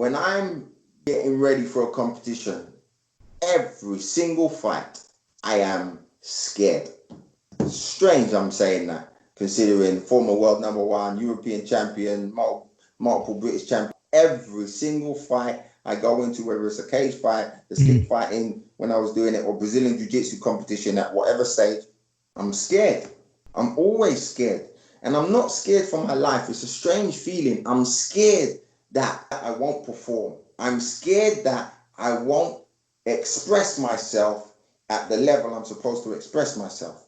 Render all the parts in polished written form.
When I'm getting ready for a competition, every single fight, I am scared. It's strange I'm saying that, considering former world number one, European champion, multiple British champion. Every single fight I go into, whether it's a cage fight, the stick fighting when I was doing it, or Brazilian Jiu-Jitsu competition at whatever stage, I'm scared. I'm always scared. And I'm not scared for my life. It's a strange feeling. I'm scared that I won't perform. I'm scared that I won't express myself at the level I'm supposed to express myself.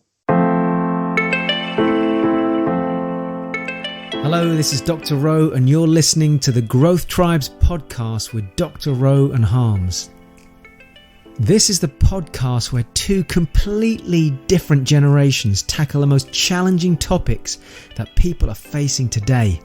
Hello, this is Dr. Rowe, and you're listening to the Growth Tribes podcast with Dr. Rowe and Harms. This is the podcast where two completely different generations tackle the most challenging topics that people are facing today.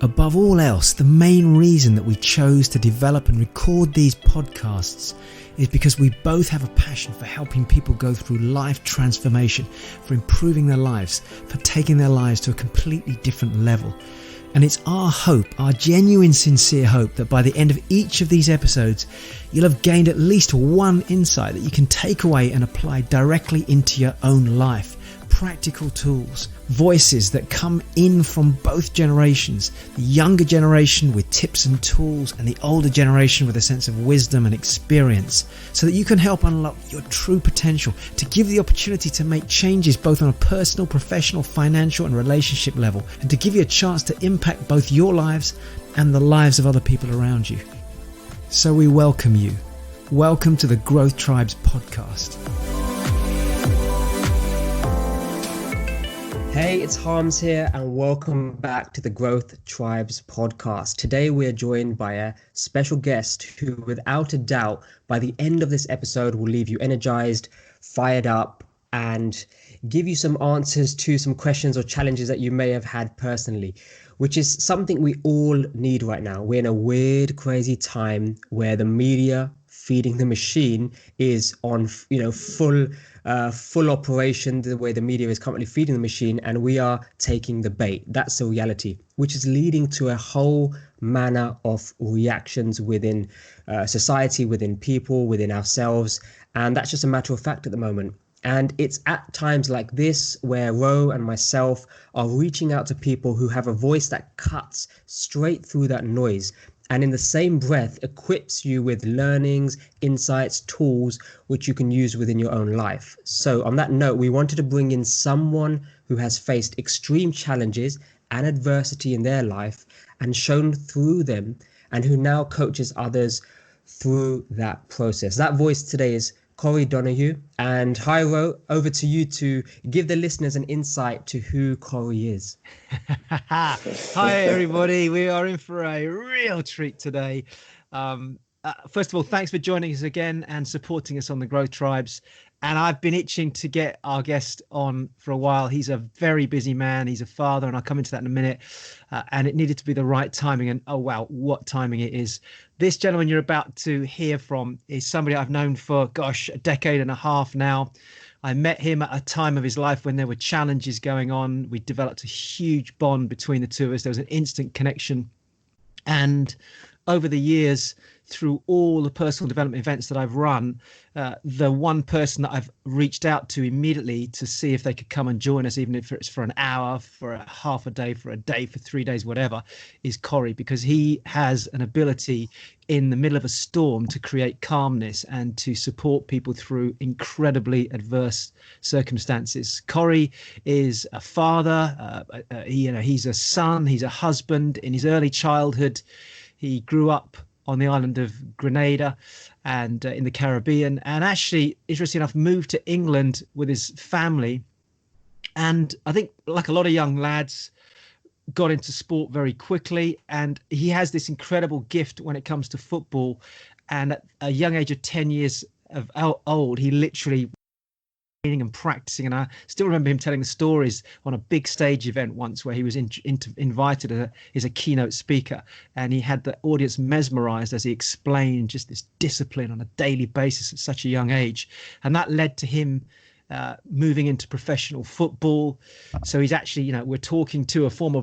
Above all else, the main reason that we chose to develop and record these podcasts is because we both have a passion for helping people go through life transformation, for improving their lives, for taking their lives to a completely different level. And it's our hope, our genuine, sincere hope, that by the end of each of these episodes, you'll have gained at least one insight that you can take away and apply directly into your own life. Practical tools, voices that come in from both generations, the younger generation with tips and tools, and the older generation with a sense of wisdom and experience, so that you can help unlock your true potential, to give the opportunity to make changes both on a personal, professional, financial and relationship level, and to give you a chance to impact both your lives and the lives of other people around you. So we welcome you. Welcome to the Growth Tribes podcast. Hey, it's Harms here, and welcome back to the Growth Tribes podcast. Today we are joined by a special guest who, without a doubt, by the end of this episode will leave you energized, fired up, and give you some answers to some questions or challenges that you may have had personally, which is something we all need right now. We're in a weird, crazy time where the media feeding the machine is on, full operation, the way the media is currently feeding the machine, and we are taking the bait. That's the reality, which is leading to a whole manner of reactions within society, within people, within ourselves. And that's just a matter of fact at the moment. And it's at times like this where Ro and myself are reaching out to people who have a voice that cuts straight through that noise, and in the same breath equips you with learnings, insights, tools which you can use within your own life. So on that note, we wanted to bring in someone who has faced extreme challenges and adversity in their life and shown through them, and who now coaches others through that process. That voice today is Corey Donahue. And hi, Ro, over to you to give the listeners an insight to who Corey is. Hi, everybody. We are in for a real treat today. First of all, thanks for joining us again and supporting us on the Growth Tribes. And I've been itching to get our guest on for a while. He's a very busy man. He's a father, and I'll come into that in a minute. And it needed to be the right timing. And oh, wow, what timing it is. This gentleman you're about to hear from is somebody I've known for, a decade and a half now. I met him at a time of his life when there were challenges going on. We developed a huge bond between the two of us. There was an instant connection. And over the years, through all the personal development events that I've run, the one person that I've reached out to immediately to see if they could come and join us, even if it's for an hour, for a half a day, for 3 days, whatever, is Corey, because he has an ability in the middle of a storm to create calmness and to support people through incredibly adverse circumstances. Corey is a father, he's a son, he's a husband. In his early childhood, he grew up on the island of Grenada and in the Caribbean, and actually, interesting enough, moved to England with his family. And I think, like a lot of young lads, got into sport very quickly, and he has this incredible gift when it comes to football. And at a young age of 10 years of old, he literally and practicing, and I still remember him telling the stories on a big stage event once where he was invited as a keynote speaker, and he had the audience mesmerized as he explained just this discipline on a daily basis at such a young age. And that led to him moving into professional football. So he's actually, we're talking to a former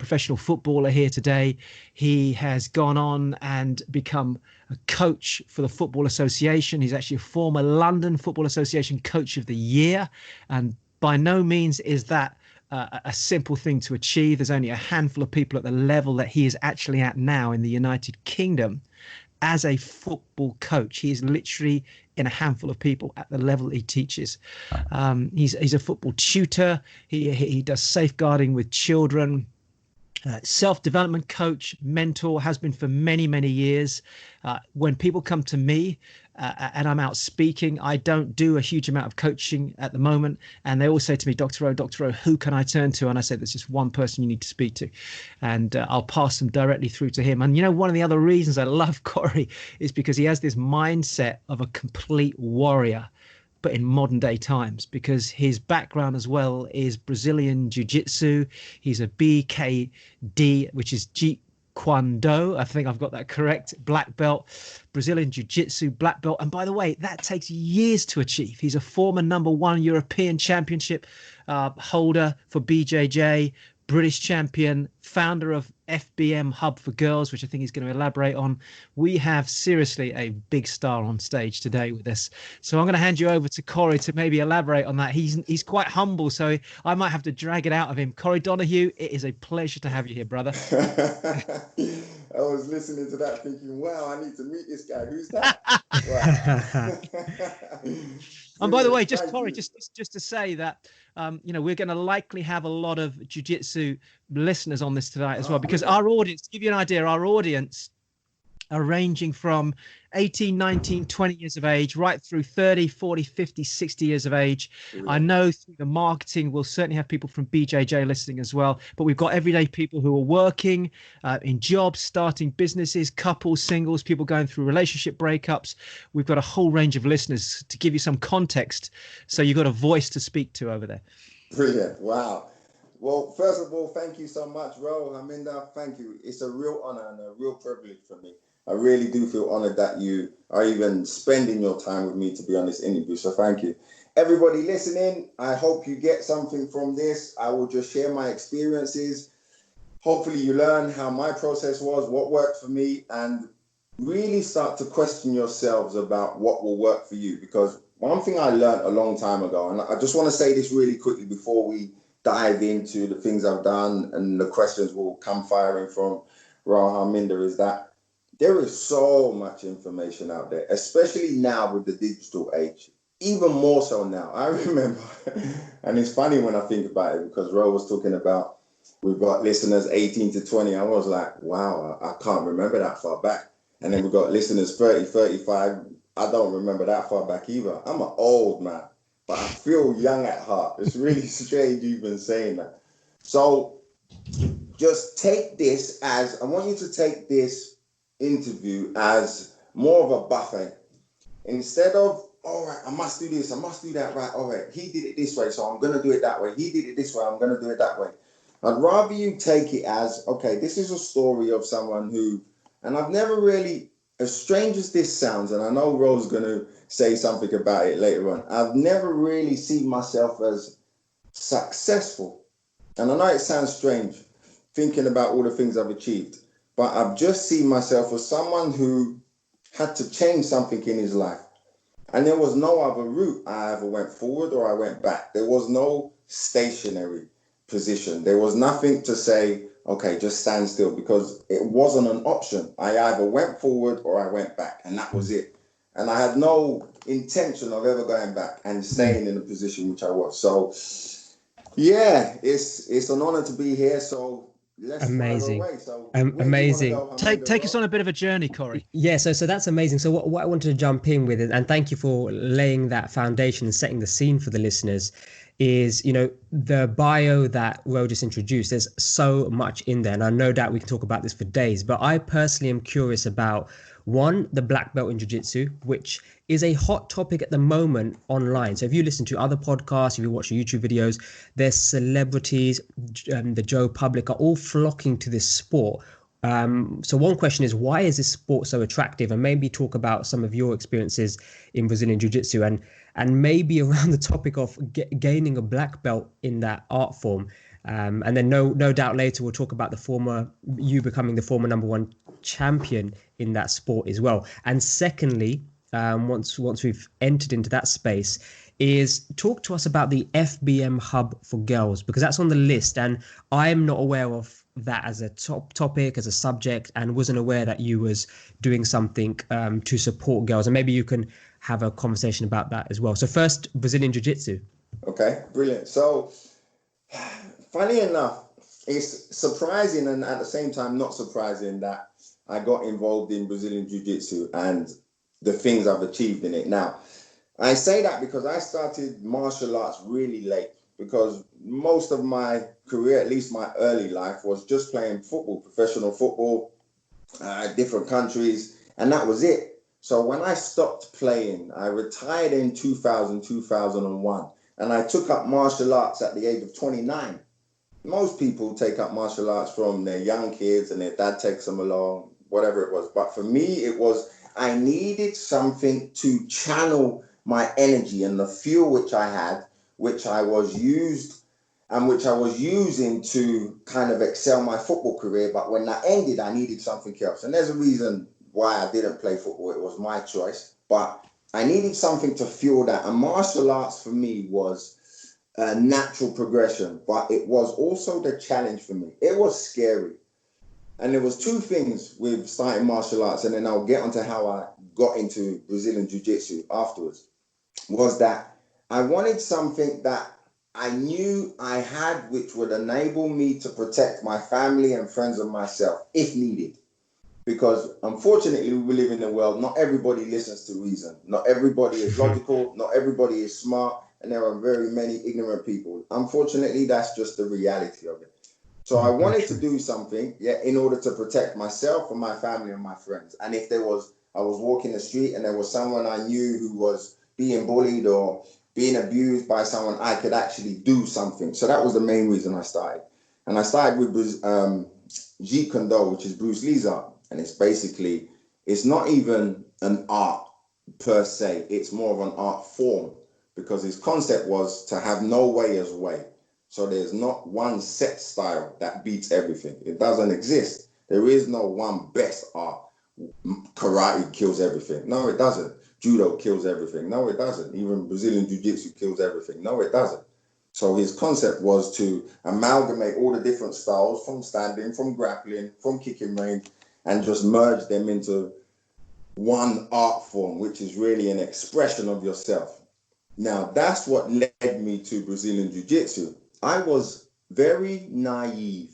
professional footballer here today. He has gone on and become a coach for the Football Association. He's actually a former London Football Association Coach of the Year. And by no means is that a simple thing to achieve. There's only a handful of people at the level that he is actually at now in the United Kingdom as a football coach. He is literally in a handful of people at the level he teaches. He's a football tutor. He does safeguarding with children. Self-development coach, mentor, has been for many, many years. When people come to me and I'm out speaking, I don't do a huge amount of coaching at the moment. And they all say to me, Dr. O, who can I turn to? And I say, there's just one person you need to speak to. And I'll pass them directly through to him. And, you know, one of the other reasons I love Corey is because he has this mindset of a complete warrior, but in modern day times, because his background as well is Brazilian Jiu-Jitsu. He's a BKD, which is Jeet Kune Do. I think I've got that correct. Black belt, Brazilian Jiu-Jitsu black belt. And by the way, that takes years to achieve. He's a former #1 European Championship holder for BJJ, British champion, founder of FBM Hub for Girls, which I think he's going to elaborate on. We have seriously a big star on stage today with us. So I'm going to hand you over to Corey to maybe elaborate on that. He's quite humble, so I might have to drag it out of him. Corey Donahue, it is a pleasure to have you here, brother. I was listening to that thinking, wow, I need to meet this guy. Who's that? And by the way, just Corey, just to say that, you know, we're going to likely have a lot of jiu-jitsu listeners on this tonight as well, because our audience, to give you an idea, our audience are ranging from 18, 19, 20 years of age, right through 30, 40, 50, 60 years of age. Yeah. I know through the marketing, we'll certainly have people from BJJ listening as well, but we've got everyday people who are working in jobs, starting businesses, couples, singles, people going through relationship breakups. We've got a whole range of listeners to give you some context. So you've got a voice to speak to over there. Brilliant. Wow. Well, first of all, thank you so much, Ro. Aminda, thank you. It's a real honor and a real privilege for me. I really do feel honored that you are even spending your time with me to be on this interview. So thank you. Everybody listening, I hope you get something from this. I will just share my experiences. Hopefully you learn how my process was, what worked for me, and really start to question yourselves about what will work for you. Because one thing I learned a long time ago, and I just want to say this really quickly before we dive into the things I've done and the questions will come firing from Raham Minder, is that there is so much information out there, especially now with the digital age, even more so now. I remember, and it's funny when I think about it, because Ro was talking about, we've got listeners 18 to 20. I was like, wow, I can't remember that far back. And then we've got listeners 30, 35. I don't remember that far back either. I'm an old man, but I feel young at heart. It's really strange even saying that. So just take this as, I want you to take this interview as more of a buffet. Instead of, all right, I must do this, I must do that, right, all right, he did it this way, so I'm going to do it that way. He did it this way, I'm going to do it that way. I'd rather you take it as, okay, this is a story of someone who, and I've never really, as strange as this sounds, and I know Ro's going to say something about it later on, I've never really seen myself as successful. And I know it sounds strange, thinking about all the things I've achieved, but I've just seen myself as someone who had to change something in his life. And there was no other route. I either went forward or I went back. There was no stationary position. There was nothing to say, okay, just stand still, because it wasn't an option. I either went forward or I went back, and that was it. And I had no intention of ever going back and staying in the position which I was. So, yeah, it's an honor to be here. So, amazing. So amazing. Take us on a bit of a journey, Corey. Yeah, so that's amazing. So what I wanted to jump in with, and thank you for laying that foundation and setting the scene for the listeners, is, you know, the bio that Ro just introduced. There's so much in there, and I know that we can talk about this for days, but I personally am curious about, one, the black belt in jiu-jitsu, which is a hot topic at the moment online. So if you listen to other podcasts, if you watch YouTube videos, there's celebrities, the Joe Public are all flocking to this sport. So one question is, why is this sport so attractive? And maybe talk about some of your experiences in Brazilian Jiu-Jitsu, and maybe around the topic of gaining a black belt in that art form. And then no doubt later we'll talk about you becoming the former #1 champion in that sport as well. And secondly, once we've entered into that space, is talk to us about the FBM hub for girls, because that's on the list, and I'm not aware of that as a topic, as a subject, and wasn't aware that you was doing something to support girls. And maybe you can have a conversation about that as well. So first, Brazilian Jiu-Jitsu. Okay, brilliant. So funny enough, it's surprising and at the same time not surprising that I got involved in Brazilian Jiu-Jitsu and the things I've achieved in it. Now, I say that because I started martial arts really late, because most of my career, at least my early life, was just playing football, professional football, different countries, and that was it. So when I stopped playing, I retired in 2001, and I took up martial arts at the age of 29. Most people take up martial arts from their young kids and their dad takes them along, whatever it was. But for me, it was, I needed something to channel my energy and the fuel which I had, which I was using to kind of excel my football career. But when that ended, I needed something else. And there's a reason why I didn't play football. It was my choice. But I needed something to fuel that. And martial arts for me was a natural progression, but it was also the challenge for me. It was scary. And there was two things with starting martial arts, and then I'll get onto how I got into Brazilian Jiu-Jitsu afterwards, was that I wanted something that I knew I had which would enable me to protect my family and friends and myself if needed. Because unfortunately, we live in a world, not everybody listens to reason. Not everybody is logical, not everybody is smart, and there are very many ignorant people. Unfortunately, that's just the reality of it. So I wanted to do something, in order to protect myself and my family and my friends. And if I was walking the street and there was someone I knew who was being bullied or being abused by someone, I could actually do something. So that was the main reason I started. And I started with Jeet Kune Do, which is Bruce Lee's art. And it's not even an art per se. It's more of an art form, because his concept was to have no way as way. So there's not one set style that beats everything. It doesn't exist. There is no one best art. Karate kills everything. No, it doesn't. Judo kills everything. No, it doesn't. Even Brazilian Jiu-Jitsu kills everything. No, it doesn't. So his concept was to amalgamate all the different styles, from standing, from grappling, from kicking range, and just merge them into one art form, which is really an expression of yourself. Now, that's what led me to Brazilian Jiu-Jitsu. I was very naive.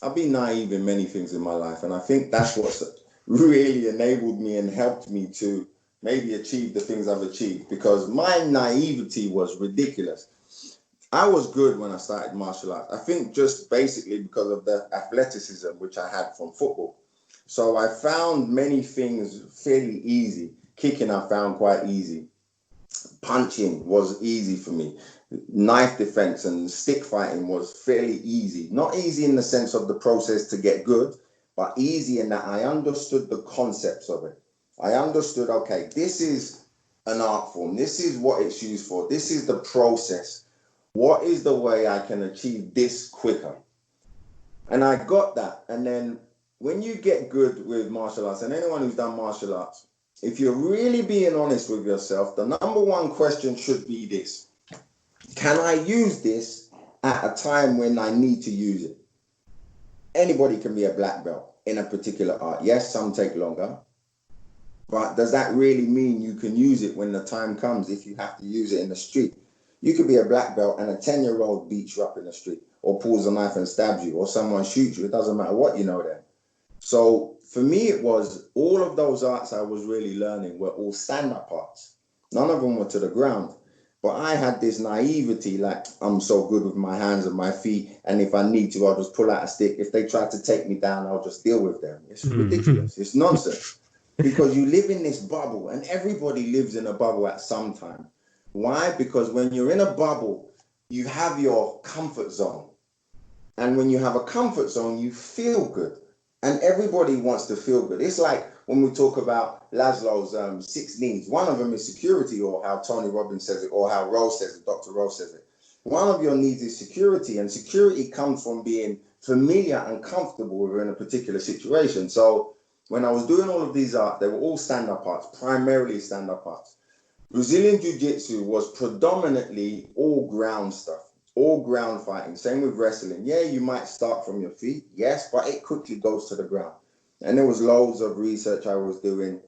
I've been naive in many things in my life, and I think that's what really enabled me and helped me to maybe achieve the things I've achieved, because my naivety was ridiculous. I was good when I started martial arts. I think just basically because of the athleticism which I had from football. So I found many things fairly easy. Kicking I found quite easy. Punching was easy for me. Knife defense and stick fighting was fairly easy. Not easy in the sense of the process to get good, but easy in that I understood the concepts of it. I understood, okay, this is an art form. This is what it's used for. This is the process. What is the way I can achieve this quicker? And I got that. And then when you get good with martial arts, and anyone who's done martial arts, if you're really being honest with yourself, the number one question should be this: can I use this at a time when I need to use it? Anybody can be a black belt in a particular art. Yes, some take longer. But does that really mean you can use it when the time comes if you have to use it in the street? You could be a black belt and a 10-year-old beats you up in the street, or pulls a knife and stabs you, or someone shoots you. It doesn't matter what you know then. So for me, it was all of those arts I was really learning were all stand-up arts. None of them were to the ground. But I had this naivety, like, I'm so good with my hands and my feet, and if I need to, I'll just pull out a stick. If they try to take me down, I'll just deal with them. It's ridiculous. It's nonsense. Because you live in this bubble, and everybody lives in a bubble at some time. Why? Because when you're in a bubble, you have your comfort zone. And when you have a comfort zone, you feel good. And everybody wants to feel good. It's like when we talk about Laszlo's 6 needs. One of them is security, or how Tony Robbins says it, or how Rose says it, Dr. Rose says it. One of your needs is security, and security comes from being familiar and comfortable within a particular situation. So when I was doing all of these arts, they were all stand-up arts, primarily stand-up arts. Brazilian Jiu-Jitsu was predominantly all ground stuff, all ground fighting. Same with wrestling. Yeah, you might start from your feet, yes, but it quickly goes to the ground. And there was loads of research I was doing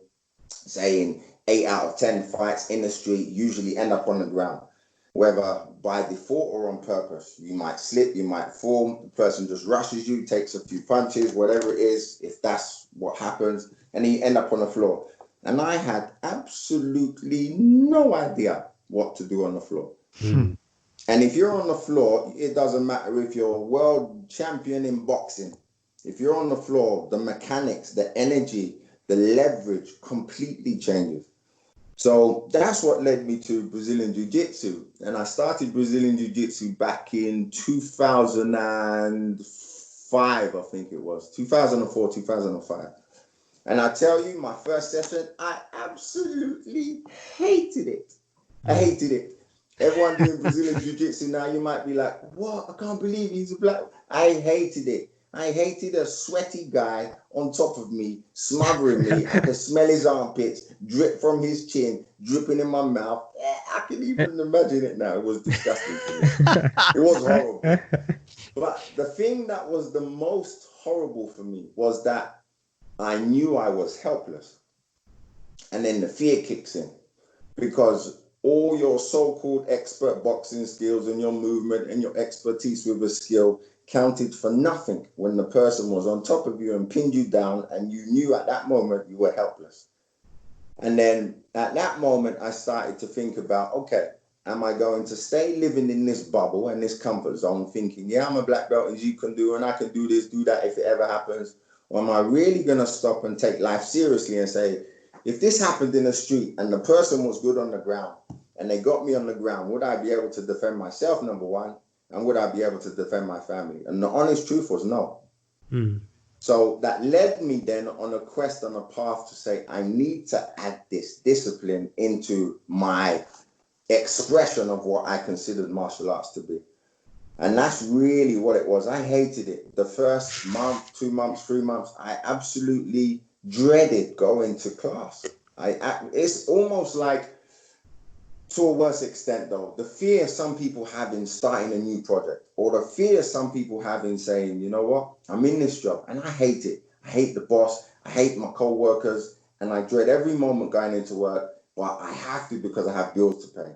saying 8 out of 10 fights in the street usually end up on the ground, whether by default or on purpose. You might slip, you might fall, the person just rushes you, takes a few punches, whatever it is, if that's what happens, and then you end up on the floor. And I had absolutely no idea what to do on the floor. And if you're on the floor, it doesn't matter if you're a world champion in boxing. If you're on the floor, the mechanics, the energy, the leverage completely changes. So that's what led me to Brazilian Jiu-Jitsu. And I started Brazilian Jiu-Jitsu back in 2005, I think it was, 2004, 2005. And I tell you, my first session, I absolutely hated it. I hated it. Everyone doing Brazilian Jiu-Jitsu now, you might be like, what? I can't believe he's a black. I hated it. I hated a sweaty guy on top of me, smothering me. I could smell his armpits, drip from his chin, dripping in my mouth. I can even imagine it now. It was disgusting to me. It was horrible. But the thing that was the most horrible for me was that I knew I was helpless. And then the fear kicks in, because all your so-called expert boxing skills and your movement and your expertise with a skill counted for nothing when the person was on top of you and pinned you down, and you knew at that moment you were helpless. And then at that moment, I started to think about, okay, am I going to stay living in this bubble and this comfort zone thinking, yeah, I'm a black belt and you can do, and I can do this, do that if it ever happens? Or am I really going to stop and take life seriously and say, if this happened in the street and the person was good on the ground and they got me on the ground, would I be able to defend myself, number one? And would I be able to defend my family? And the honest truth was no. So that led me then on a quest, on a path to say, I need to add this discipline into my expression of what I considered martial arts to be. And that's really what it was. I hated it. The first month, 2 months, 3 months, I absolutely dreaded going to class. It's almost like, to a worse extent though, the fear some people have in starting a new project, or the fear some people have in saying, you know what, I'm in this job and I hate it. I hate the boss. I hate my co-workers, and I dread every moment going into work, but I have to because I have bills to pay.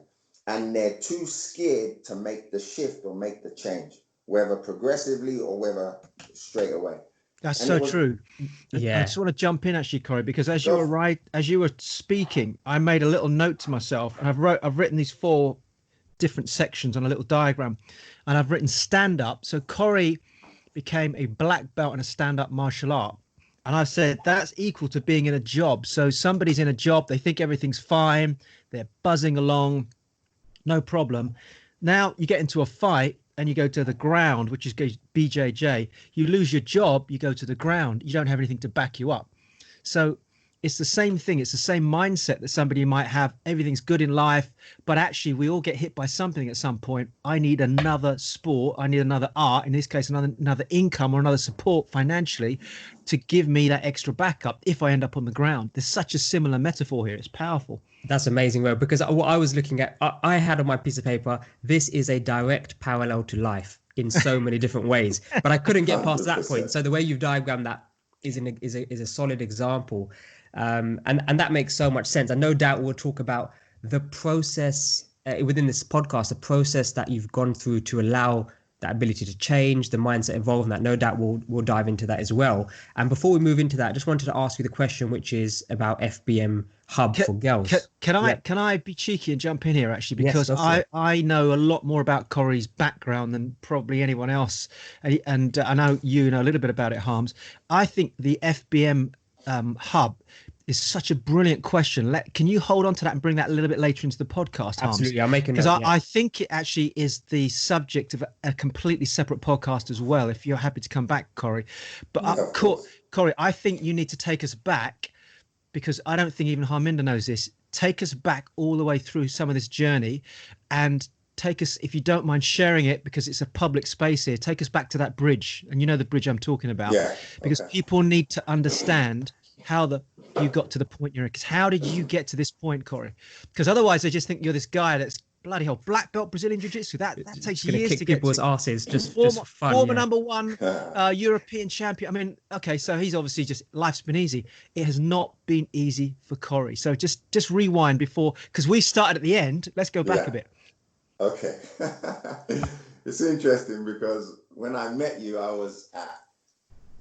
And they're too scared to make the shift or make the change, whether progressively or whether straight away. That's so true. Yeah. I just want to jump in actually, Corey, because as you were speaking, I made a little note to myself, and I've written these 4 different sections on a little diagram, and I've written stand up. So Corey became a black belt in a stand up martial art. And I said, that's equal to being in a job. So somebody's in a job, they think everything's fine, they're buzzing along, no problem. Now you get into a fight and you go to the ground, which is BJJ, you lose your job, you go to the ground, you don't have anything to back you up. So it's the same thing. It's the same mindset that somebody might have. Everything's good in life, but actually we all get hit by something at some point. I need another sport. I need another art, in this case, another income or another support financially to give me that extra backup if I end up on the ground. There's such a similar metaphor here. It's powerful. That's amazing, Ro, because what I was looking at, I had on my piece of paper, this is a direct parallel to life in so many different ways, but I couldn't get past that point. So the way you've diagrammed that is a solid example. And that makes so much sense. And no doubt we'll talk about the process within this podcast, the process that you've gone through to allow that ability to change, the mindset evolve, and that no doubt we'll dive into that as well. And before we move into that, I just wanted to ask you the question, which is about FBM Hub for girls. Can I be cheeky and jump in here actually, because I know a lot more about Corey's background than probably anyone else, and I know you know a little bit about it, Harms. I think the FBM Hub is such a brilliant question. Can you hold on to that and bring that a little bit later into the podcast, Harms? Absolutely, I'll make a note. Because I think it actually is the subject of a completely separate podcast as well, if you're happy to come back, Corey. But Corey, I think you need to take us back, because I don't think even Harminder knows this. Take us back all the way through some of this journey and take us, if you don't mind sharing it, because it's a public space here, take us back to that bridge. And you know the bridge I'm talking about. Yeah. Because people need to understand how you got to the point you're in. Because how did you get to this point, Corey? Because otherwise they just think you're this guy that's bloody hell black belt Brazilian Jiu-Jitsu. That takes years kick to get people's to. asses. Just fun. Former number one European champion. I mean, okay, so he's obviously just, life's been easy. It has not been easy for Corey. So just rewind before, because we started at the end. Let's go back a bit. Okay. It's interesting because when I met you, I was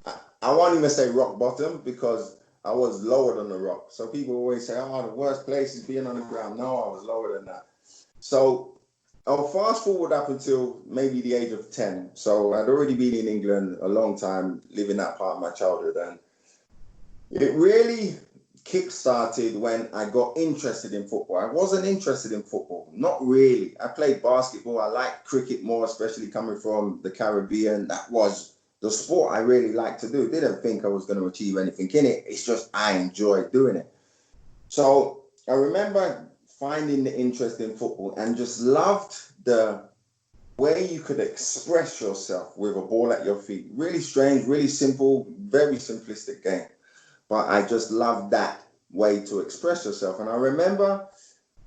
I won't even say rock bottom, because I was lower than the rock. So people always say, oh, the worst place is being on the ground. No, I was lower than that. So I'll fast forward up until maybe the age of 10. So I'd already been in England a long time, living that part of my childhood. And it really kick-started when I got interested in football. I wasn't interested in football, not really. I played basketball. I liked cricket more, especially coming from the Caribbean. That was the sport I really liked to do. Didn't think I was going to achieve anything in it. It's just I enjoyed doing it. So I remember finding the interest in football and just loved the way you could express yourself with a ball at your feet. Really strange, really simple, very simplistic game. But I just loved that way to express yourself. And I remember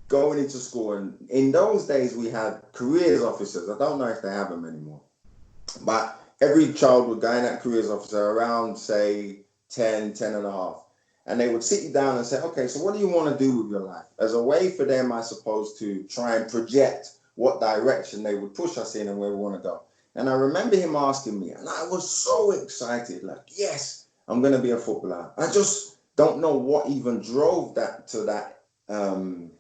going into school, and in those days we had careers officers. I don't know if they have them anymore. But every child would go in that careers officer around, say, 10 and a half. And they would sit you down and say, okay, so what do you want to do with your life? As a way for them, I suppose, to try and project what direction they would push us in and where we want to go. And I remember him asking me, and I was so excited, like, yes, I'm going to be a footballer. I just don't know what even drove that to that kind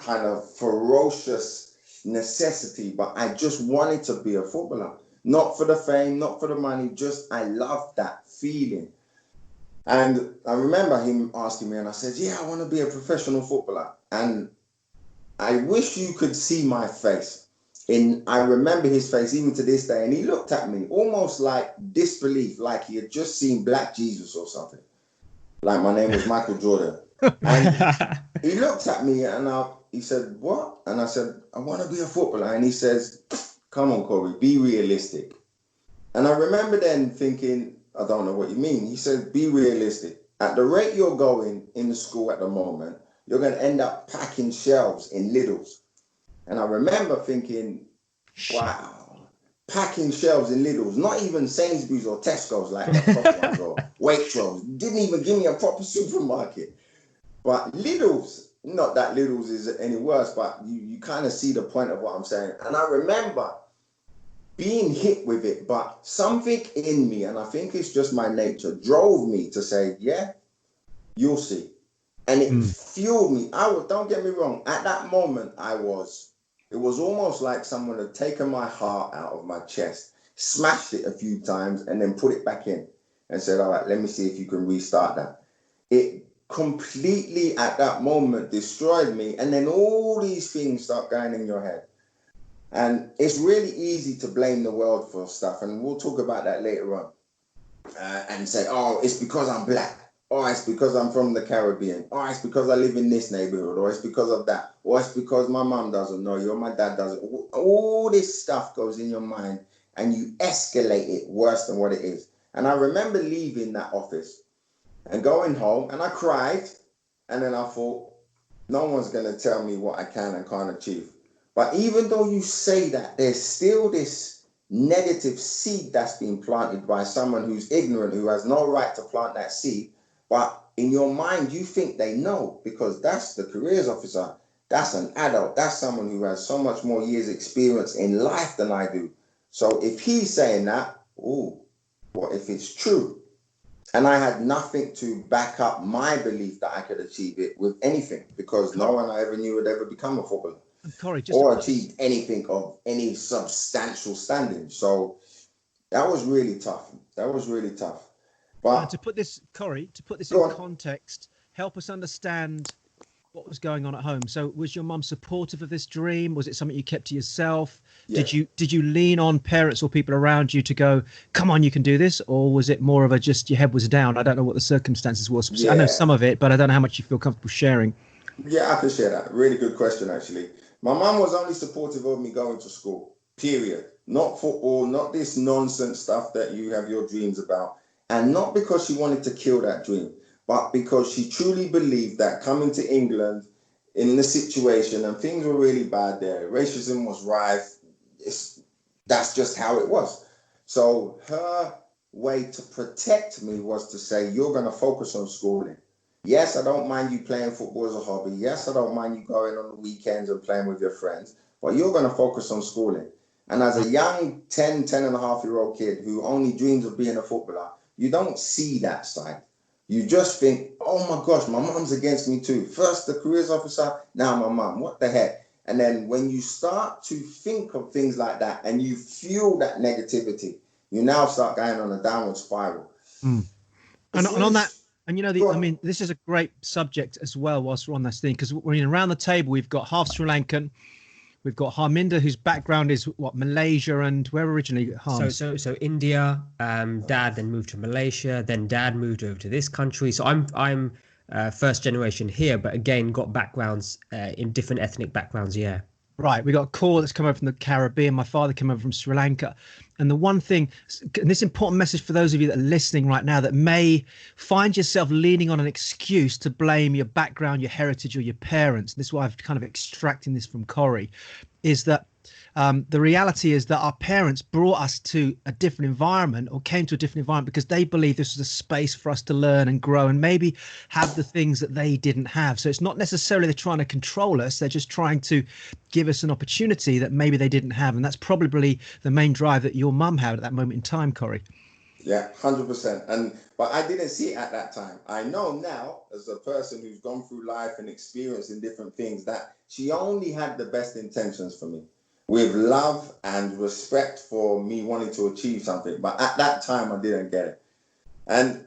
of ferocious necessity, but I just wanted to be a footballer. Not for the fame, not for the money, just I loved that feeling. And I remember him asking me, and I said, yeah, I want to be a professional footballer. And I wish you could see my face. I remember his face even to this day, and he looked at me almost like disbelief, like he had just seen Black Jesus or something. Like my name was Michael Jordan. And he looked at me and he said, what? And I said, I want to be a footballer. And he says, come on, Corey, be realistic. And I remember then thinking, I don't know what you mean. He said, be realistic. At the rate you're going in the school at the moment, you're going to end up packing shelves in Lidl's. And I remember thinking, wow, packing shelves in Lidl's, not even Sainsbury's or Tesco's like the top ones or Waitrose. Didn't even give me a proper supermarket. But Lidl's, not that Lidl's is any worse, but you kind of see the point of what I'm saying. And I remember being hit with it, but something in me, and I think it's just my nature, drove me to say, yeah, you'll see. And it fueled me. Don't get me wrong, at that moment it was almost like someone had taken my heart out of my chest, smashed it a few times, and then put it back in and said, all right, let me see if you can restart that. It completely at that moment destroyed me. And then all these things start going in your head. And it's really easy to blame the world for stuff. And we'll talk about that later on. And say, oh, it's because I'm black. Oh, it's because I'm from the Caribbean. Oh, it's because I live in this neighborhood. Or it's because of that. Or it's because my mom doesn't know you or my dad doesn't. All this stuff goes in your mind and you escalate it worse than what it is. And I remember leaving that office and going home, and I cried. And then I thought, no one's going to tell me what I can and can't achieve. But even though you say that, there's still this negative seed that's been planted by someone who's ignorant, who has no right to plant that seed. But in your mind, you think they know, because that's the careers officer. That's an adult. That's someone who has so much more years experience in life than I do. So if he's saying that, what if it's true? And I had nothing to back up my belief that I could achieve it with anything, because no one I ever knew would ever become a footballer. Corey, or achieved anything of any substantial standing. So that was really tough. But to put this in context, help us understand what was going on at home. So was your mum supportive of this dream? Was it something you kept to yourself? Yeah. Did you lean on parents or people around you to go, come on, you can do this? Or was it more of a just your head was down? I don't know what the circumstances was. Yeah. I know some of it, but I don't know how much you feel comfortable sharing. Yeah, I can share that. Really good question, actually. My mum was only supportive of me going to school, period. Not football, not this nonsense stuff that you have your dreams about. And not because she wanted to kill that dream, but because she truly believed that coming to England in the situation, and things were really bad there, racism was rife. That's just how it was. So her way to protect me was to say, you're going to focus on schooling. Yes, I don't mind you playing football as a hobby. Yes, I don't mind you going on the weekends and playing with your friends, but you're going to focus on schooling. And as a young 10 and a half year old kid who only dreams of being a footballer, you don't see that side. You just think, oh my gosh, my mom's against me too. First the careers officer, now my mom. What the heck? And then when you start to think of things like that and you fuel that negativity, you now start going on a downward spiral. And on that, and you know, I mean, this is a great subject as well whilst we're on this thing, because we're around the table, we've got half Sri Lankan, we've got Harminder, whose background is what, Malaysia, and where originally Harms? So India, dad then moved to Malaysia, then dad moved over to this country. So I'm first generation here, but again got backgrounds in different ethnic backgrounds. Yeah. Right, we got a call that's come over from the Caribbean. My father came over from Sri Lanka. And the one thing, and this important message for those of you that are listening right now that may find yourself leaning on an excuse to blame your background, your heritage, or your parents. This is why I've kind of extracting this from Corey, is that the reality is that our parents brought us to a different environment, or came to a different environment, because they believed this was a space for us to learn and grow and maybe have the things that they didn't have. So it's not necessarily they're trying to control us. They're just trying to give us an opportunity that maybe they didn't have. And that's probably the main drive that your mum had at that moment in time, Corey. Yeah, 100%. But I didn't see it at that time. I know now, as a person who's gone through life and experiencing different things, that she only had the best intentions for me, with love and respect for me wanting to achieve something. But at that time, I didn't get it. And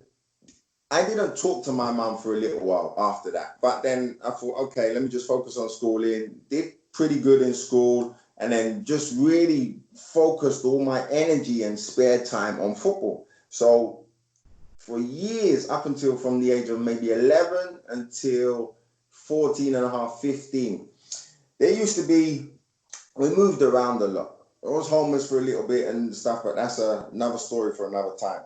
I didn't talk to my mum for a little while after that. But then I thought, okay, let me just focus on schooling. Did pretty good in school, and then just really focused all my energy and spare time on football. So for years, up until from the age of maybe 11 until 14 and a half, 15, there used to be, we moved around a lot. I was homeless for a little bit and stuff, but that's another story for another time.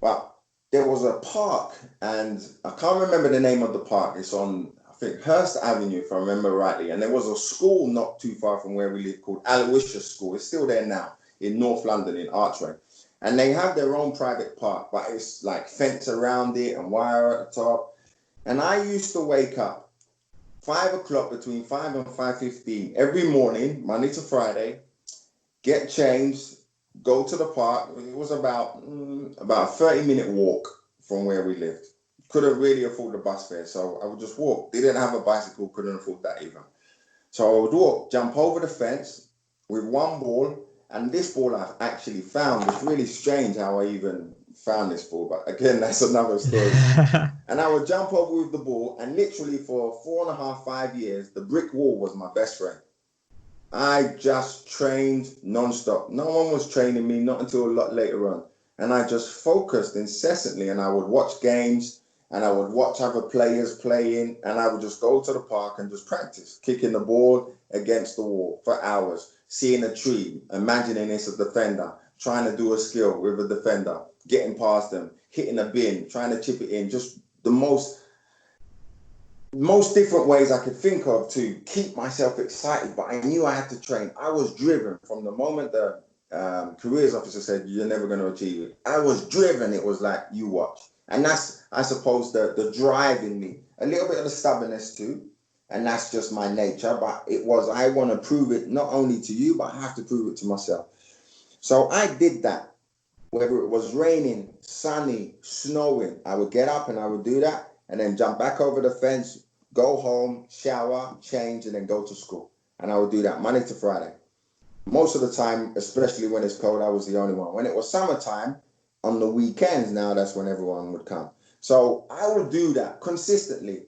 But there was a park, and I can't remember the name of the park. It's on, I think, Hurst Avenue, if I remember rightly. And there was a school not too far from where we live called Aloysius School. It's still there now in North London, in Archway. And they have their own private park, but it's like fence around it and wire at the top. And I used to wake up 5 o'clock, between 5 and 5:15 every morning, Monday to Friday, get changed, go to the park. It was about a 30-minute walk from where we lived. Couldn't really afford the bus fare, so I would just walk. They didn't have a bicycle, couldn't afford that either. So I would walk, jump over the fence with one ball, and this ball I've actually found. It's really strange how I even found this ball, but again, that's another story. And I would jump over with the ball, and literally for 4.5, 5 years, the brick wall was my best friend. I just trained non-stop. No one was training me, not until a lot later on. And I just focused incessantly, and I would watch games, and I would watch other players playing, and I would just go to the park and just practice, kicking the ball against the wall for hours, seeing a tree, imagining it's a defender, trying to do a skill with a defender, getting past them, hitting a bin, trying to chip it in, just the most different ways I could think of to keep myself excited. But I knew I had to train. I was driven from the moment the careers officer said, you're never going to achieve it. I was driven. It was like, you watch. And that's, I suppose, the drive in me. A little bit of the stubbornness too. And that's just my nature. But it was, I want to prove it not only to you, but I have to prove it to myself. So I did that. Whether it was raining, sunny, snowing, I would get up and I would do that, and then jump back over the fence, go home, shower, change, and then go to school. And I would do that Monday to Friday. Most of the time, especially when it's cold, I was the only one. When it was summertime, on the weekends now, that's when everyone would come. So I would do that consistently.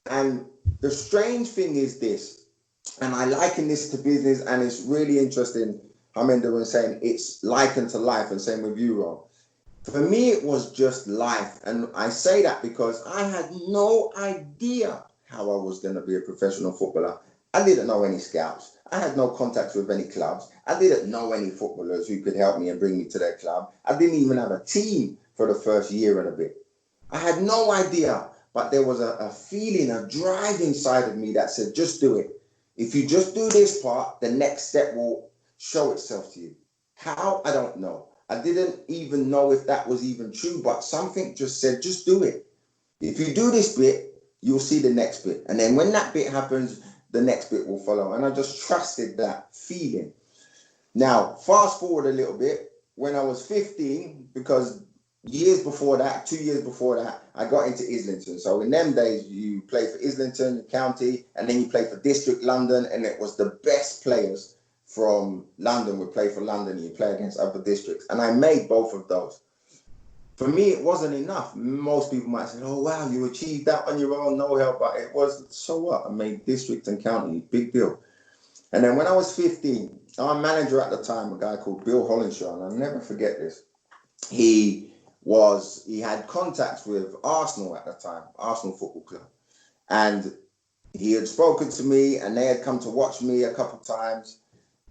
And the strange thing is this, and I liken this to business, and it's really interesting. Harminder was saying it's likened to life, and same with you, Rob. For me, it was just life. And I say that because I had no idea how I was going to be a professional footballer I didn't know any scouts. I had no contacts with any clubs. I didn't know any footballers who could help me and bring me to their club. I didn't even have a team for the first year and a bit. I had no idea, but there was a feeling, a drive inside of me that said, just do it. If you just do this part, the next step will show itself to you. How? I don't know. I didn't even know if that was even true, but something just said, just do it. If you do this bit, you'll see the next bit. And then when that bit happens, the next bit will follow. And I just trusted that feeling. Now, fast forward a little bit. When I was 15, because years before that, 2 years before that, I got into Islington. So in them days, you play for Islington County, and then you play for District London, and it was the best players from London would play for London, and you play against other districts. And I made both of those. For me, it wasn't enough. Most people might say, oh, wow, you achieved that on your own, no help. But it was, so what? I made district and county, big deal. And then when I was 15, our manager at the time, a guy called Bill Hollinshaw, and I'll never forget this. He had contacts with Arsenal at the time, Arsenal Football Club. And he had spoken to me, and they had come to watch me a couple of times,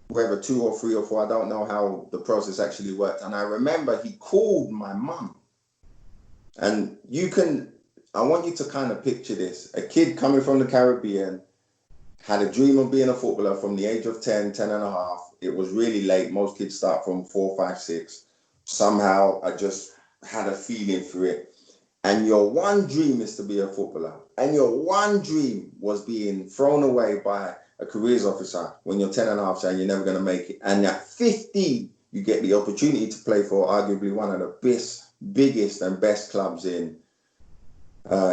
whether 2 or 3 or 4, I don't know how the process actually worked. And I remember he called my mum. And I want you to kind of picture this. A kid coming from the Caribbean, had a dream of being a footballer from the age of 10 and a half. It was really late. Most kids start from 4, 5, 6. Somehow I just had a feeling for it. And your one dream is to be a footballer. And your one dream was being thrown away by a careers officer when you're 10 and a half saying you're never going to make it. And at 15, you get the opportunity to play for arguably one of the biggest and best clubs in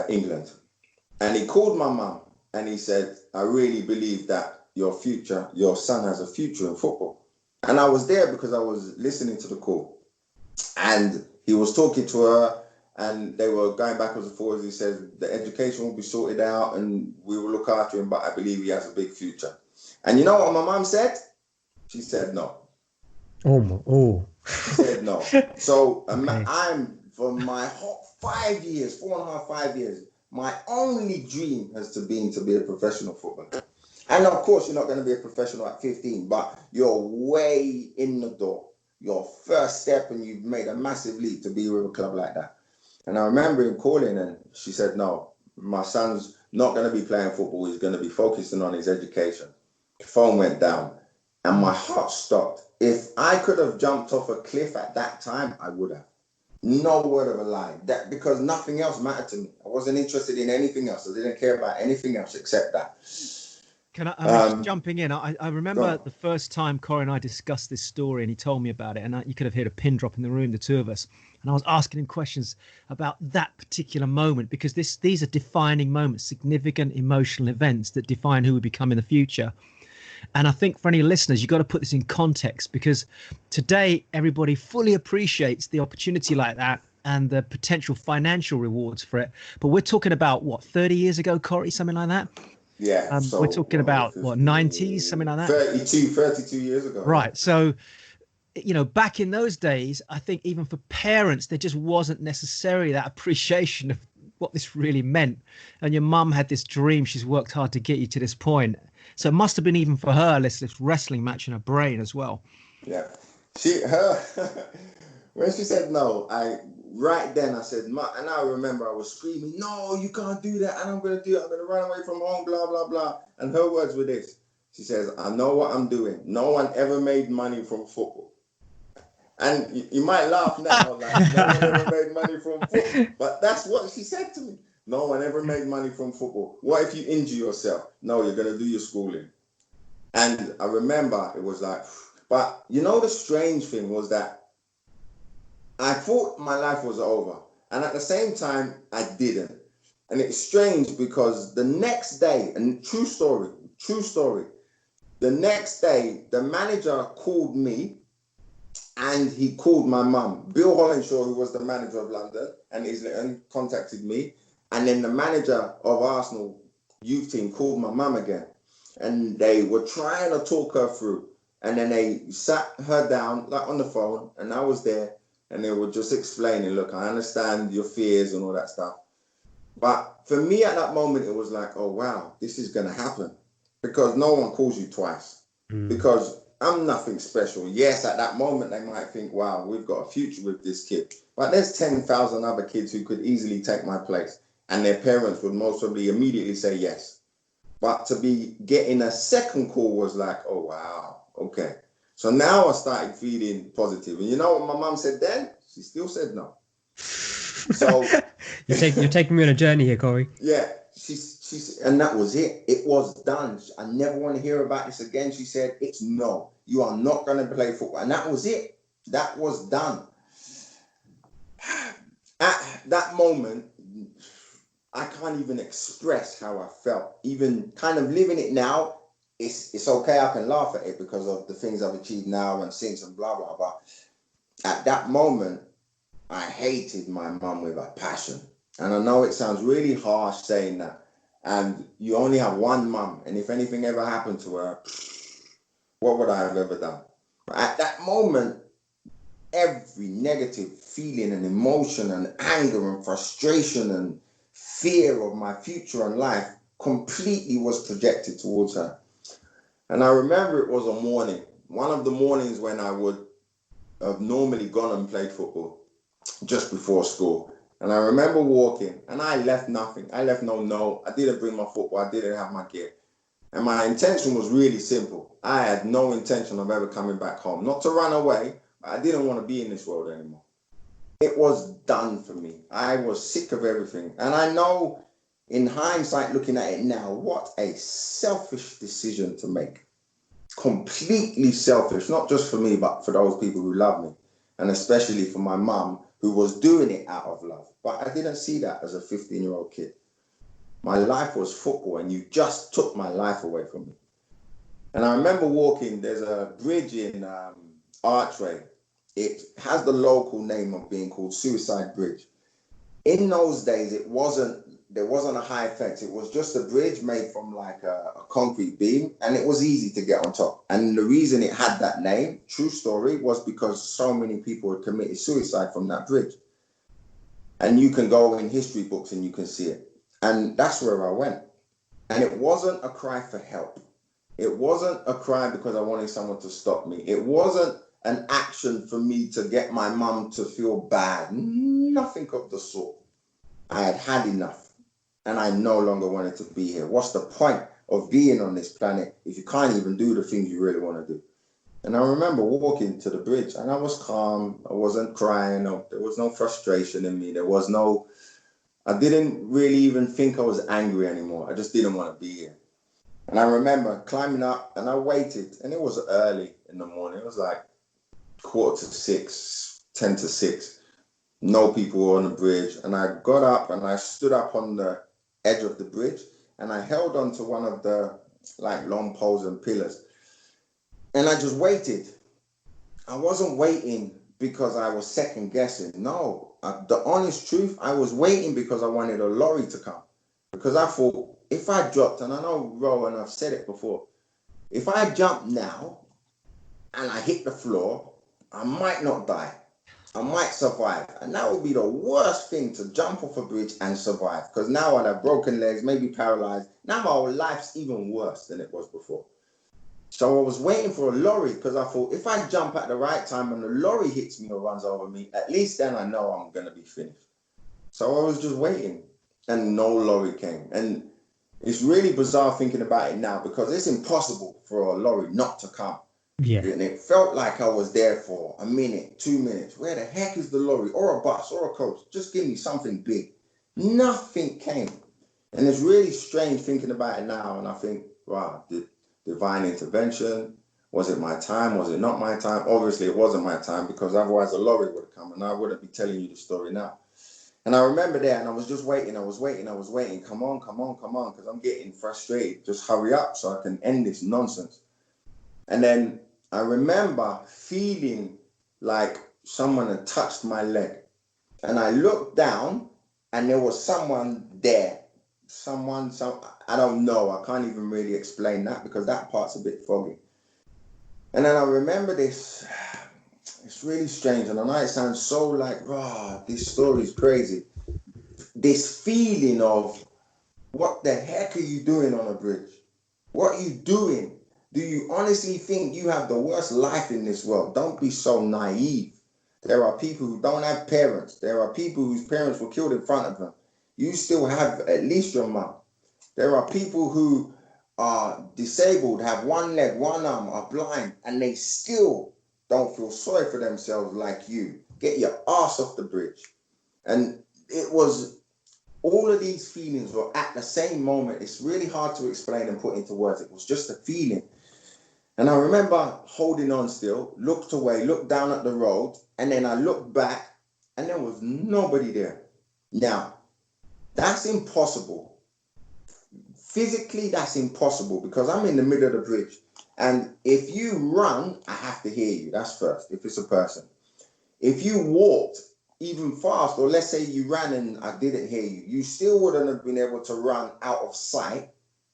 England. And he called my mum and he said, I really believe that your son has a future in football. And I was there because I was listening to the call. And he was talking to her and they were going backwards and forwards. He said, the education will be sorted out and we will look after him, but I believe he has a big future. And you know what my mum said? She said no. She said no. So okay. I'm, for my whole 5 years, 4.5, 5 years, my only dream has been to be a professional footballer. And of course, you're not going to be a professional at 15, but you're way in the door. Your first step, and you've made a massive leap to be with a club like that. And I remember him calling, and she said, no, my son's not going to be playing football. He's going to be focusing on his education. The phone went down, and my heart stopped. If I could have jumped off a cliff at that time, I would have. No word of a lie. That because nothing else mattered to me. I wasn't interested in anything else. I didn't care about anything else except that. Can I'm just jumping in. I remember the first time Corey and I discussed this story and he told me about it, and you could have heard a pin drop in the room, the two of us. And I was asking him questions about that particular moment, because these are defining moments, significant emotional events that define who we become in the future. And I think for any listeners, you've got to put this in context, because today everybody fully appreciates the opportunity like that and the potential financial rewards for it. But we're talking about, what, 30 years ago, Corey, something like that? Yeah. We're talking about, what, 90s, something like that? 32 years ago. Right. So, you know, back in those days, I think even for parents, there just wasn't necessarily that appreciation of what this really meant. And your mum had this dream. She's worked hard to get you to this point. So it must have been, even for her, this wrestling match in her brain as well. Yeah. When she said no, right then I said, and I remember I was screaming, no, you can't do that. And I'm going to do it. I'm going to run away from home, blah, blah, blah. And her words were this. She says, I know what I'm doing. No one ever made money from football. And you might laugh now, like, no one ever made money from football. But that's what she said to me. No one ever made money from football. What if you injure yourself? No, you're going to do your schooling. And I remember it was like, but you know, the strange thing was that I thought my life was over. And at the same time, I didn't. And it's strange because the next day, and true story, the next day, the manager called me and he called my mum. Bill Hollinshaw, who was the manager of London and Islington, contacted me. And then the manager of Arsenal youth team called my mum again. And they were trying to talk her through. And then they sat her down, like on the phone, and I was there. And they were just explaining, look, I understand your fears and all that stuff. But for me at that moment, it was like, oh, wow, this is going to happen. because no one calls you twice. Because I'm nothing special. Yes, at that moment, they might think, wow, we've got a future with this kid. But there's 10,000 other kids who could easily take my place. And their parents would most probably immediately say yes. But to be getting a second call was like, oh, wow, okay. So now I started feeling positive. And you know what my mum said then? She still said no. So you're taking me on a journey here, Corey. Yeah, she's and that was it. It was done. I never want to hear about this again. She said, it's no. You are not going to play football. And that was it. That was done. At that moment, I can't even express how I felt. Even kind of living it now, it's okay. I can laugh at it because of the things I've achieved now and since and blah, blah, blah. At that moment, I hated my mum with a passion. And I know it sounds really harsh saying that. And you only have one mum. And if anything ever happened to her, what would I have ever done? But at that moment, every negative feeling and emotion and anger and frustration and fear of my future and life completely was projected towards her. And I remember it was a morning, one of the mornings when I would have normally gone and played football just before school. And I remember walking and I left nothing. I left no note. I didn't bring my football. I didn't have my gear. And my intention was really simple. I had no intention of ever coming back home. Not to run away, but I didn't want to be in this world anymore. It was done for me. I was sick of everything. And I know in hindsight, looking at it now, what a selfish decision to make. Completely selfish, not just for me, but for those people who love me. And especially for my mum, who was doing it out of love. But I didn't see that as a 15-year-old kid. My life was football, and you just took my life away from me. And I remember walking, there's a bridge in Archway. It has the local name of being called Suicide Bridge. In those days, there wasn't a high fence. It was just a bridge made from like a concrete beam, and it was easy to get on top. And the reason it had that name, true story, was because so many people had committed suicide from that bridge. And you can go in history books and you can see it. And that's where I went. And it wasn't a cry for help. It wasn't a cry because I wanted someone to stop me. It wasn't an action for me to get my mum to feel bad. Nothing of the sort. I had had enough. And I no longer wanted to be here. What's the point of being on this planet if you can't even do the things you really want to do? And I remember walking to the bridge and I was calm. I wasn't crying. There was no frustration in me. I didn't really even think I was angry anymore. I just didn't want to be here. And I remember climbing up and I waited, and it was early in the morning. It was like 5:45, 5:50. No people were on the bridge. And I got up and I stood up on the edge of the bridge and I held onto one of the like long poles and pillars. And I just waited. I wasn't waiting because I was second guessing. No, the honest truth, I was waiting because I wanted a lorry to come. Because I thought, if I dropped, and I know Rowan, I've said it before, if I jump now and I hit the floor, I might not die. I might survive. And that would be the worst thing, to jump off a bridge and survive. Because now I'd have broken legs, maybe paralyzed. Now my whole life's even worse than it was before. So I was waiting for a lorry because I thought, if I jump at the right time and the lorry hits me or runs over me, at least then I know I'm going to be finished. So I was just waiting and no lorry came. And it's really bizarre thinking about it now because it's impossible for a lorry not to come. Yeah. And it felt like I was there for a minute, 2 minutes. Where the heck is the lorry or a bus or a coach? Just give me something big. Nothing came. And it's really strange thinking about it now. And I think, wow, divine intervention. Was it my time? Was it not my time? Obviously, it wasn't my time because otherwise a lorry would have come and I wouldn't be telling you the story now. And I remember that and I was just waiting. I was waiting. Come on, because I'm getting frustrated. Just hurry up so I can end this nonsense. And then I remember feeling like someone had touched my leg. And I looked down and there was someone there. I don't know. I can't even really explain that because that part's a bit foggy. And then I remember this. It's really strange. And I know it sounds so like, this story's crazy. This feeling of, what the heck are you doing on a bridge? What are you doing? Do you honestly think you have the worst life in this world? Don't be so naive. There are people who don't have parents. There are people whose parents were killed in front of them. You still have at least your mum. There are people who are disabled, have one leg, one arm, are blind, and they still don't feel sorry for themselves like you. Get your ass off the bridge. And it was all of these feelings were at the same moment. It's really hard to explain and put into words. It was just a feeling. And I remember holding on still, looked away, looked down at the road, and then I looked back and there was nobody there. Now, that's impossible. Physically, that's impossible because I'm in the middle of the bridge. And if you run, I have to hear you. That's first, if it's a person. If you walked even fast, or let's say you ran and I didn't hear you, you still wouldn't have been able to run out of sight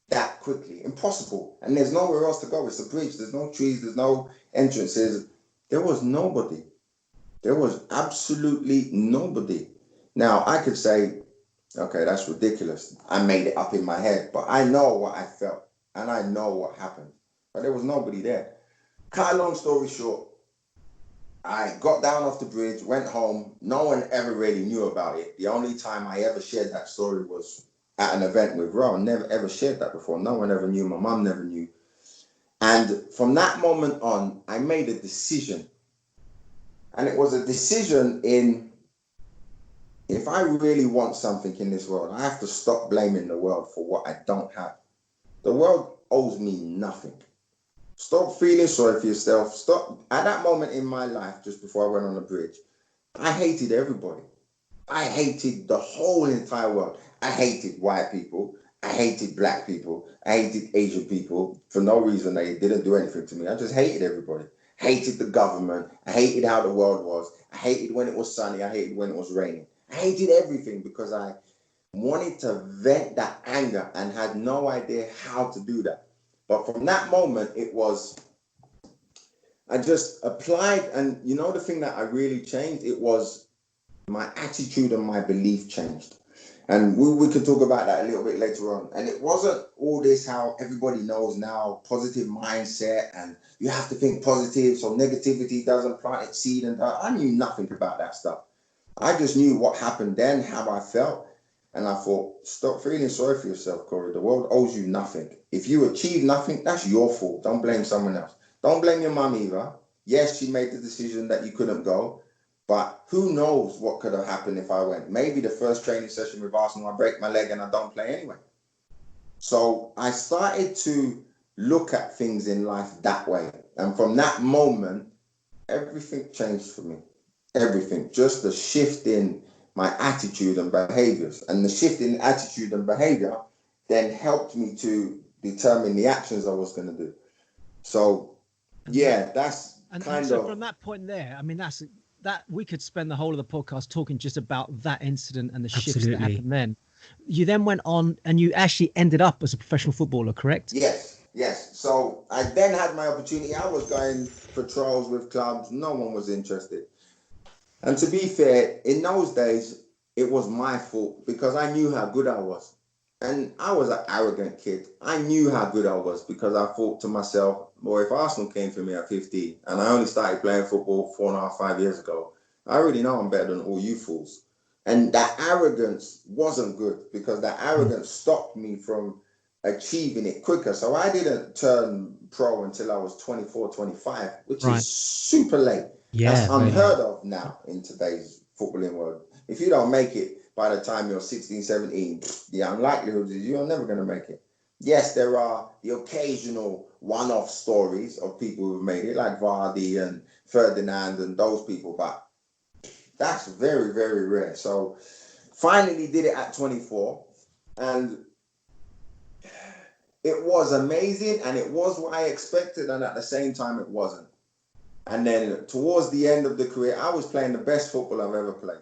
that quickly. Impossible. And there's nowhere else to go. It's a bridge. There's no trees. There's no entrances. There was nobody. There was absolutely nobody. Now, I could say, okay, that's ridiculous. I made it up in my head, but I know what I felt and I know what happened. But there was nobody there. Cut a long story short, I got down off the bridge, went home. No one ever really knew about it. The only time I ever shared that story was at an event with Ro. Never ever shared that before. No one ever knew. My mum never knew. And from that moment on, I made a decision. And it was a decision in, if I really want something in this world, I have to stop blaming the world for what I don't have. The world owes me nothing. Stop feeling sorry for yourself. Stop. At that moment in my life, just before I went on the bridge, I hated everybody. I hated the whole entire world. I hated white people. I hated black people. I hated Asian people. For no reason, they didn't do anything to me. I just hated everybody. Hated the government. I hated how the world was. I hated when it was sunny. I hated when it was raining. I hated everything because I wanted to vent that anger and had no idea how to do that. But from that moment, it was, I just applied. And you know, the thing that I really changed, it was my attitude and my belief changed. And we could talk about that a little bit later on. And it wasn't all this how everybody knows now, positive mindset, and you have to think positive so negativity doesn't plant its seed. And I knew nothing about that stuff. I just knew what happened then, how I felt. And I thought, stop feeling sorry for yourself, Corey. The world owes you nothing. If you achieve nothing, that's your fault. Don't blame someone else. Don't blame your mum either. Yes, she made the decision that you couldn't go. But who knows what could have happened if I went. Maybe the first training session with Arsenal, I break my leg and I don't play anyway. So I started to look at things in life that way. And from that moment, everything changed for me. Everything. Just the shift in my attitude and behaviors. And the shift in attitude and behavior then helped me to determine the actions I was going to do. So, yeah, that's kind so of... from that point there, I mean, that we could spend the whole of the podcast talking just about that incident and the shifts that happened then. You then went on and you actually ended up as a professional footballer, correct? Yes. So I then had my opportunity. I was going for trials with clubs. No one was interested. And to be fair, in those days, it was my fault because I knew how good I was. And I was an arrogant kid. I knew how good I was because I thought to myself, well, if Arsenal came for me at 15 and I only started playing football 4.5, 5 years ago, I already know I'm better than all you fools. And that arrogance wasn't good because that arrogance stopped me from achieving it quicker. So I didn't turn pro until I was 24, 25, which is super late. That's unheard of now in today's footballing world. If you don't make it by the time you're 16, 17, the unlikelihood is you're never going to make it. Yes, there are the occasional one-off stories of people who've made it, like Vardy and Ferdinand and those people, but that's very, very rare. So finally did it at 24, and it was amazing, and it was what I expected, and at the same time it wasn't. And then towards the end of the career, I was playing the best football I've ever played.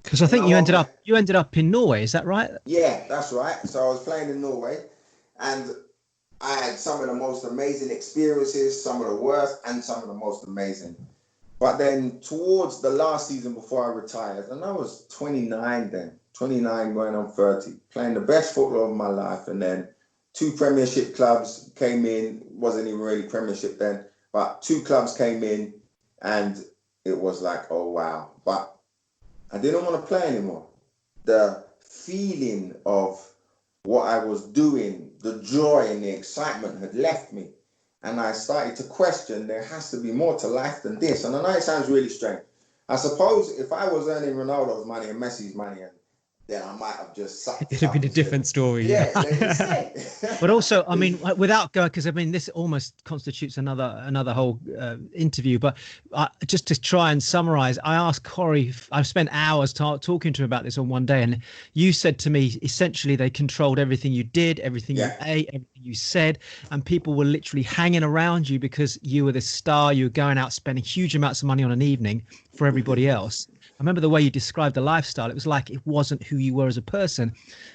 Because I think you ended up in Norway, is that right? Yeah, that's right. So I was playing in Norway, and I had some of the most amazing experiences, some of the worst, and some of the most amazing. But then towards the last season before I retired, and I was 29 then, 29 going on 30, playing the best football of my life, and then 2 Premiership clubs came in. Wasn't even really Premiership then, but 2 clubs came in, and it was like, oh wow. But I didn't want to play anymore. The feeling of what I was doing, the joy and the excitement had left me. And I started to question, there has to be more to life than this. And I know it sounds really strange. I suppose if I was earning Ronaldo's money and Messi's money, then I might have just sucked It'd have been a different story. Yeah, let me say. But also, I mean, without going, because I mean, this almost constitutes another whole interview. But just to try and summarize, I asked Corey. I've spent hours talking to him about this on one day, and you said to me, essentially, they controlled everything you did, everything you ate, everything you said, and people were literally hanging around you because you were the star. You were going out spending huge amounts of money on an evening for everybody else. I remember the way you described the lifestyle. It was like it wasn't who you were as a person.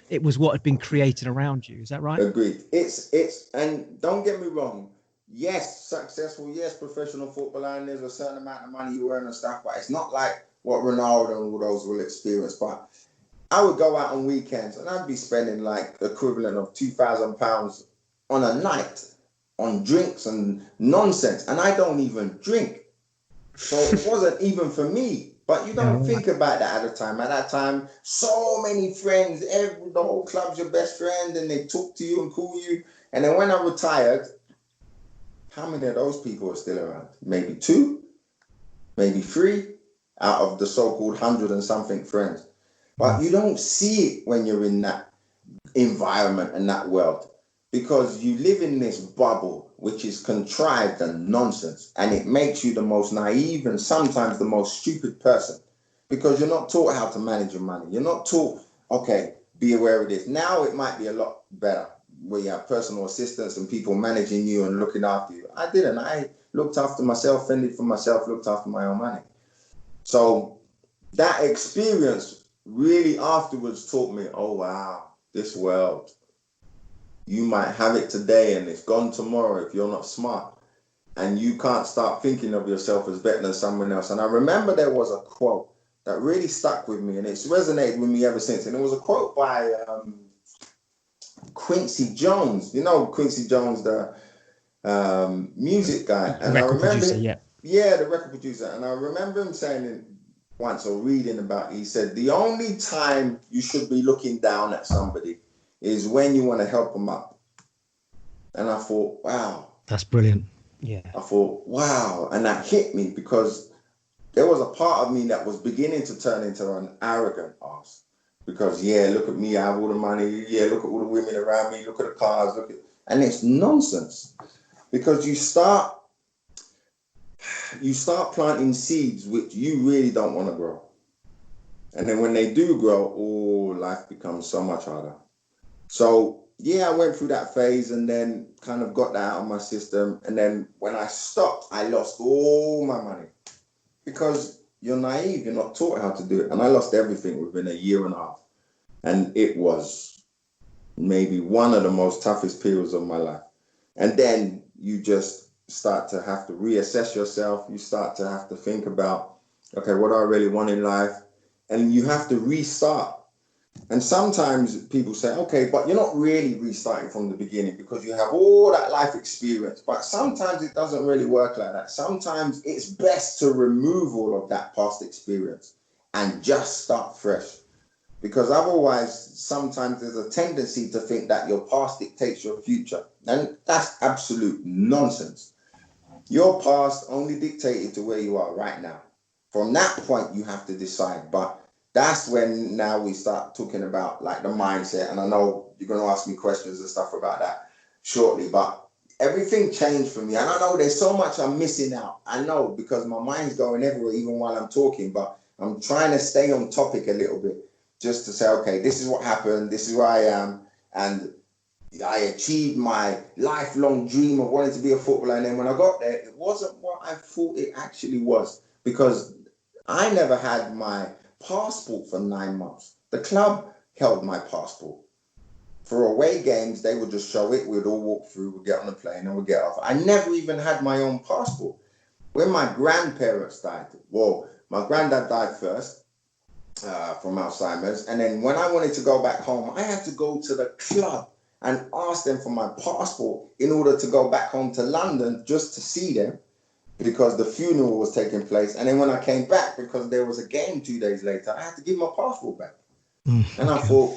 It was what had been created around you. Is that right? Agreed. It's and don't get me wrong. Yes, successful. Yes, professional footballer, and there's a certain amount of money you earn and stuff. But it's not like what Ronaldo and all those will experience. But I would go out on weekends and I'd be spending like equivalent of £2,000 on a night on drinks and nonsense. And I don't even drink, so it wasn't even for me. But you don't think about that at the time. At that time, so many friends, the whole club's your best friend, and they talk to you and call you. And then when I retired, how many of those people are still around? Maybe 2, maybe 3 out of the so-called 100 and something friends. But you don't see it when you're in that environment and that world, because you live in this bubble which is contrived and nonsense, and it makes you the most naive and sometimes the most stupid person, because you're not taught how to manage your money. You're not taught, okay, be aware of this. Now it might be a lot better where you have personal assistants and people managing you and looking after you. I didn't. I looked after myself, fended for myself, looked after my own money. So that experience really afterwards taught me, oh wow, this world, you might have it today and it's gone tomorrow if you're not smart, and you can't start thinking of yourself as better than someone else. And I remember there was a quote that really stuck with me, and it's resonated with me ever since. And it was a quote by Quincy Jones. You know Quincy Jones, the music guy. And I remember, producer, the record producer. And I remember him saying it once, or reading about it. He said, the only time you should be looking down at somebody is when you want to help them up. And I thought, wow. That's brilliant. Yeah. I thought, wow. And that hit me, because there was a part of me that was beginning to turn into an arrogant ass. Because, look at me, I have all the money. Yeah, look at all the women around me. Look at the cars. And it's nonsense. Because you start planting seeds which you really don't want to grow. And then when they do grow, life becomes so much harder. So, I went through that phase and then kind of got that out of my system. And then when I stopped, I lost all my money, because you're naive. You're not taught how to do it. And I lost everything within a year and a half. And it was maybe one of the most toughest periods of my life. And then you just start to have to reassess yourself. You start to have to think about, okay, what do I really want in life? And you have to restart. And sometimes people say, okay, but you're not really restarting from the beginning because you have all that life experience. But sometimes it doesn't really work like that. Sometimes it's best to remove all of that past experience and just start fresh. Because otherwise, sometimes there's a tendency to think that your past dictates your future. And that's absolute nonsense. Your past only dictated to where you are right now. From that point, you have to decide. But that's when now we start talking about like the mindset. And I know you're going to ask me questions and stuff about that shortly, but everything changed for me. And I know there's so much I'm missing out. I know, because my mind's going everywhere even while I'm talking, but I'm trying to stay on topic a little bit, just to say, okay, this is what happened. This is where I am. And I achieved my lifelong dream of wanting to be a footballer. And then when I got there, it wasn't what I thought it actually was, because I never had my passport for 9 months. The club held my passport. For away games, they would just show it. We'd all walk through, we'd get on the plane and we'd get off. I never even had my own passport. When my grandparents died, my granddad died first from Alzheimer's. And then when I wanted to go back home, I had to go to the club and asked them for my passport in order to go back home to London just to see them because the funeral was taking place. And then when I came back, because there was a game 2 days later, I had to give my passport back. And I thought,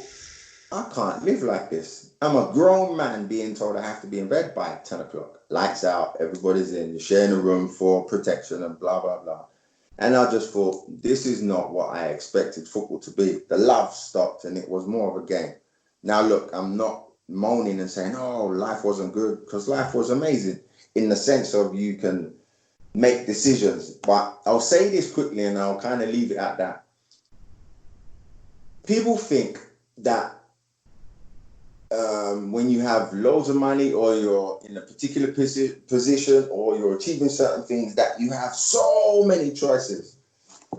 I can't live like this. I'm a grown man being told I have to be in bed by 10 o'clock. Lights out, everybody's in, you're sharing a room for protection and blah, blah, blah. And I just thought, this is not what I expected football to be. The love stopped and it was more of a game. Now, look, I'm not moaning and saying, oh, life wasn't good, because life was amazing in the sense of you can make decisions. But I'll say this quickly and I'll kind of leave it at that. People think that when you have loads of money or you're in a particular position or you're achieving certain things that you have so many choices.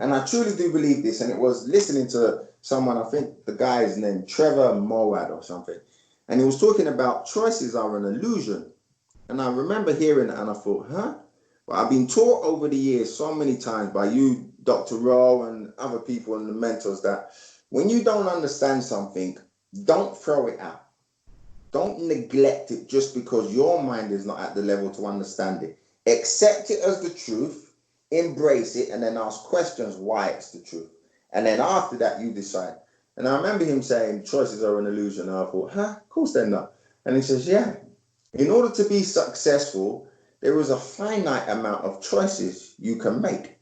And I truly do believe this. And it was listening to someone, I think the guy is named Trevor Moawad or something. And he was talking about choices are an illusion. And I remember hearing it and I thought, huh? But I've been taught over the years so many times by you, Dr. Rowe, and other people and the mentors that when you don't understand something, don't throw it out. Don't neglect it just because your mind is not at the level to understand it. Accept it as the truth, embrace it, and then ask questions why it's the truth. And then after that, you decide. And I remember him saying, choices are an illusion. And I thought, huh? Of course they're not. And he says, yeah. In order to be successful, there is a finite amount of choices you can make.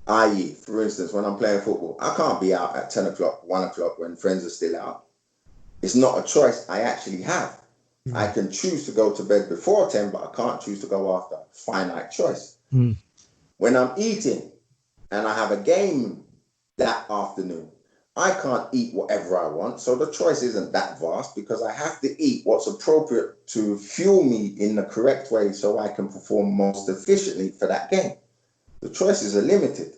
I.e., for instance, when I'm playing football, I can't be out at 10 o'clock, 1 o'clock when friends are still out. It's not a choice I actually have. Mm. I can choose to go to bed before 10, but I can't choose to go after. Finite choice. Mm. When I'm eating and I have a game that afternoon, I can't eat whatever I want. So the choice isn't that vast because I have to eat what's appropriate to fuel me in the correct way so I can perform most efficiently for that game. The choices are limited.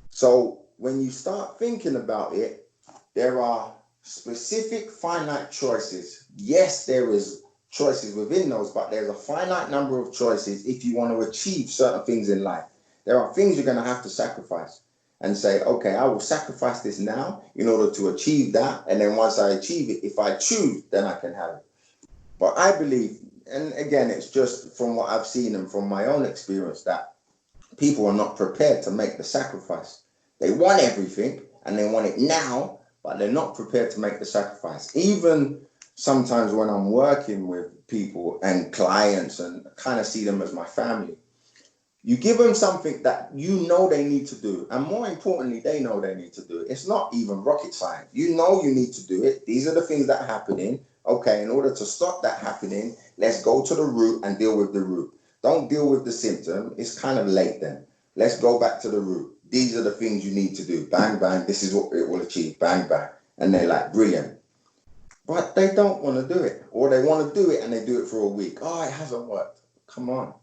So when you start thinking about it, there are specific finite choices. Yes, there is choices within those, but there's a finite number of choices if you want to achieve certain things in life. There are things you're going to have to sacrifice and say, okay, I will sacrifice this now in order to achieve that. And then once I achieve it, if I choose, then I can have it. But I believe, and again, it's just from what I've seen and from my own experience, that people are not prepared to make the sacrifice. They want everything and they want it now, but they're not prepared to make the sacrifice. Even sometimes when I'm working with people and clients and kind of see them as my family, you give them something that you know they need to do. And more importantly, they know they need to do it. It's not even rocket science. You know you need to do it. These are the things that are happening. Okay, in order to stop that happening, let's go to the root and deal with the root. Don't deal with the symptom. It's kind of late then. Let's go back to the root. These are the things you need to do. Bang, bang. This is what it will achieve. Bang, bang. And they're like, brilliant. But they don't want to do it. Or they want to do it and they do it for a week. Oh, it hasn't worked. Come on.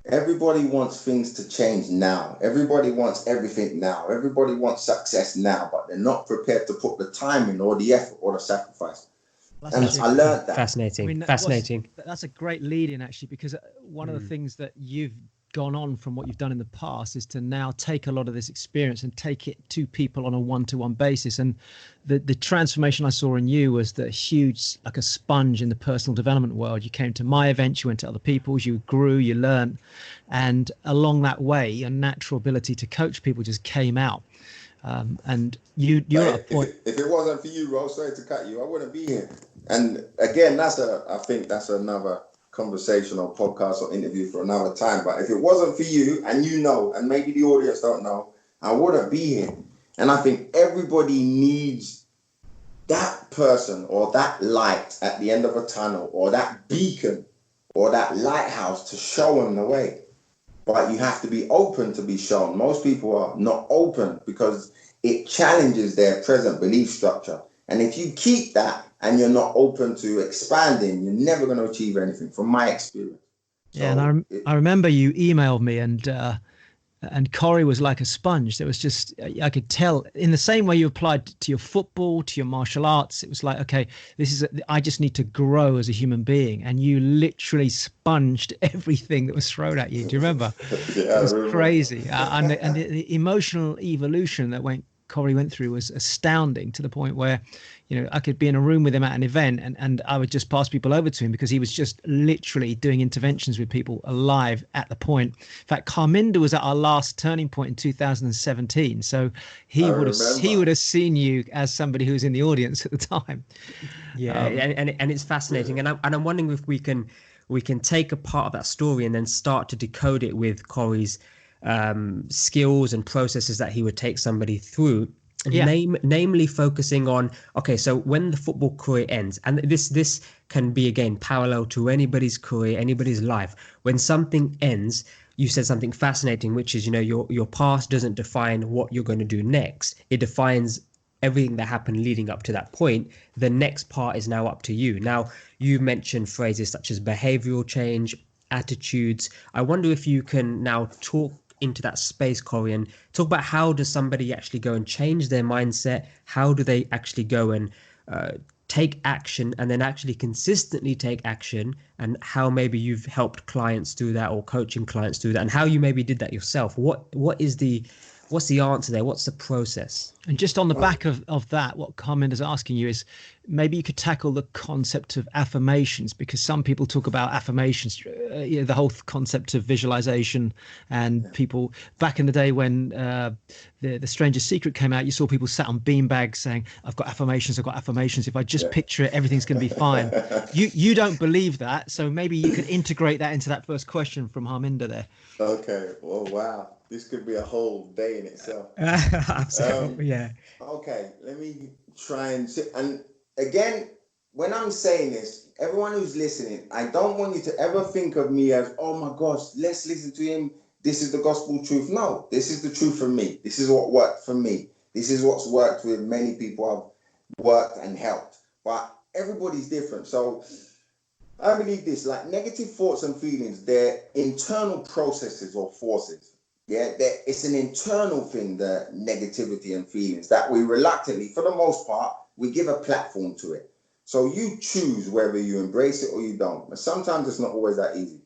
Everybody wants things to change now. Everybody wants everything now. Everybody wants success now, but they're not prepared to put the time in or the effort or the sacrifice. And I learned that. Fascinating. I mean, fascinating. That's a great lead in, actually, because one of the things that you've gone on from what you've done in the past is to now take a lot of this experience and take it to people on a one-to-one basis. And the transformation I saw in you was the huge, like a sponge in the personal development world. You came to my events, you went to other people's, you grew, you learned, and along that way, your natural ability to coach people just came out. And you're at a point. If it wasn't for you, Rose, sorry to cut you, I wouldn't be here. And again, I think that's another conversation or podcast or interview for another time. But if it wasn't for you, and you know, and maybe the audience don't know, I wouldn't be here. And I think everybody needs that person or that light at the end of a tunnel or that beacon or that lighthouse to show them the way. But you have to be open to be shown. Most people are not open because it challenges their present belief structure. And if you keep that and you're not open to expanding, you're never going to achieve anything, from my experience. Yeah, so, and I remember you emailed me, and Corey was like a sponge. There was just, I could tell, in the same way you applied to your football, to your martial arts, it was like, okay, I just need to grow as a human being. And you literally sponged everything that was thrown at you. Do you remember? Yeah, it was crazy. And the emotional evolution that went Corey went through was astounding, to the point where, I could be in a room with him at an event and I would just pass people over to him because he was just literally doing interventions with people alive at the point. In fact, Carminder was at our last turning point in 2017. So he would have seen you as somebody who was in the audience at the time. Yeah, and it's fascinating. And I'm wondering if we can take a part of that story and then start to decode it with Corey's skills and processes that he would take somebody through. Namely focusing on, okay, so when the football career ends, and this can be, again, parallel to anybody's career, anybody's life. When something ends, you said something fascinating, which is, your past doesn't define what you're going to do next. It defines everything that happened leading up to that point. The next part is now up to you. Now, you mentioned phrases such as behavioral change, attitudes. I wonder if you can now talk into that space, Corey, and talk about how does somebody actually go and change their mindset? How do they actually go and take action, and then actually consistently take action, and how maybe you've helped clients do that, or coaching clients do that, and how you maybe did that yourself? What's the answer there? What's the process? And just on the back of that, what Carmen is asking you is, maybe you could tackle the concept of affirmations, because some people talk about affirmations, the whole concept of visualization. And people back in the day when the Stranger's Secret came out, you saw people sat on beanbags saying, I've got affirmations. If I just picture it, everything's going to be fine. You don't believe that. So maybe you could integrate that into that first question from Harminder there. Okay. Well, wow. This could be a whole day in itself. Absolutely, yeah. Okay, let me try and sit. And again, when I'm saying this, everyone who's listening, I don't want you to ever think of me as, oh my gosh, let's listen to him. This is the gospel truth. No, this is the truth for me. This is what worked for me. This is what's worked with many people I've worked and helped. But everybody's different. So I believe this, like negative thoughts and feelings, they're internal processes or forces. Yeah, it's an internal thing, the negativity and feelings that we reluctantly, for the most part, we give a platform to it. So you choose whether you embrace it or you don't. But sometimes it's not always that easy.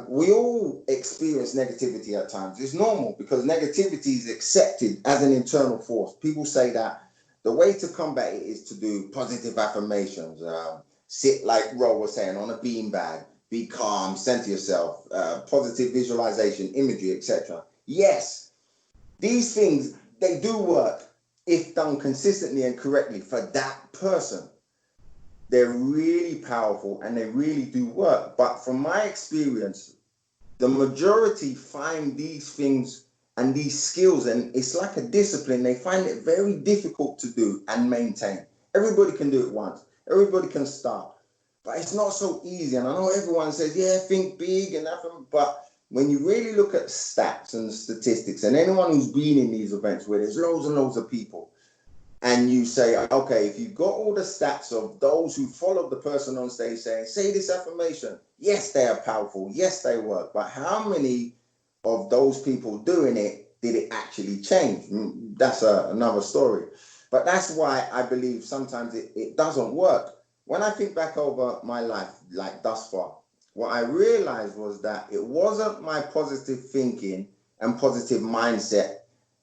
We all experience negativity at times. It's normal because negativity is accepted as an internal force. People say that the way to combat it is to do positive affirmations. Sit like Ro was saying on a beanbag. Be calm, center yourself, positive visualization, imagery, etc. Yes, these things, they do work if done consistently and correctly for that person. They're really powerful and they really do work. But from my experience, the majority find these things and these skills, and it's like a discipline. They find it very difficult to do and maintain. Everybody can do it once. Everybody can start. But it's not so easy. And I know everyone says, yeah, think big and that. But when you really look at stats and statistics, and anyone who's been in these events where there's loads and loads of people, and you say, okay, if you've got all the stats of those who followed the person on stage saying, say this affirmation, yes, they are powerful. Yes, they work. But how many of those people doing it did it actually change? That's another story. But that's why I believe sometimes it doesn't work. When I think back over my life, like thus far, what I realized was that it wasn't my positive thinking and positive mindset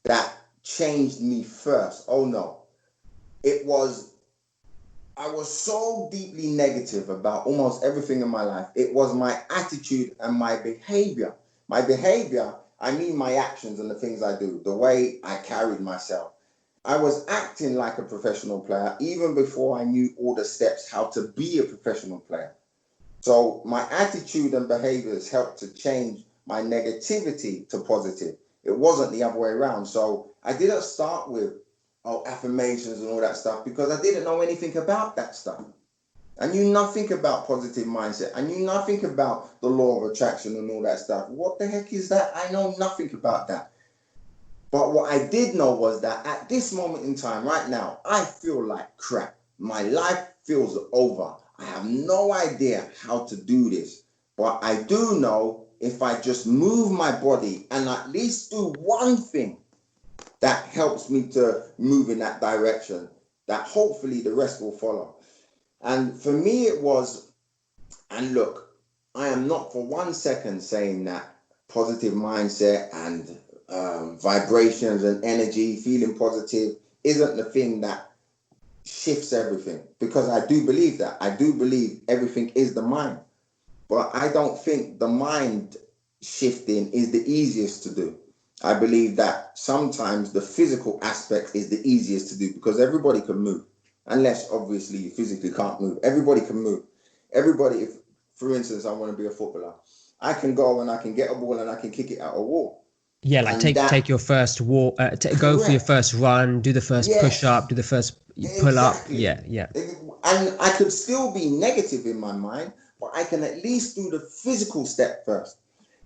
that changed me first. Oh no. I was so deeply negative about almost everything in my life. It was my attitude and my behavior. My behavior, I mean my actions and the things I do, the way I carried myself. I was acting like a professional player even before I knew all the steps how to be a professional player. So my attitude and behaviors helped to change my negativity to positive. It wasn't the other way around. So I didn't start with affirmations and all that stuff because I didn't know anything about that stuff. I knew nothing about positive mindset. I knew nothing about the law of attraction and all that stuff. What the heck is that? I know nothing about that. But what I did know was that at this moment in time, right now, I feel like crap. My life feels over. I have no idea how to do this. But I do know if I just move my body and at least do one thing that helps me to move in that direction, that hopefully the rest will follow. And for me, it was, and look, I am not for 1 second saying that positive mindset and vibrations and energy, feeling positive isn't the thing that shifts everything, because I do believe that. I do believe everything is the mind, but I don't think the mind shifting is the easiest to do. I believe that sometimes the physical aspect is the easiest to do, because everybody can move, unless obviously you physically can't move. Everybody can move. Everybody, if, for instance, I want to be a footballer, I can go and I can get a ball and I can kick it at a wall. Yeah, like take your first walk, go for your first run, do the first push up, do the first pull up. Yeah, yeah. And I could still be negative in my mind, but I can at least do the physical step first.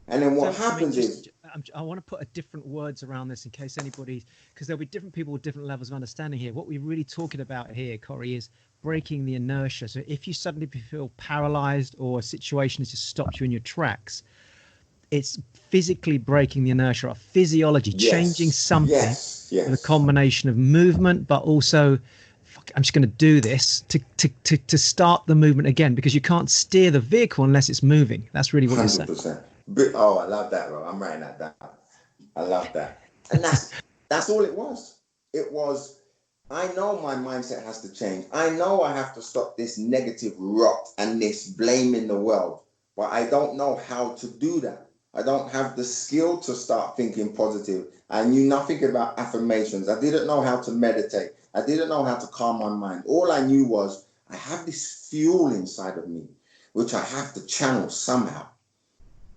And then what happens is, I want to put a different words around this in case anybody, because there'll be different people with different levels of understanding here. What we're really talking about here, Corey, is breaking the inertia. So if you suddenly feel paralyzed or a situation has just stopped you in your tracks, it's physically breaking the inertia of physiology, changing something with a combination of movement, but also, I'm just going to do this to start the movement again, because you can't steer the vehicle unless it's moving. That's really what you're saying. 100%. Oh, I love that, bro. I'm writing that down. I love that. And that's all it was. It was, I know my mindset has to change. I know I have to stop this negative rot and this blaming the world, but I don't know how to do that. I don't have the skill to start thinking positive. I knew nothing about affirmations. I didn't know how to meditate. I didn't know how to calm my mind. All I knew was I have this fuel inside of me, which I have to channel somehow.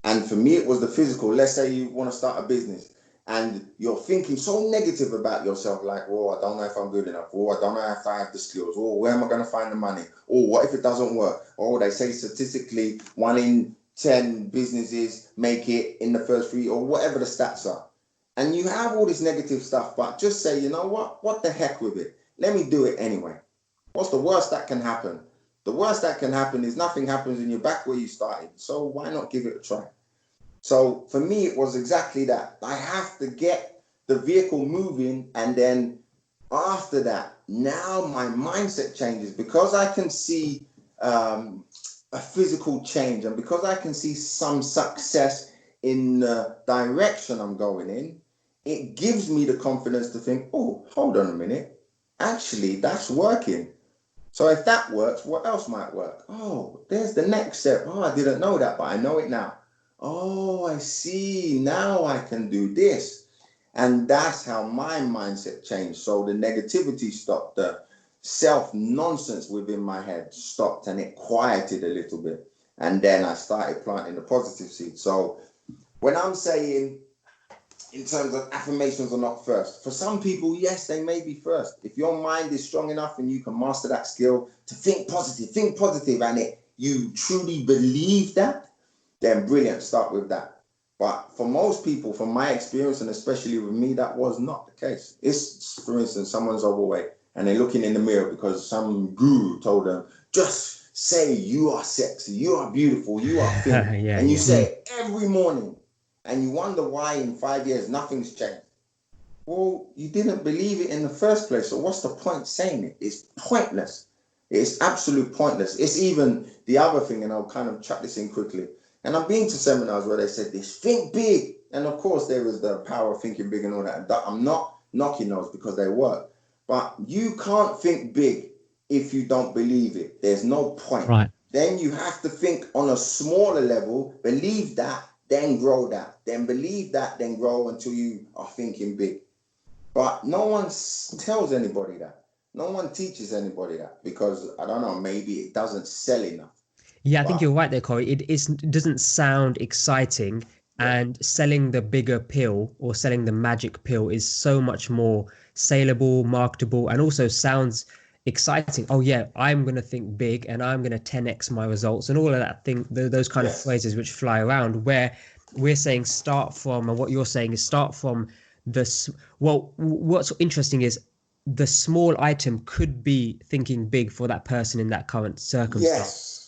And for me, it was the physical. Let's say you want to start a business and you're thinking so negative about yourself, like, oh, I don't know if I'm good enough. Oh, I don't know if I have the skills. Oh, where am I going to find the money? Oh, what if it doesn't work? Oh, they say statistically 1 in 10 businesses make it in the first 3, or whatever the stats are. And you have all this negative stuff, but just say, you know what the heck with it? Let me do it anyway. What's the worst that can happen? The worst that can happen is nothing happens and you're back where you started. So why not give it a try? So for me, it was exactly that. I have to get the vehicle moving, and then after that, now my mindset changes, because I can see a physical change, and because I can see some success in the direction I'm going in, it gives me the confidence to think, oh, hold on a minute, actually that's working. So if that works, what else might work? Oh, there's the next step. Oh, I didn't know that, but I know it now. Oh, I see, now I can do this. And that's how my mindset changed. So the negativity stopped, the self-nonsense within my head stopped, and it quieted a little bit. And then I started planting the positive seed. So when I'm saying in terms of affirmations are not first, for some people, yes, they may be first. If your mind is strong enough and you can master that skill to think positive, and you truly believe that, then brilliant, start with that. But for most people, from my experience, and especially with me, that was not the case. It's, for instance, someone's overweight and they're looking in the mirror because some guru told them, just say you are sexy, you are beautiful, you are thin. And you say it every morning, and you wonder why in 5 years nothing's changed. Well, you didn't believe it in the first place, so what's the point saying it? It's pointless. It's absolute pointless. It's even the other thing, and I'll kind of chuck this in quickly. And I've been to seminars where they said this, think big. And of course there is the power of thinking big and all that. I'm not knocking those because they work. But you can't think big if you don't believe it. There's no point. Right. Then you have to think on a smaller level, believe that, then grow that. Then believe that, then grow until you are thinking big. But no one tells anybody that. No one teaches anybody that, because, I don't know, maybe it doesn't sell enough. Yeah, I think you're right there, Corey. It doesn't sound exciting, and selling the bigger pill or selling the magic pill is so much more saleable, marketable, and also sounds exciting. Oh yeah, I'm going to think big and I'm going to 10x my results and all of that thing, those kind of phrases which fly around, where we're saying start from, and what you're saying is start from what's interesting is the small item could be thinking big for that person in that current circumstance.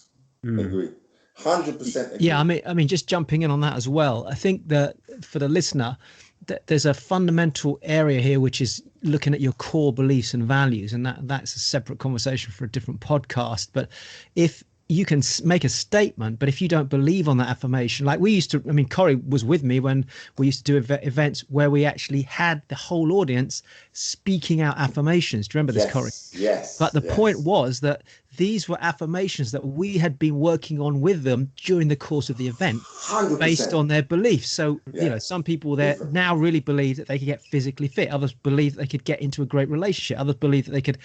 Agree. 100% agree. Yeah, I mean, just jumping in on that as well. I think that for the listener, that there's a fundamental area here which is looking at your core beliefs and values, and that's a separate conversation for a different podcast. But if you can make a statement, but if you don't believe on that affirmation, like we used to, I mean, Corey was with me when we used to do events where we actually had the whole audience speaking out affirmations. Do you remember this, Corey? Yes. But the point was that these were affirmations that we had been working on with them during the course of the event 100%. based on their beliefs. So, you know, some people there now really believe that they could get physically fit. Others believe that they could get into a great relationship. Others believe that they could,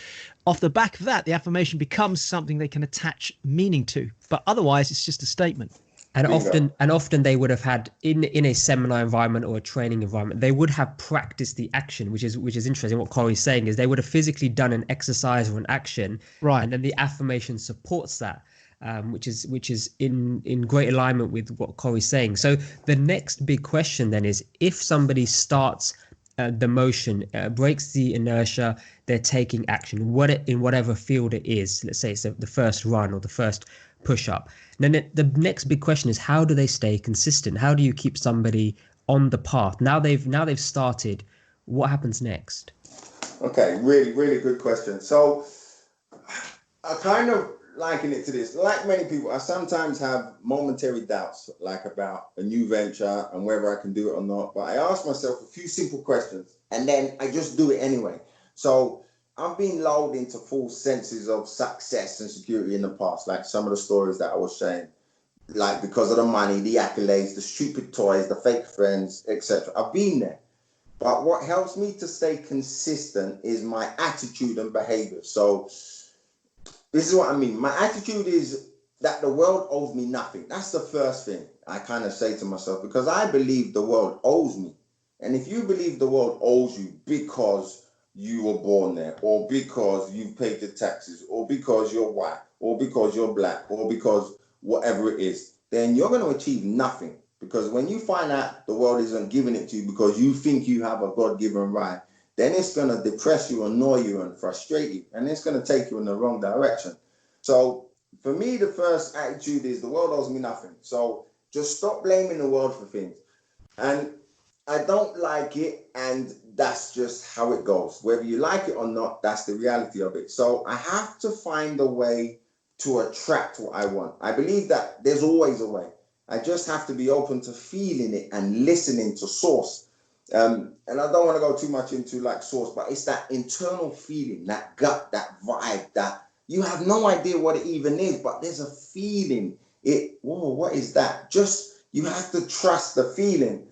off the back of that, the affirmation becomes something they can attach meaning to. But otherwise, it's just a statement. And often they would have had in a seminar environment or a training environment, they would have practiced the action, which is interesting. What Corey's saying is they would have physically done an exercise or an action, right? And then the affirmation supports that, which is in great alignment with what Corey's saying. So the next big question then is, if somebody starts the motion, breaks the inertia, they're taking action, in whatever field it is. Let's say it's the first run or the first push up. And then the next big question is, how do they stay consistent? How do you keep somebody on the path? Now they've started. What happens next? Okay, really, really good question. So I kind of liken it to this. Like many people, I sometimes have momentary doubts, like about a new venture and whether I can do it or not. But I ask myself a few simple questions and then I just do it anyway. So I've been lulled into false senses of success and security in the past, like some of the stories that I was saying, like because of the money, the accolades, the stupid toys, the fake friends, etc. I've been there. But what helps me to stay consistent is my attitude and behavior. So this is what I mean. My attitude is that the world owes me nothing. That's the first thing I kind of say to myself, because I believe the world owes me. And if you believe the world owes you because you were born there, or because you paid the taxes, or because you're white, or because you're black, or because whatever it is, then you're going to achieve nothing. Because when you find out the world isn't giving it to you because you think you have a God-given right, then it's going to depress you, annoy you, and frustrate you. And it's going to take you in the wrong direction. So for me, the first attitude is the world owes me nothing. So just stop blaming the world for things. And I don't like it, and that's just how it goes. Whether you like it or not, that's the reality of it. So I have to find a way to attract what I want. I believe that there's always a way. I just have to be open to feeling it and listening to source. And I don't want to go too much into like source, but it's that internal feeling, that gut, that vibe, that you have no idea what it even is, but there's a feeling. What is that? Just, you have to trust the feeling.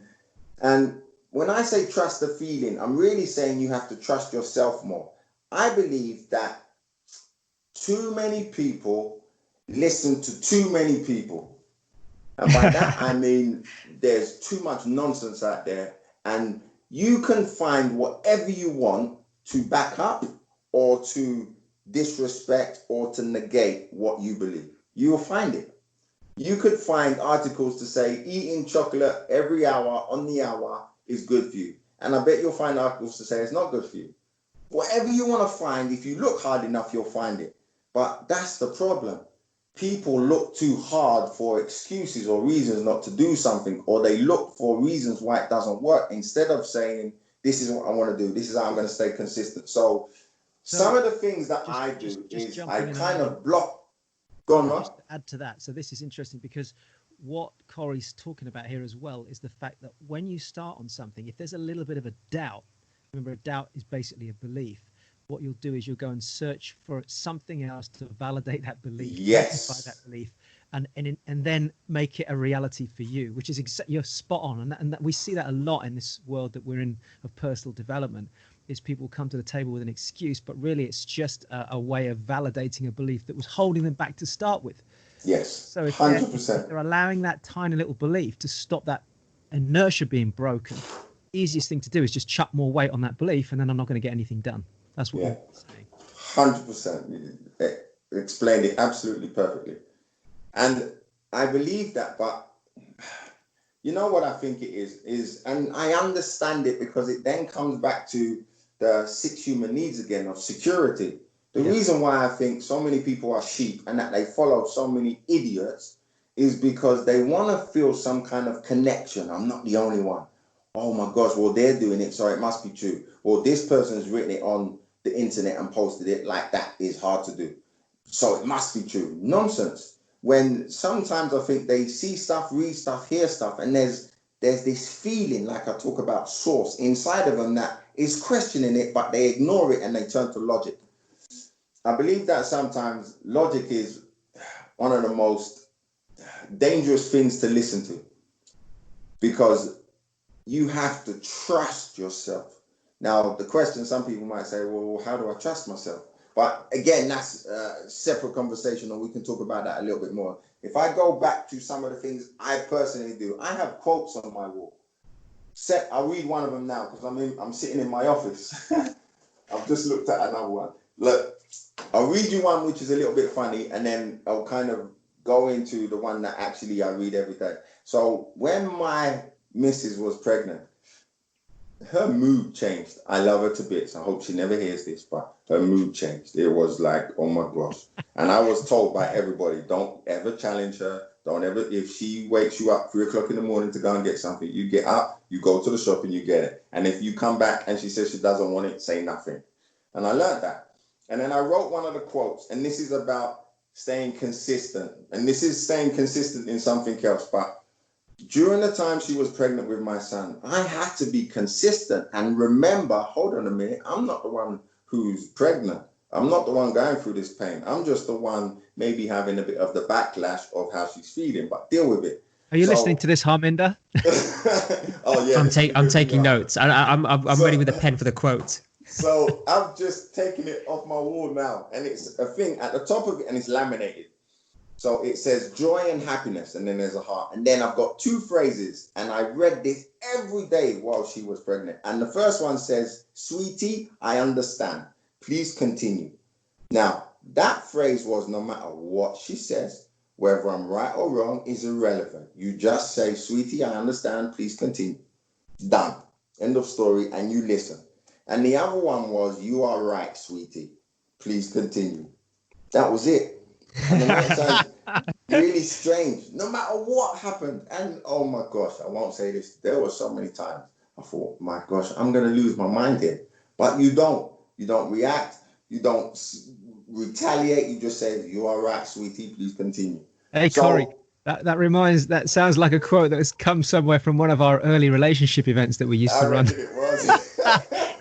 And when I say trust the feeling, I'm really saying you have to trust yourself more. I believe that too many people listen to too many people. And by that, I mean, there's too much nonsense out there, and you can find whatever you want to back up or to disrespect or to negate what you believe. You will find it. You could find articles to say eating chocolate every hour on the hour is good for you. And I bet you'll find articles to say it's not good for you. Whatever you want to find, if you look hard enough, you'll find it. But that's the problem. People look too hard for excuses or reasons not to do something, or they look for reasons why it doesn't work instead of saying, this is what I want to do. This is how I'm going to stay consistent. So some of the things that I do is I kind of block. Go on, Ross. Just to add to that. So this is interesting because what Corey's talking about here as well is the fact that when you start on something, if there's a little bit of a doubt, remember a doubt is basically a belief. What you'll do is you'll go and search for something else to validate that belief, yes, that belief, and then make it a reality for you, which is you're spot on, and we see that a lot in this world that we're in of personal development. Is people come to the table with an excuse, but really it's just a way of validating a belief that was holding them back to start with. Yes, so if 100%. they're allowing that tiny little belief to stop that inertia being broken, the easiest thing to do is just chuck more weight on that belief, and then I'm not going to get anything done. That's what we're saying. 100%. Explained it absolutely perfectly. And I believe that, but you know what I think it is, and I understand it because it then comes back to the 6 human needs again of security. The reason why I think so many people are sheep and that they follow so many idiots is because they want to feel some kind of connection. I'm not the only one. Oh my gosh, well, they're doing it, so it must be true. Well, this person's written it on the internet and posted it, like that is hard to do, so it must be true. Nonsense. when sometimes I think they see stuff, read stuff, hear stuff, and there's this feeling, like I talk about source, inside of them that is questioning it, but they ignore it and they turn to logic. I believe that sometimes logic is one of the most dangerous things to listen to, because you have to trust yourself. Now, the question, some people might say, well, how do I trust myself? But again, that's a separate conversation, or we can talk about that a little bit more. If I go back to some of the things I personally do, I have quotes on my wall. I'll read one of them now because I'm sitting in my office. I've just looked at another one. Look, I'll read you one which is a little bit funny, and then I'll kind of go into the one that actually I read every day. So when my missus was pregnant, her mood changed. I love her to bits. I hope she never hears this, but her mood changed. It was like, oh my gosh. And I was told by everybody, don't ever challenge her. Don't ever, if she wakes you up 3 o'clock in the morning to go and get something, you get up, you go to the shop and you get it. And if you come back and she says she doesn't want it, say nothing. And I learned that. And then I wrote one of the quotes, and this is about staying consistent. And this is staying consistent in something else, but during the time she was pregnant with my son, I had to be consistent and remember, hold on a minute, I'm not the one who's pregnant. I'm not the one going through this pain. I'm just the one maybe having a bit of the backlash of how she's feeling, but deal with it. Are you listening to this, Harminder? Oh yeah. I'm taking notes. I'm ready with a pen for the quote. So I've just taken it off my wall now, and it's a thing at the top of it, and it's laminated. So it says joy and happiness, and then there's a heart. And then I've got 2 phrases, and I read this every day while she was pregnant. And the first one says, sweetie, I understand. Please continue. Now, that phrase was, no matter what she says, whether I'm right or wrong, is irrelevant. You just say, sweetie, I understand. Please continue. Done. End of story. And you listen. And the other one was, you are right, sweetie. Please continue. That was it. And it might sound really strange, no matter what happened. And oh my gosh, I won't say this. There were so many times I thought, my gosh, I'm going to lose my mind here. But you don't. You don't react. You don't retaliate. You just say, you are right, sweetie. Please continue. Hey, Corey, that sounds like a quote that has come somewhere from one of our early relationship events that we used to run. It was.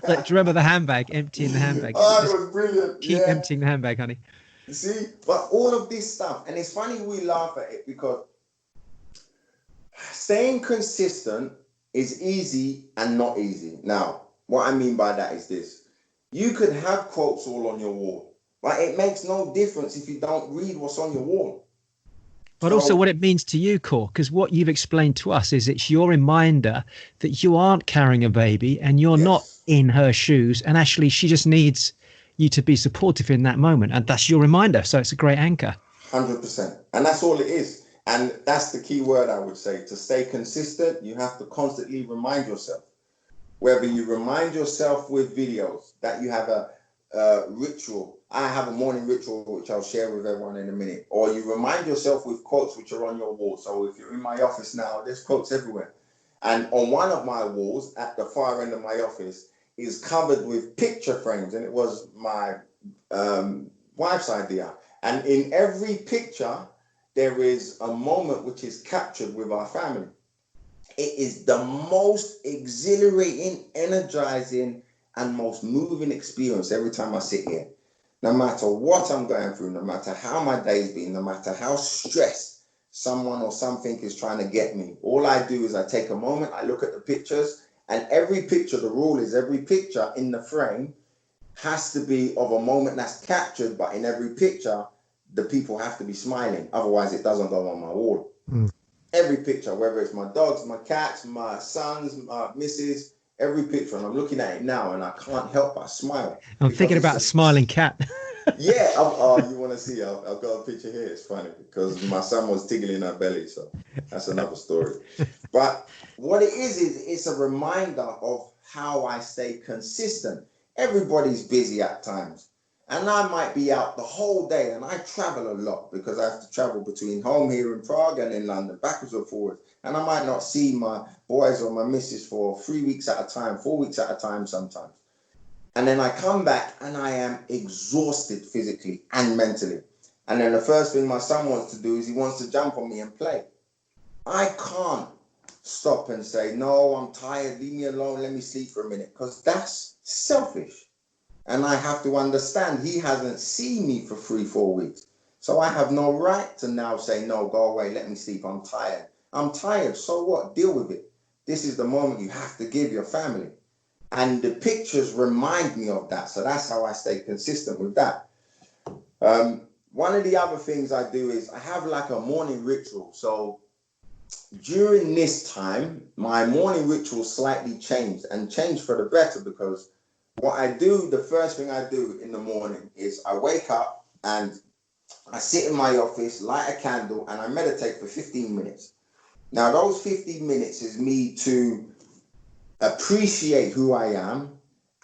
Like, do you remember the handbag? Emptying the handbag. Oh, it was brilliant. Keep emptying the handbag, honey. You see, but all of this stuff, and it's funny we laugh at it because staying consistent is easy and not easy. Now, what I mean by that is this. You could have quotes all on your wall, but it makes no difference if you don't read what's on your wall. But also what it means to you, Cor, because what you've explained to us is it's your reminder that you aren't carrying a baby and you're not in her shoes, and actually she just needs you to be supportive in that moment, and that's your reminder. So it's a great anchor. 100%, and that's all it is. And that's the key word, I would say. To stay consistent, you have to constantly remind yourself. Whether you remind yourself with videos, that you have a ritual. I have a morning ritual which I'll share with everyone in a minute. Or you remind yourself with quotes which are on your wall. So if you're in my office now, there's quotes everywhere. And on one of my walls at the far end of my office is covered with picture frames, and it was my wife's idea. And in every picture, there is a moment which is captured with our family. It is the most exhilarating, energizing, and most moving experience every time I sit here. No matter what I'm going through, no matter how my day's been, no matter how stressed someone or something is trying to get me, all I do is I take a moment, I look at the pictures, and every picture, the rule is every picture in the frame has to be of a moment that's captured, but in every picture, the people have to be smiling. Otherwise, it doesn't go on my wall. Every picture, whether it's my dogs, my cats, my sons, my missus, every picture, and I'm looking at it now, and I can't help but smile. I'm thinking about a smiling cat. Yeah, you want to see? I've got a picture here. It's funny because my son was tickling her belly, so that's another story. But what it is it's a reminder of how I stay consistent. Everybody's busy at times, and I might be out the whole day, and I travel a lot because I have to travel between home here in Prague and in London, backwards and forwards. And I might not see my boys or my missus for 3 weeks at a time, 4 weeks at a time sometimes. And then I come back and I am exhausted physically and mentally. And then the first thing my son wants to do is he wants to jump on me and play. I can't stop and say, no, I'm tired, leave me alone, let me sleep for a minute, because that's selfish. And I have to understand he hasn't seen me for 3-4 weeks. So I have no right to now say, no, go away, let me sleep, I'm tired. I'm tired, so what? Deal with it. This is the moment you have to give your family. And the pictures remind me of that. So that's how I stay consistent with that. One of the other things I do is I have like a morning ritual. So during this time, my morning ritual slightly changed for the better, because what I do, the first thing I do in the morning is I wake up and I sit in my office, light a candle, and I meditate for 15 minutes. Now, those 15 minutes is me to appreciate who I am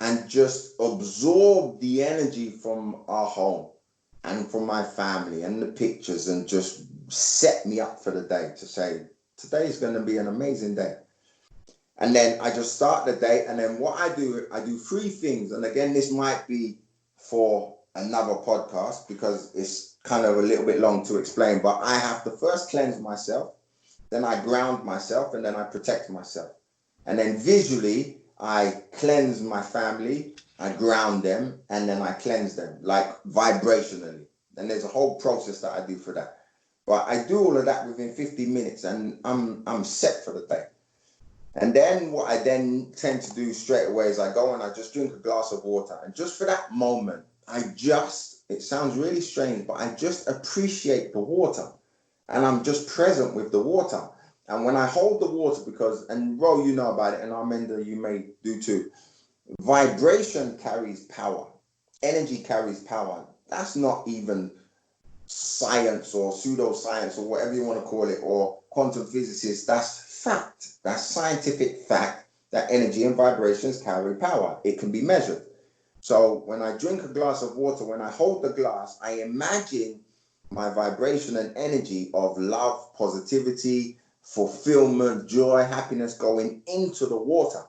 and just absorb the energy from our home and from my family and the pictures, and just set me up for the day to say, today is going to be an amazing day. And then I just start the day. And then what I do 3 things. And again, this might be for another podcast because it's kind of a little bit long to explain, but I have to first cleanse myself, then I ground myself, and then I protect myself. And then visually, I cleanse my family, I ground them, and then I cleanse them, like vibrationally. And there's a whole process that I do for that. But I do all of that within 15 minutes, and I'm set for the day. And then what I then tend to do straight away is I go and I just drink a glass of water. And just for that moment, it sounds really strange, but I just appreciate the water. And I'm just present with the water. And when I hold the water, and Ro, you know about it, and Arminda, you may do too, vibration carries power. Energy carries power. That's not even science or pseudoscience or whatever you want to call it, or quantum physicists. That's fact. That's scientific fact that energy and vibrations carry power. It can be measured. So when I drink a glass of water, when I hold the glass, I imagine my vibration and energy of love, positivity, fulfillment, joy, happiness going into the water.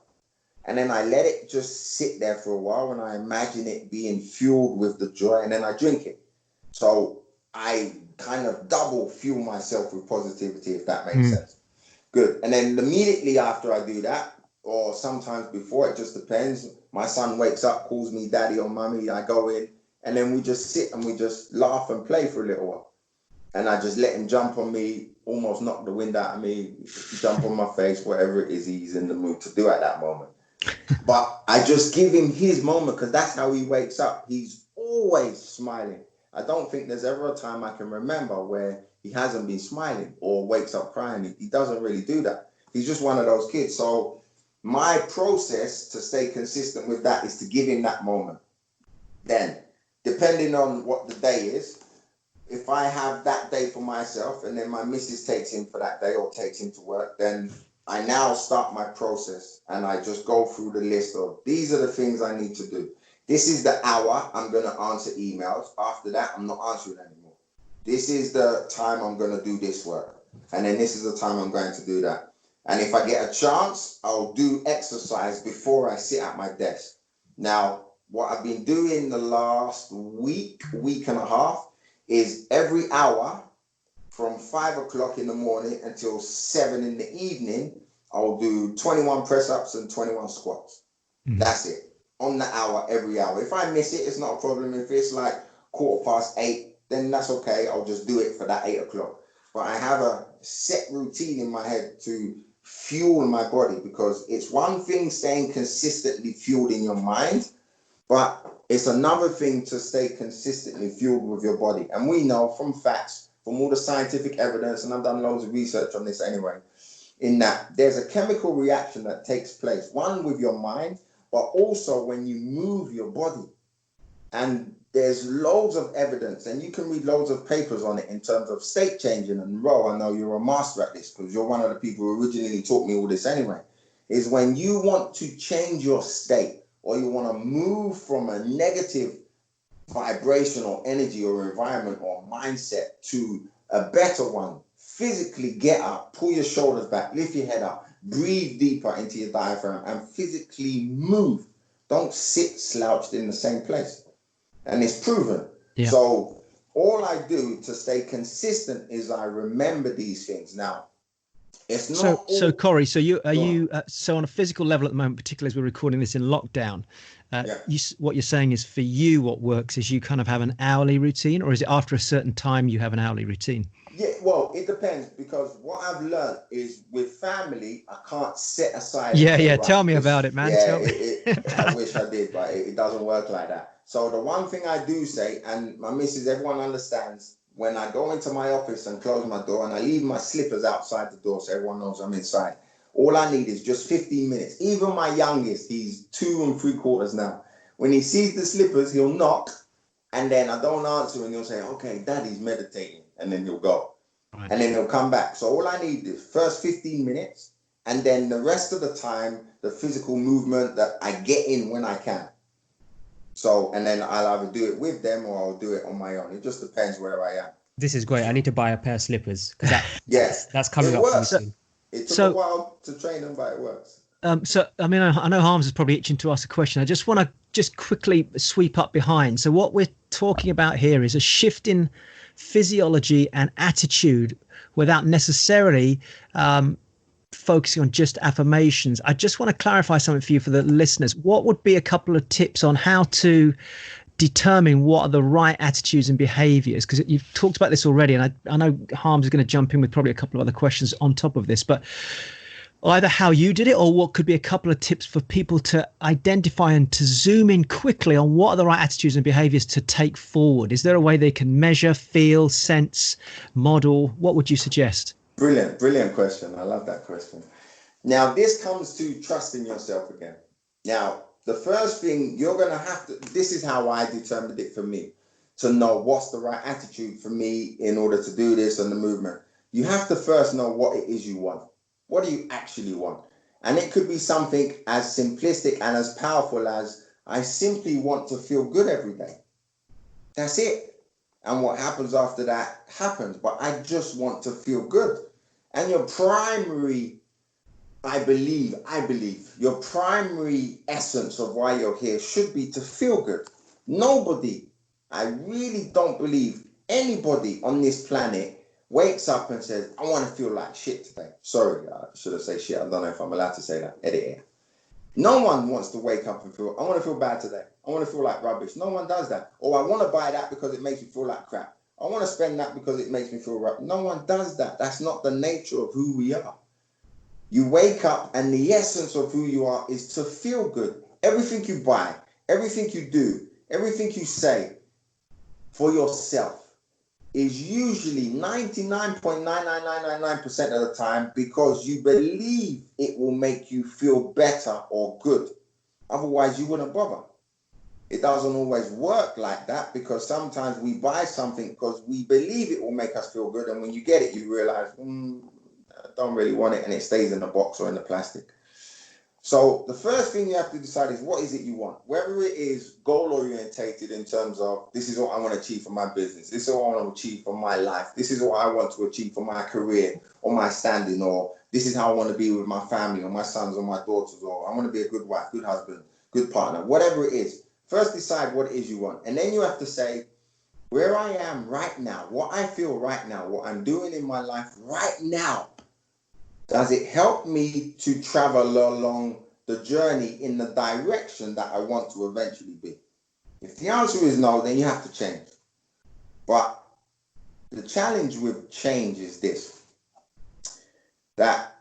And then I let it just sit there for a while, and I imagine it being fueled with the joy, and then I drink it. So I kind of double fuel myself with positivity, if that makes sense. Good. And then immediately after I do that, or sometimes before, it just depends. My son wakes up, calls me daddy or mummy, I go in, and then we just sit and we just laugh and play for a little while. And I just let him jump on me, almost knock the wind out of me, jump on my face, whatever it is he's in the mood to do at that moment. But I just give him his moment, because that's how he wakes up. He's always smiling. I don't think there's ever a time I can remember where he hasn't been smiling or wakes up crying. He doesn't really do that. He's just one of those kids. So my process to stay consistent with that is to give him that moment. Then, depending on what the day is, if I have that day for myself and then my missus takes him for that day or takes him to work, then I now start my process and I just go through the list of, these are the things I need to do. This is the hour I'm going to answer emails. After that, I'm not answering anymore. This is the time I'm going to do this work. And then this is the time I'm going to do that. And if I get a chance, I'll do exercise before I sit at my desk. Now, what I've been doing the last week and a half, is every hour from 5 o'clock in the morning until 7 in the evening, I'll do 21 press-ups and 21 squats. That's it. On the hour, every hour. If I miss it, it's not a problem. If it's like 8:15, then that's okay. I'll just do it for that 8 o'clock. But I have a set routine in my head to fuel my body, because it's one thing staying consistently fueled in your mind, but it's another thing to stay consistently fueled with your body. And we know from facts, from all the scientific evidence, and I've done loads of research on this anyway, in that there's a chemical reaction that takes place, one with your mind, but also when you move your body. And there's loads of evidence, and you can read loads of papers on it in terms of state changing. And Ro, I know you're a master at this because you're one of the people who originally taught me all this anyway, is when you want to change your state, or you want to move from a negative vibration or energy or environment or mindset to a better one, physically get up, pull your shoulders back, lift your head up, breathe deeper into your diaphragm, and physically move. Don't sit slouched in the same place. And it's proven. Yeah. So all I do to stay consistent is I remember these things. Now, it's not so Corey, so you are Go on. you so on a physical level at the moment, particularly as we're recording this in lockdown, Yeah. what you're saying is for you, what works is you kind of have an hourly routine, or is it after a certain time you have an hourly routine? Yeah, well, it depends, because what I've learned is with family, I can't set aside. Yeah, and say, yeah. right, Tell me this- about it, man. Yeah, Tell me. I wish I did, but it doesn't work like that. So the one thing I do say, and my missus, everyone understands, when I go into my office and close my door and I leave my slippers outside the door so everyone knows I'm inside, all I need is just 15 minutes. Even my youngest, he's 2 3/4 now. When he sees the slippers, he'll knock, and then I don't answer, and he'll say, okay, daddy's meditating, and then he'll go. Right. And then he'll come back. So all I need is first 15 minutes, and then the rest of the time, the physical movement that I get in when I can. So, and then I'll either do it with them or I'll do it on my own. It just depends where I am. This is great. I need to buy a pair of slippers because Yes, that's coming it up for me works. soon. It took So- a while to train them, but it works. So, I mean, I know Harms is probably itching to ask a question. I just want to just quickly sweep up behind. So what we're talking about here is a shift in physiology and attitude without necessarily focusing on just affirmations. I just want to clarify something for you, for the listeners. What would be a couple of tips on how to determine what are the right attitudes and behaviors? Because you've talked about this already, and I know Harms is going to jump in with probably a couple of other questions on top of this, but either how you did it or what could be a couple of tips for people to identify and to zoom in quickly on what are the right attitudes and behaviors to take forward. Is there a way they can measure, feel, sense, model? What would you suggest? Brilliant question. I love that question. Now, this comes to trusting yourself again. Now, the first thing you're going to have to, this is how I determined it for me, to know what's the right attitude for me in order to do this and the movement. You have to first know what it is you want. What do you actually want? And it could be something as simplistic and as powerful as, I simply want to feel good every day. That's it. And what happens after that happens. But I just want to feel good. And your primary, I believe, your primary essence of why you're here should be to feel good. Nobody, I really don't believe anybody on this planet wakes up and says, I want to feel like shit today. Sorry, I should have said shit. I don't know if I'm allowed to say that. Edit it. No one wants to wake up and feel, I want to feel bad today. I want to feel like rubbish. No one does that. Or I want to buy that because it makes me feel like crap. I want to spend that because it makes me feel right. No one does that. That's not the nature of who we are. You wake up and the essence of who you are is to feel good. Everything you buy, everything you do, everything you say for yourself is usually 99.99999% of the time because you believe it will make you feel better or good. Otherwise, you wouldn't bother. It doesn't always work like that because sometimes we buy something because we believe it will make us feel good. And when you get it, you realize, I don't really want it. And it stays in the box or in the plastic. So the first thing you have to decide is what is it you want? Whether it is goal orientated in terms of this is what I want to achieve for my business. This is what I want to achieve for my life. This is what I want to achieve for my career or my standing, or this is how I want to be with my family or my sons or my daughters, or I want to be a good wife, good husband, good partner, whatever it is. First decide what it is you want. And then you have to say where I am right now, what I feel right now, what I'm doing in my life right now. Does it help me to travel along the journey in the direction that I want to eventually be? If the answer is no, then you have to change. But the challenge with change is this, that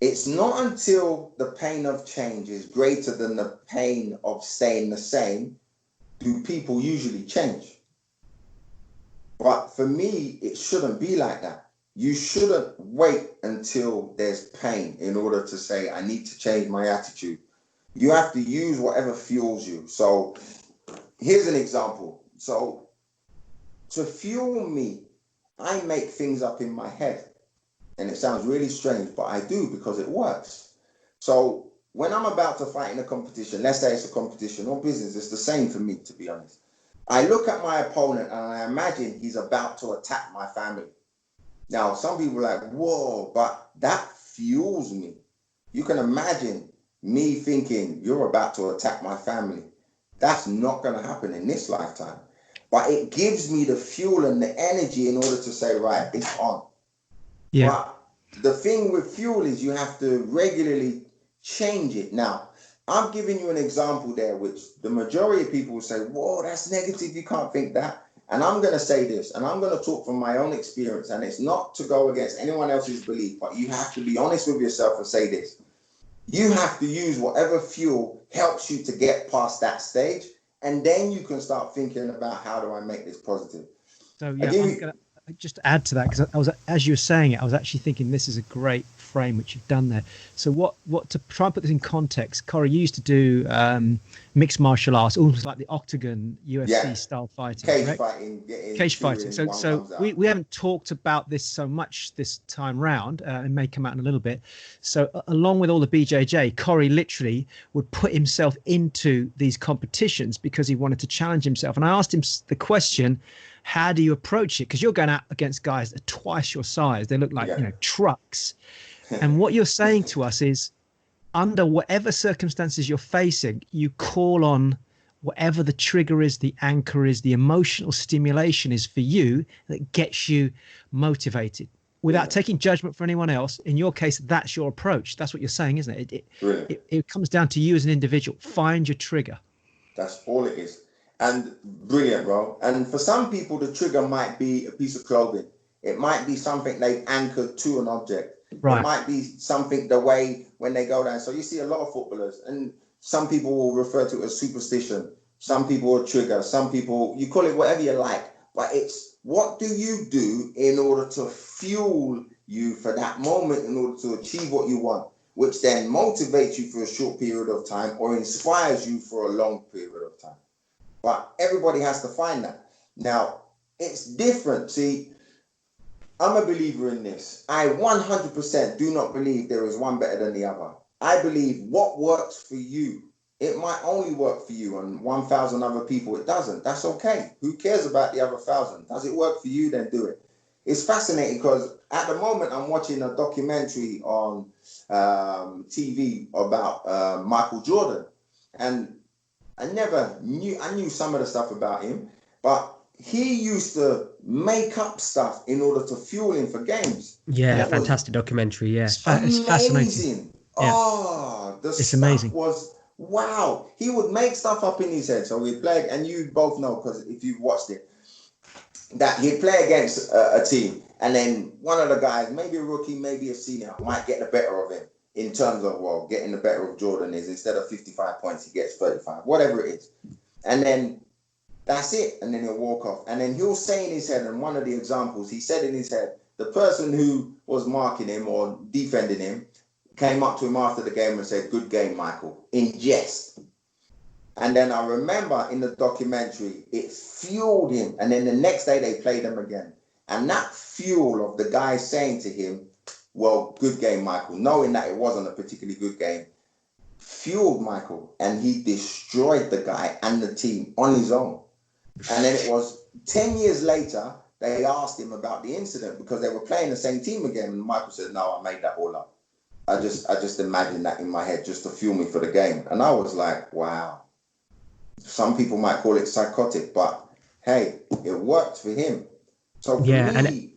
it's not until the pain of change is greater than the pain of staying the same do people usually change. But for me, it shouldn't be like that. You shouldn't wait until there's pain in order to say, I need to change my attitude. You have to use whatever fuels you. So here's an example. So to fuel me, I make things up in my head. And it sounds really strange, but I do because it works. So when I'm about to fight in a competition, let's say it's a competition or business, it's the same for me, to be honest. I look at my opponent and I imagine he's about to attack my family. Now, some people are like, whoa, but that fuels me. You can imagine me thinking you're about to attack my family. That's not going to happen in this lifetime. but it gives me the fuel and the energy in order to say, right, it's on. Yeah. But the thing with fuel is you have to regularly change it. Now, I'm giving you an example there, which the majority of people will say, whoa, that's negative. You can't think that. And I'm going to say this, and I'm going to talk from my own experience, and it's not to go against anyone else's belief, but you have to be honest with yourself and say this. You have to use whatever fuel helps you to get past that stage, and then you can start thinking about how do I make this positive. So yeah, I'm going to just add to that, because I was, as you were saying it, I was actually thinking this is a great frame which you've done there. So what to try and put this in context, Corey, you used to do mixed martial arts, almost like the octagon UFC style fighting, cage fighting. So we haven't talked about this so much this time round. It may come out in a little bit. So along with all the BJJ, Corey literally would put himself into these competitions because he wanted to challenge himself. And I asked him the question, how do you approach it? Because you're going out against guys that are twice your size. They look like trucks. And what you're saying to us is, under whatever circumstances you're facing, you call on whatever the trigger is, the anchor is, the emotional stimulation is for you that gets you motivated without taking judgment for anyone else. In your case, that's your approach. That's what you're saying, isn't it? It comes down to you as an individual. Find your trigger. That's all it is. And brilliant, bro. And for some people, the trigger might be a piece of clothing. It might be something they've anchored to an object. Right. It might be something the way when they go down. So you see a lot of footballers, and some people will refer to it as superstition. Some people will trigger. Some people, you call it whatever you like. But it's what do you do in order to fuel you for that moment in order to achieve what you want, which then motivates you for a short period of time or inspires you for a long period of time. But everybody has to find that. Now, it's different. See, I'm a believer in this. I 100% do not believe there is one better than the other. I believe what works for you, it might only work for you, and 1,000 other people it doesn't. That's okay. Who cares about the other 1,000? Does it work for you? Then do it. It's fascinating because at the moment I'm watching a documentary on TV about Michael Jordan, and I knew some of the stuff about him, but he used to make up stuff in order to fuel him for games. Yeah, fantastic documentary. Yeah, it's fascinating. It's stuff amazing. Was wow. He would make stuff up in his head. So we'd play, and you both know because if you've watched it, that he'd play against a team, and then one of the guys, maybe a rookie, maybe a senior, might get the better of him in terms of getting the better of Jordan is instead of 55 points, he gets 35, whatever it is, and then. That's it. And then he'll walk off. And then he'll say in his head, and one of the examples, he said in his head, the person who was marking him or defending him came up to him after the game and said, "Good game, Michael," in jest. And then I remember in the documentary, it fueled him. And then the next day they played him again. And that fuel of the guy saying to him, "Well, good game, Michael," knowing that it wasn't a particularly good game, fueled Michael. And he destroyed the guy and the team on his own. And then it was 10 years later, they asked him about the incident because they were playing the same team again. And Michael said, "No, I made that all up. I just imagined that in my head just to fuel me for the game." And I was like, wow. Some people might call it psychotic, but hey, it worked for him. So for me,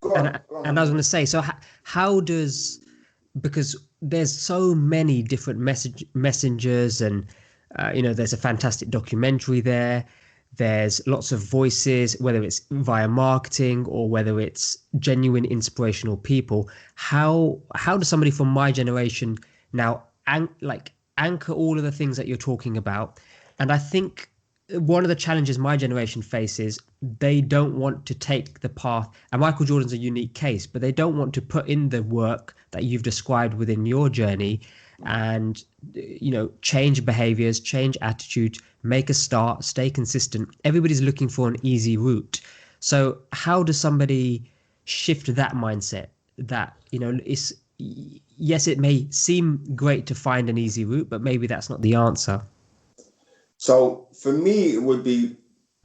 go on. And I was going to say, so how does, because there's so many different messengers and, there's a fantastic documentary there. There's lots of voices, whether it's via marketing or whether it's genuine inspirational people. How does somebody from my generation now anchor all of the things that you're talking about? And I think one of the challenges my generation faces, they don't want to take the path, and Michael Jordan's a unique case, but they don't want to put in the work that you've described within your journey and, change behaviors, change attitude, make a start, stay consistent. Everybody's looking for an easy route. So how does somebody shift that mindset that, yes, it may seem great to find an easy route, but maybe that's not the answer? So for me, it would be,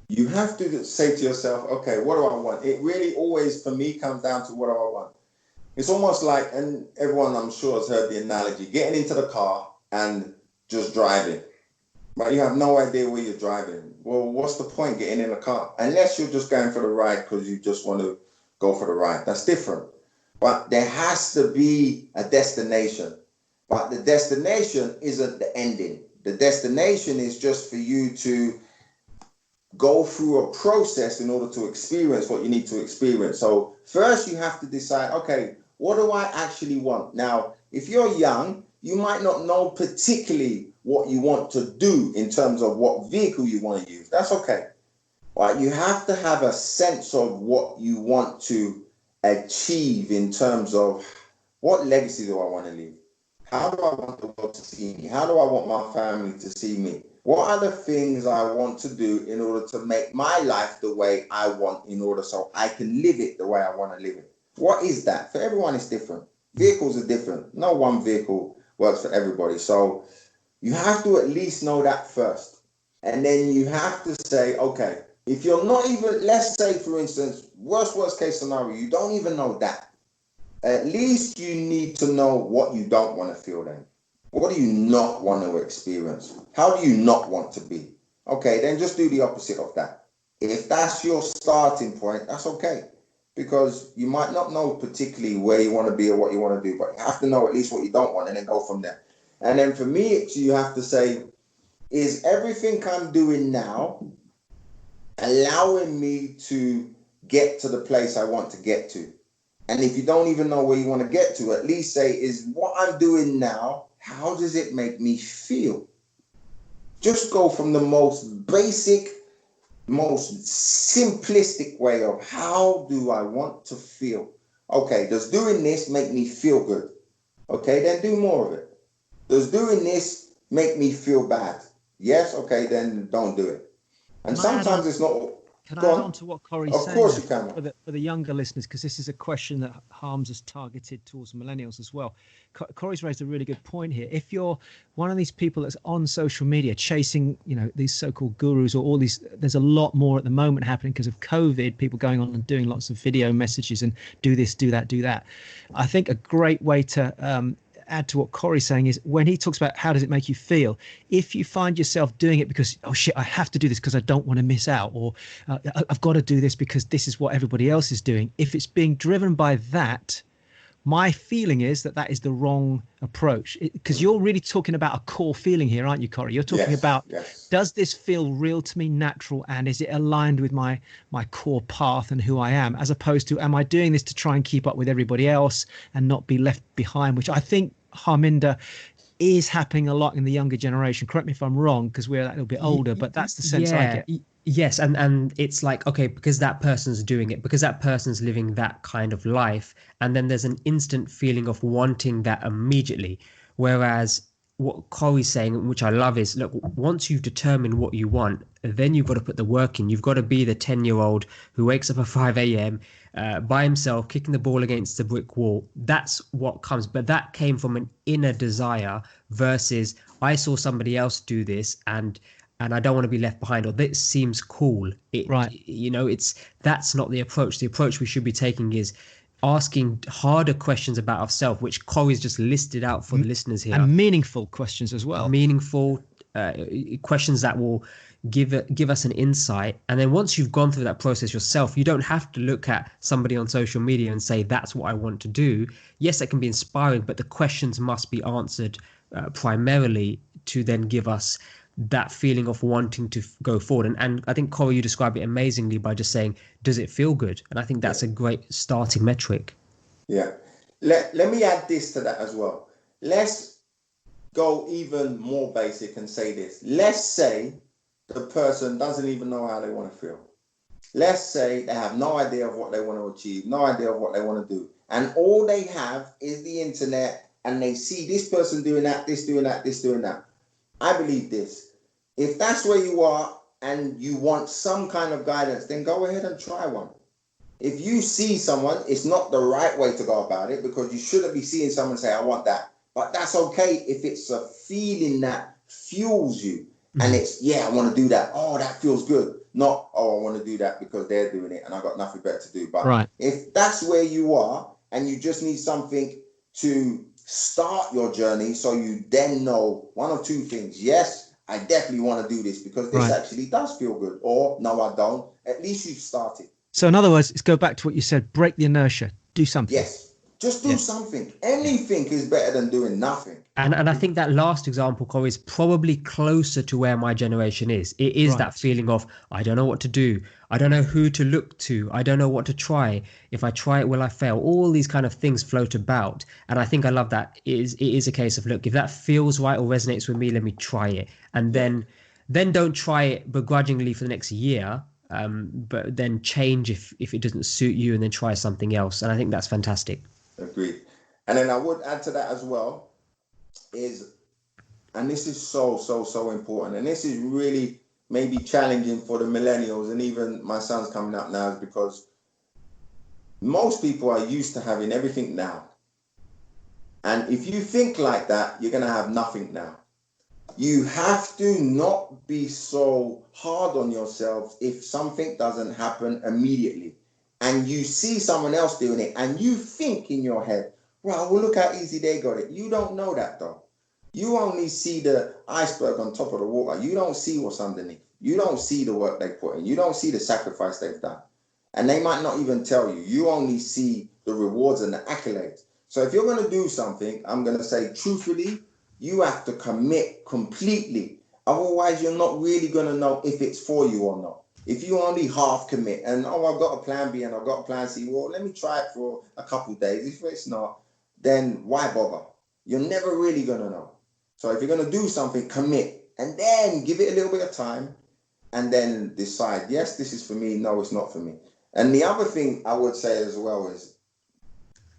you have to say to yourself, okay, what do I want? It really always, for me, comes down to what do I want? It's almost like, and everyone I'm sure has heard the analogy, getting into the car and just driving. but you have no idea where you're driving. Well, what's the point getting in a car? Unless you're just going for the ride because you just want to go for the ride. That's different. But there has to be a destination. But the destination isn't the ending. The destination is just for you to go through a process in order to experience what you need to experience. So first you have to decide, okay, what do I actually want? Now, if you're young, you might not know particularly what you want to do in terms of what vehicle you want to use. That's okay. But you have to have a sense of what you want to achieve in terms of what legacy do I want to leave? How do I want the world to see me? How do I want my family to see me? What are the things I want to do in order to make my life the way I want in order so I can live it the way I want to live it? What is that? For everyone, it's different. Vehicles are different. No one vehicle works for everybody. So you have to at least know that first. And then you have to say, okay, if you're not even, let's say, for instance, worst case scenario, you don't even know that. At least you need to know what you don't want to feel then. What do you not want to experience? How do you not want to be? Okay, then just do the opposite of that. If that's your starting point, that's okay. Because you might not know particularly where you want to be or what you want to do, but you have to know at least what you don't want and then go from there. And then for me, you have to say, is everything I'm doing now allowing me to get to the place I want to get to? And if you don't even know where you want to get to, at least say, is what I'm doing now, how does it make me feel? Just go from the most basic, most simplistic way of how do I want to feel? Okay, does doing this make me feel good? Okay, then do more of it. Does doing this make me feel bad? Yes, okay, then don't do it. And sometimes it's not... Can I add on to what Corey's saying? Of course you can. For the younger listeners, because this is a question that Harms has targeted towards millennials as well. Corey's raised a really good point here. If you're one of these people that's on social media chasing, these so-called gurus or all these, there's a lot more at the moment happening because of COVID, people going on and doing lots of video messages and do this, do that, do that. I think a great way to add to what Corey's saying is when he talks about how does it make you feel, if you find yourself doing it because, oh shit, I have to do this because I don't want to miss out, or I've got to do this because this is what everybody else is doing, if it's being driven by that, my feeling is that is the wrong approach, because you're really talking about a core feeling here, aren't you, Corey? You're talking about, does this feel real to me, natural, and is it aligned with my core path and who I am, as opposed to, am I doing this to try and keep up with everybody else and not be left behind, which I think, Harminder, is happening a lot in the younger generation. Correct me if I'm wrong, because we're a little bit older, but that's the sense I get. Yes, and it's like, okay, because that person's doing it, because that person's living that kind of life, and then there's an instant feeling of wanting that immediately. Whereas what Corey's saying, which I love, is, look, once you've determined what you want, then you've got to put the work in. You've got to be the 10-year-old who wakes up at 5 a.m. By himself, kicking the ball against the brick wall. That's what comes. But that came from an inner desire versus I saw somebody else do this and I don't want to be left behind, or this seems cool. That's not the approach. The approach we should be taking is asking harder questions about ourselves, which Corey's just listed out for the listeners here. And meaningful questions as well. Meaningful questions that will give us an insight. And then once you've gone through that process yourself, you don't have to look at somebody on social media and say, that's what I want to do. Yes, that can be inspiring, but the questions must be answered primarily to then give us that feeling of wanting to go forward. And I think, Corey, you described it amazingly by just saying, does it feel good? And I think that's a great starting metric. Yeah. Let me add this to that as well. Let's go even more basic and say this. Let's say the person doesn't even know how they want to feel. Let's say they have no idea of what they want to achieve, no idea of what they want to do. And all they have is the internet, and they see this person doing that, this doing that, this doing that. I believe this. If that's where you are and you want some kind of guidance, then go ahead and try one. If you see someone, it's not the right way to go about it, because you shouldn't be seeing someone and say, I want that. But that's okay if it's a feeling that fuels you. And it's, I want to do that. Oh, that feels good. Not, oh, I want to do that because they're doing it and I've got nothing better to do. But if that's where you are and you just need something to start your journey, so you then know one of two things. Yes, I definitely want to do this because this actually does feel good. Or, no, I don't. At least you've started. So in other words, let's go back to what you said, break the inertia, do something. Yes. Just do something. Anything is better than doing nothing. And I think that last example, Corey, is probably closer to where my generation is. It is that feeling of, I don't know what to do. I don't know who to look to. I don't know what to try. If I try it, will I fail? All these kind of things float about. And I think I love that. It is a case of, look, if that feels right or resonates with me, let me try it. And then don't try it begrudgingly for the next year. But then change if it doesn't suit you, and then try something else. And I think that's fantastic. Agreed. And then I would add to that as well and this is so important, and this is really maybe challenging for the millennials, and even my son's coming up now, is because most people are used to having everything now. And if you think like that, you're going to have nothing now. You have to not be so hard on yourself if something doesn't happen immediately. And you see someone else doing it, and you think in your head, well, look how easy they got it. You don't know that, though. You only see the iceberg on top of the water. You don't see what's underneath. You don't see the work they put in. You don't see the sacrifice they've done. And they might not even tell you. You only see the rewards and the accolades. So if you're going to do something, I'm going to say, truthfully, you have to commit completely. Otherwise, you're not really going to know if it's for you or not. If you only half commit and, I've got a plan B and I've got a plan C, well, let me try it for a couple of days. If it's not, then why bother? You're never really going to know. So if you're going to do something, commit, and then give it a little bit of time, and then decide, yes, this is for me, no, it's not for me. And the other thing I would say as well is,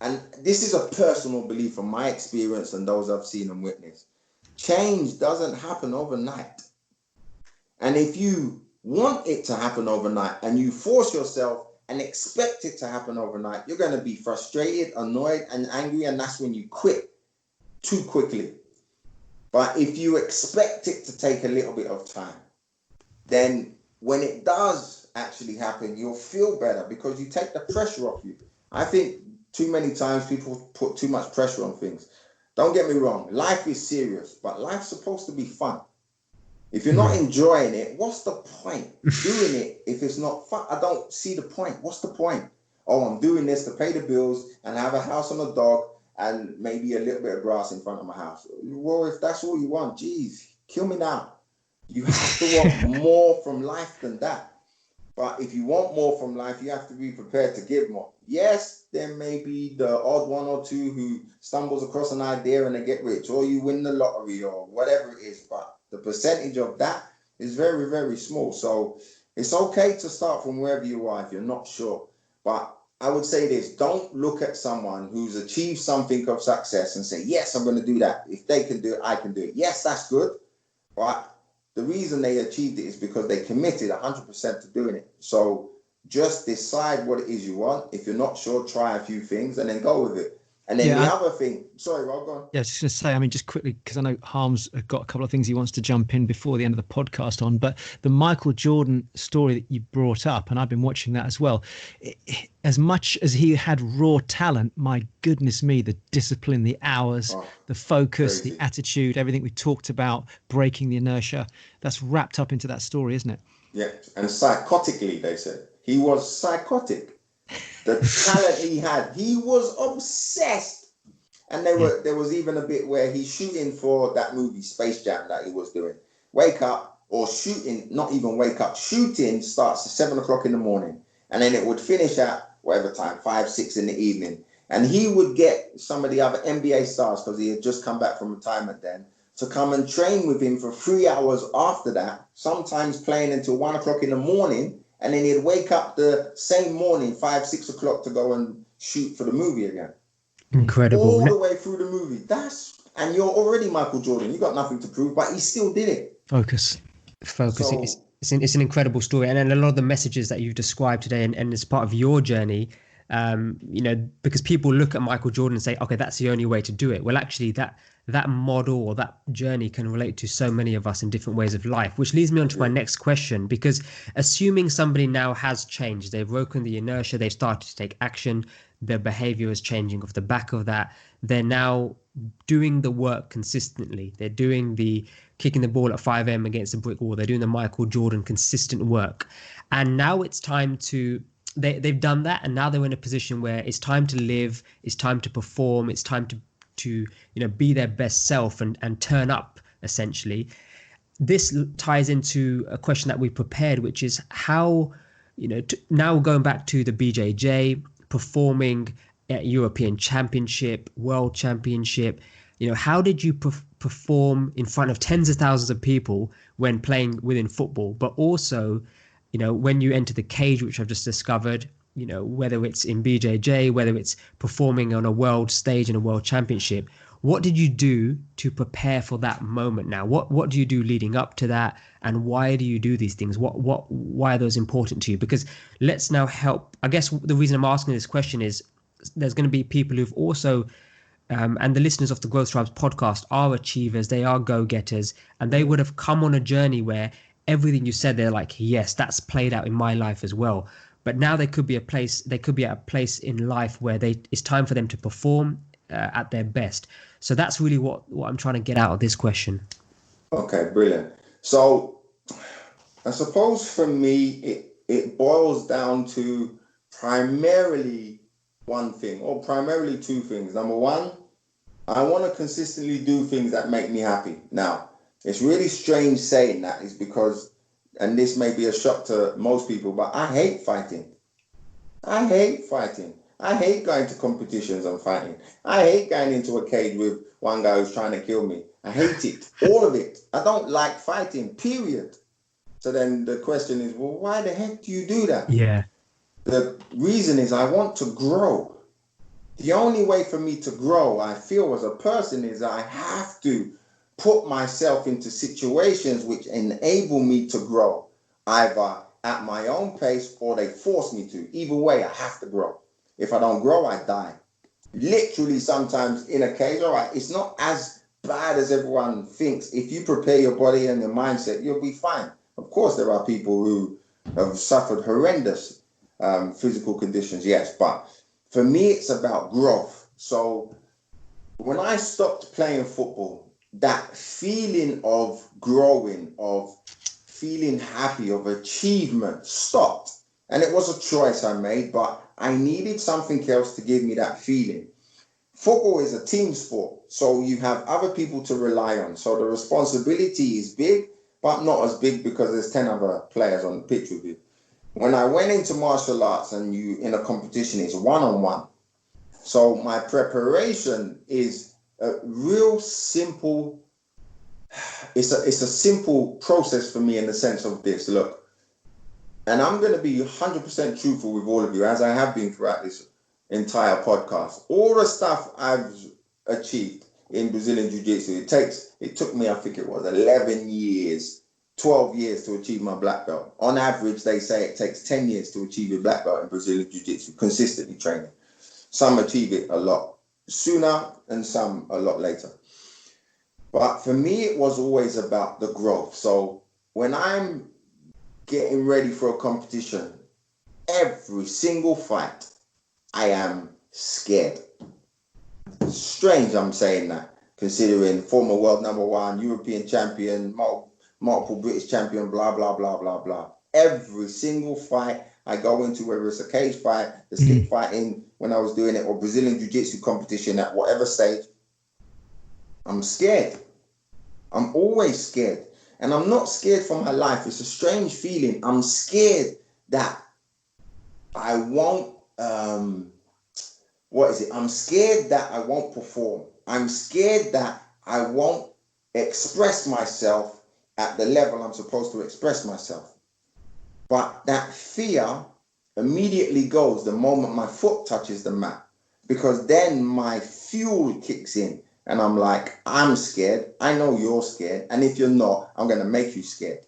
and this is a personal belief from my experience and those I've seen and witnessed, change doesn't happen overnight. And if you want it to happen overnight and you force yourself and expect it to happen overnight, you're going to be frustrated, annoyed, and angry, and that's when you quit too quickly. But if you expect it to take a little bit of time, then when it does actually happen, you'll feel better because you take the pressure off you. I think too many times people put too much pressure on things. Don't get me wrong, life is serious, but life's supposed to be fun. If you're not enjoying it, what's the point doing it if it's not fun? I don't see the point. What's the point? Oh, I'm doing this to pay the bills and have a house and a dog and maybe a little bit of grass in front of my house. Well, if that's all you want, geez, kill me now. You have to want more from life than that. But if you want more from life, you have to be prepared to give more. Yes, there may be the odd one or two who stumbles across an idea and they get rich, or you win the lottery or whatever it is. But the percentage of that is very, very small. So it's okay to start from wherever you are if you're not sure. But I would say this, don't look at someone who's achieved something of success and say, yes, I'm going to do that. If they can do it, I can do it. Yes, that's good. But the reason they achieved it is because they committed 100% to doing it. So just decide what it is you want. If you're not sure, try a few things and then go with it. And then the other thing, sorry, Rob, go on. Yeah, I was just going to say, I mean, just quickly, because I know Harm's got a couple of things he wants to jump in before the end of the podcast on, but the Michael Jordan story that you brought up, and I've been watching that as well. As much as he had raw talent, my goodness me, the discipline, the hours, the focus, the attitude, everything we talked about, breaking the inertia, that's wrapped up into that story, isn't it? Yeah, and psychotically, they said. He was psychotic. The talent he had, he was obsessed. And there was even a bit where he's shooting for that movie Space Jam that he was doing. Wake up, or shooting, not even wake up, shooting starts at 7 o'clock in the morning. And then it would finish at whatever time, 5, 6 in the evening. And he would get some of the other NBA stars, because he had just come back from retirement then, to come and train with him for 3 hours after that, sometimes playing until 1 o'clock in the morning. And then he'd wake up the same morning, 5, 6 o'clock, to go and shoot for the movie again. Incredible. All the way through the movie. And you're already Michael Jordan. You got nothing to prove, but he still did it. Focus. So, it's an incredible story. And a lot of the messages that you've described today, and as part of your journey, because people look at Michael Jordan and say, okay, that's the only way to do it. Well, actually, that model or that journey can relate to so many of us in different ways of life, which leads me on to my next question, because assuming somebody now has changed, they've broken the inertia, they've started to take action, their behavior is changing off the back of that. They're now doing the work consistently. They're doing the kicking the ball at 5 a.m. against a brick wall. They're doing the Michael Jordan consistent work. And now it's time to, they've done that, and now they're in a position where it's time to live, it's time to perform, it's time to be their best self and turn up, essentially. This ties into a question that we prepared, which is how, now going back to the BJJ, performing at European Championship, World Championship, how did you perform in front of tens of thousands of people when playing within football, but also, when you enter the cage, which I've just discovered, whether it's in BJJ, whether it's performing on a world stage in a world championship, what did you do to prepare for that moment now? What do you do leading up to that? And why do you do these things? Why are those important to you? Because let's now help. I guess the reason I'm asking this question is there's going to be people who've also, and the listeners of the Growth Tribes podcast are achievers, they are go-getters, and they would have come on a journey where everything you said, they're like, yes, that's played out in my life as well. But now they could be at a place in life where it's time for them to perform at their best. So that's really what I'm trying to get out of this question. Okay, brilliant. So I suppose for me, it boils down to primarily one thing, or primarily two things. Number one, I want to consistently do things that make me happy. Now, it's really strange saying that, is because, and this may be a shock to most people, but I hate fighting. I hate going to competitions and fighting. I hate going into a cage with one guy who's trying to kill me. I hate it, all of it. I don't like fighting, period. So then the question is, well, why the heck do you do that? Yeah. The reason is I want to grow. The only way for me to grow, I feel, as a person, is I have to put myself into situations which enable me to grow, either at my own pace or they force me to. Either way, I have to grow. If I don't grow, I die. Literally, sometimes in a cage, all right, it's not as bad as everyone thinks. If you prepare your body and your mindset, you'll be fine. Of course, there are people who have suffered horrendous physical conditions, yes, but for me, it's about growth. So when I stopped playing football, that feeling of growing, of feeling happy, of achievement stopped. And it was a choice I made, but I needed something else to give me that feeling. Football is a team sport, so you have other people to rely on. So the responsibility is big, but not as big because there's 10 other players on the pitch with you. When I went into martial arts and you in a competition, it's one-on-one. So my preparation is a real simple, it's a simple process for me in the sense of this. Look, and I'm going to be 100% truthful with all of you, as I have been throughout this entire podcast. All the stuff I've achieved in Brazilian Jiu-Jitsu, it took me, I think it was 11 years, 12 years to achieve my black belt. On average, they say it takes 10 years to achieve a black belt in Brazilian Jiu-Jitsu, consistently training. Some achieve it a lot sooner and some a lot later. But for me, it was always about the growth. So when I'm getting ready for a competition, every single fight, I am scared. Strange I'm saying that, considering former world number one, European champion, multiple British champion, blah, blah, blah, blah, blah. Every single fight I go into, whether it's a cage fight, the stick fighting when I was doing it, or Brazilian Jiu-Jitsu competition at whatever stage, I'm scared. I'm always scared. And I'm not scared for my life. It's a strange feeling. I'm scared that I won't, I'm scared that I won't perform. I'm scared that I won't express myself at the level I'm supposed to express myself. But that fear immediately goes the moment my foot touches the mat, because then my fuel kicks in. And I'm like, I'm scared. I know you're scared. And if you're not, I'm going to make you scared.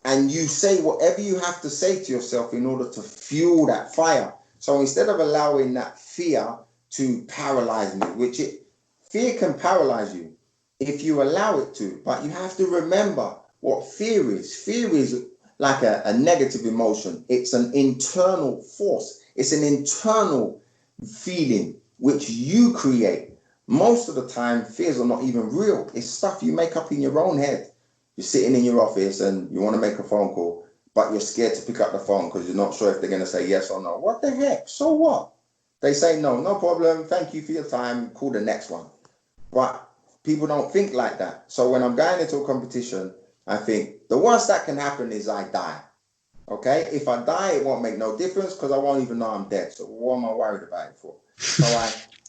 And you say whatever you have to say to yourself in order to fuel that fire. So instead of allowing that fear to paralyze me, fear can paralyze you if you allow it to. But you have to remember what fear is. Fear is like a negative emotion. It's an internal force. It's an internal feeling which you create. Most of the time, fears are not even real. It's stuff you make up in your own head. You're sitting in your office and you want to make a phone call, but you're scared to pick up the phone because you're not sure if they're going to say yes or no. What the heck? So what? They say no, no problem. Thank you for your time. Call the next one. But people don't think like that. So when I'm going into a competition, I think the worst that can happen is I die. Okay? If I die, it won't make no difference because I won't even know I'm dead. So what am I worried about it for? So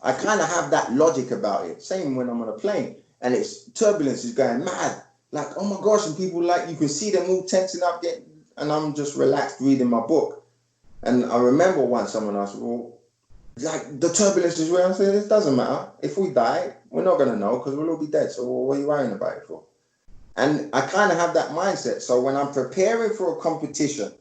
I kind of have that logic about it. Same when I'm on a plane and it's turbulence is going mad. Like, oh my gosh, and people like, you can see them all tensing up, and I'm just relaxed reading my book. And I remember once someone asked, well, like the turbulence is real. I said, it doesn't matter. If we die, we're not going to know because we'll all be dead. So what are you worrying about it for? And I kind of have that mindset. So when I'm preparing for a competition,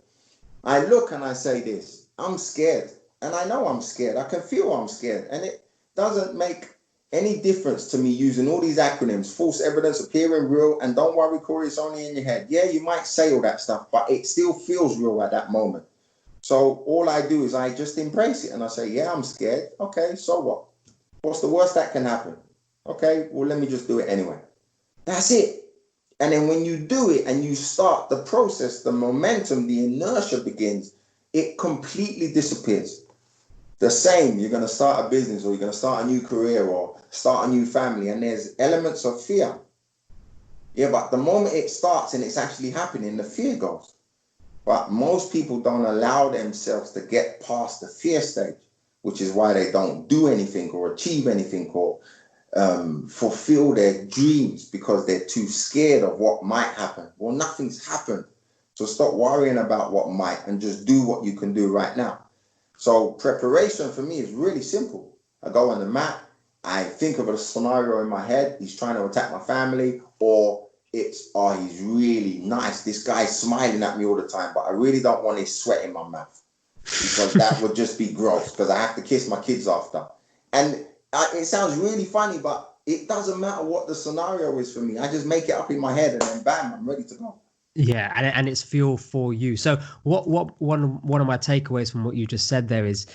I look and I say this, I'm scared. And I know I'm scared. I can feel I'm scared. And it doesn't make any difference to me using all these acronyms, false evidence, appearing real, and don't worry, Corey, it's only in your head. Yeah, you might say all that stuff, but it still feels real at that moment. So all I do is I just embrace it and I say, yeah, I'm scared. Okay, so what? What's the worst that can happen? Okay, well, let me just do it anyway. That's it. And then when you do it and you start the process, the momentum, the inertia begins, it completely disappears. The same, you're going to start a business or you're going to start a new career or start a new family, and there's elements of fear. Yeah, but the moment it starts and it's actually happening, the fear goes. But most people don't allow themselves to get past the fear stage, which is why they don't do anything or achieve anything or fulfill their dreams because they're too scared of what might happen. Well, nothing's happened. So stop worrying about what might and just do what you can do right now. So preparation for me is really simple. I go on the mat, I think of a scenario in my head, he's trying to attack my family, or it's, oh, he's really nice. This guy's smiling at me all the time, but I really don't want his sweat in my mouth because that would just be gross because I have to kiss my kids after. And it sounds really funny, but it doesn't matter what the scenario is for me. I just make it up in my head and then bam, I'm ready to go. Yeah, and it's fuel for you. So what one of my takeaways from what you just said there is,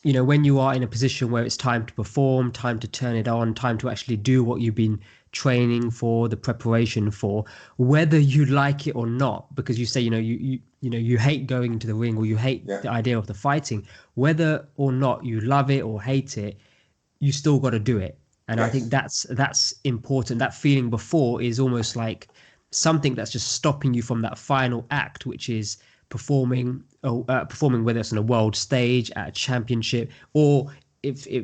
you know, when you are in a position where it's time to perform, time to turn it on, time to actually do what you've been training for, the preparation for, whether you like it or not, because you say, you know, you hate going into the ring or you hate the idea of the fighting, whether or not you love it or hate it, you still got to do it. And I think that's important. That feeling before is almost like something that's just stopping you from that final act, which is performing, whether it's on a world stage, at a championship, or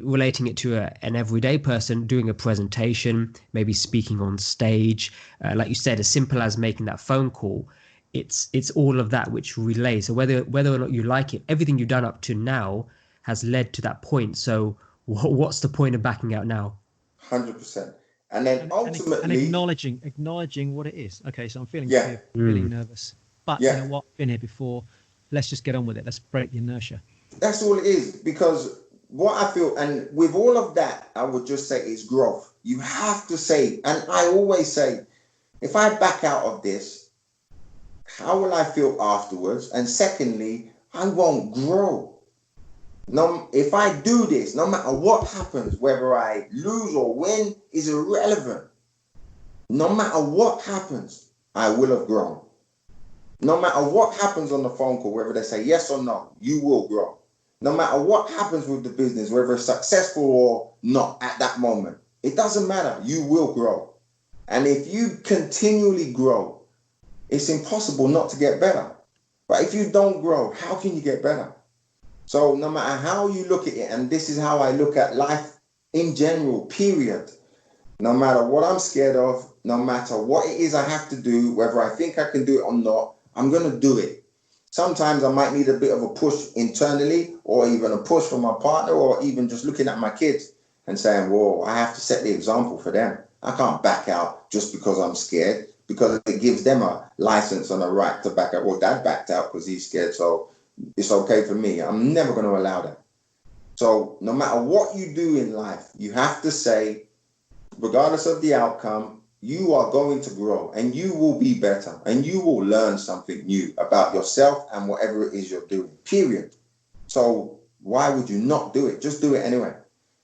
relating it to an everyday person doing a presentation, maybe speaking on stage, like you said, as simple as making that phone call. It's all of that which relays. So whether or not you like it, everything you've done up to now has led to that point. So what's the point of backing out now? 100%. And then ultimately, and acknowledging what it is. Okay, so I'm feeling feeling nervous, but you know what? Been here before. Let's just get on with it. Let's break the inertia. That's all it is. Because what I feel, and with all of that, I would just say it's growth. You have to say, and I always say, if I back out of this, how will I feel afterwards? And secondly, I won't grow. No, if I do this, no matter what happens, whether I lose or win is irrelevant. No matter what happens, I will have grown. No matter what happens on the phone call, whether they say yes or no, you will grow. No matter what happens with the business, whether it's successful or not at that moment, it doesn't matter. You will grow. And if you continually grow, it's impossible not to get better. But if you don't grow, how can you get better? So no matter how you look at it, and this is how I look at life in general, period. No matter what I'm scared of, no matter what it is I have to do, whether I think I can do it or not, I'm going to do it. Sometimes I might need a bit of a push internally or even a push from my partner or even just looking at my kids and saying, whoa, I have to set the example for them. I can't back out just because I'm scared, because it gives them a license and a right to back out. Well, dad backed out because he's scared, so it's okay for me. I'm never going to allow that. So no matter what you do in life, you have to say, regardless of the outcome, you are going to grow and you will be better and you will learn something new about yourself and whatever it is you're doing, period. So why would you not do it? Just do it anyway.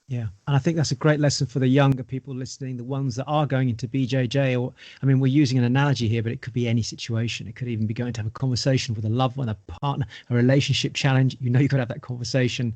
Yeah. And I think that's a great lesson for the younger people listening, the ones that are going into BJJ, or, I mean, we're using an analogy here, but it could be any situation. It could even be going to have a conversation with a loved one, a partner, a relationship challenge. You know, you've got to have that conversation,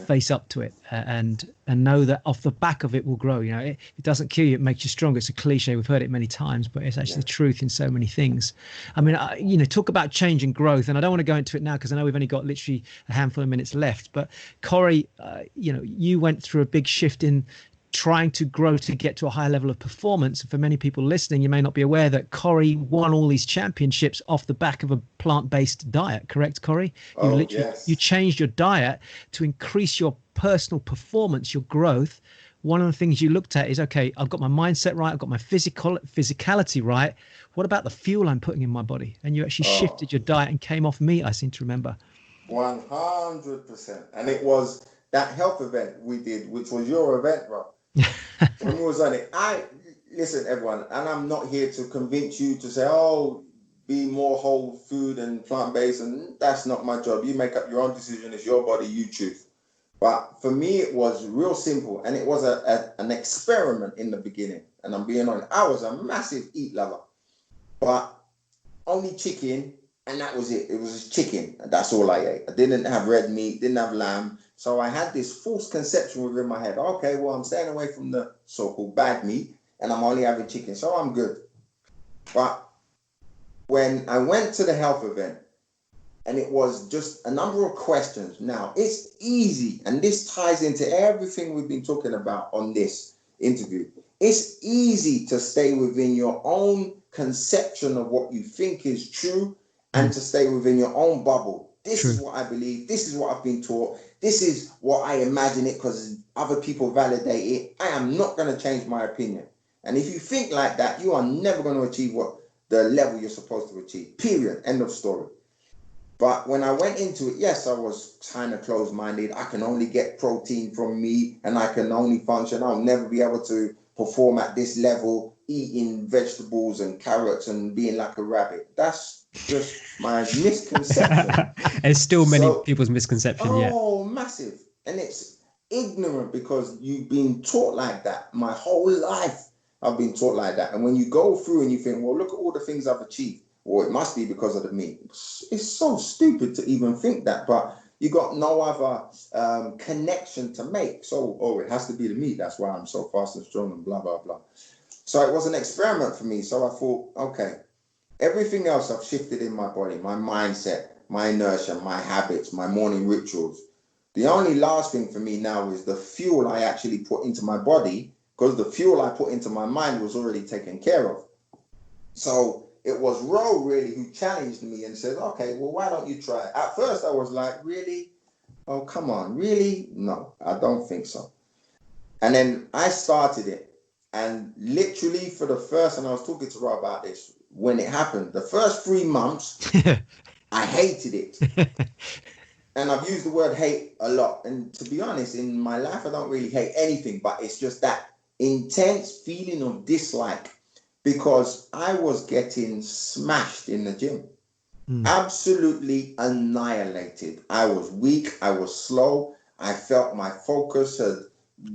face up to it, and know that off the back of it will grow. You know, it doesn't kill you, it makes you stronger. It's a cliche, we've heard it many times, but it's actually the truth in so many things. I mean, you know, talk about change and growth, and I don't want to go into it now because I know we've only got literally a handful of minutes left, but Corey, you know, you went through a big shift in trying to grow to get to a higher level of performance. And for many people listening, you may not be aware that Corey won all these championships off the back of a plant-based diet. Correct, Corey? You changed your diet to increase your personal performance, your growth. One of the things you looked at is, okay, I've got my mindset right, I've got my physicality right. What about the fuel I'm putting in my body? And you actually shifted your diet and came off meat, I seem to remember. 100%. And it was that health event we did, which was your event, bro. When we was on it, listen, everyone, and I'm not here to convince you to say, oh, be more whole food and plant-based, and that's not my job. You make up your own decision. It's your body, you choose. But for me, it was real simple, and it was an experiment in the beginning. And I'm being honest, I was a massive eat lover, but only chicken, and that was it. It was just chicken, and that's all I ate. I didn't have red meat, didn't have lamb. So I had this false conception within my head. Okay, well, I'm staying away from the so-called bad meat, and I'm only having chicken, so I'm good. But when I went to the health event, and it was just a number of questions. Now, it's easy, and this ties into everything we've been talking about on this interview. It's easy to stay within your own conception of what you think is true and to stay within your own bubble. This is what I believe. This is what I've been taught. This is what I imagine it because other people validate it. I am not going to change my opinion. And if you think like that, you are never going to achieve what the level you're supposed to achieve. Period. End of story. But when I went into it, yes, I was kind of closed-minded. I can only get protein from meat and I can only function. I'll never be able to perform at this level, eating vegetables and carrots and being like a rabbit. That's just my misconception. It's still many people's misconception, Oh, massive. And it's ignorant because you've been taught like that. My whole life I've been taught like that. And when you go through and you think, well, look at all the things I've achieved. Well, it must be because of the meat. It's so stupid to even think that, but you got no other connection to make. So, it has to be the meat. That's why I'm so fast and strong and blah, blah, blah. So it was an experiment for me. So I thought, okay, everything else I've shifted in my body, my mindset, my inertia, my habits, my morning rituals. The only last thing for me now is the fuel I actually put into my body, because the fuel I put into my mind was already taken care of. So it was Ro really who challenged me and said, okay, well, why don't you try it? At first I was like, really? Oh, come on, really? No, I don't think so. And then I started it. And literally for the first, and I was talking to Ro about this, when it happened, the first 3 months, I hated it. And I've used the word hate a lot. And to be honest, in my life, I don't really hate anything, but it's just that intense feeling of dislike because I was getting smashed in the gym. Absolutely annihilated. I was weak. I was slow. I felt my focus had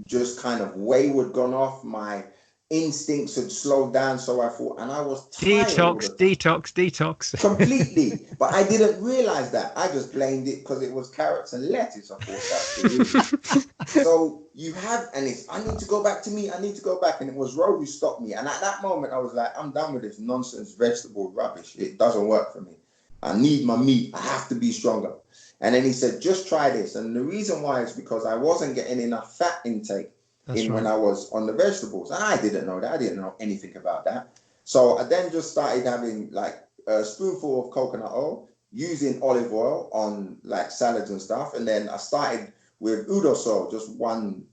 just kind of wayward gone off. My instincts had slowed down. So I thought, and I was tired. Detox. Completely. But I didn't realize that. I just blamed it because it was carrots and lettuce. I thought that's the reason. So you have, and it's, I need to go back to meat. I need to go back. And it was Ro who stopped me. And at that moment, I was like, I'm done with this nonsense vegetable rubbish. It doesn't work for me. I need my meat. I have to be stronger. And then he said, just try this. And the reason why is because I wasn't getting enough fat intake when I was on the vegetables. And I didn't know that. I didn't know anything about that. So I then just started having like a spoonful of coconut oil, using olive oil on like salads and stuff. And then I started with udos oil, just 1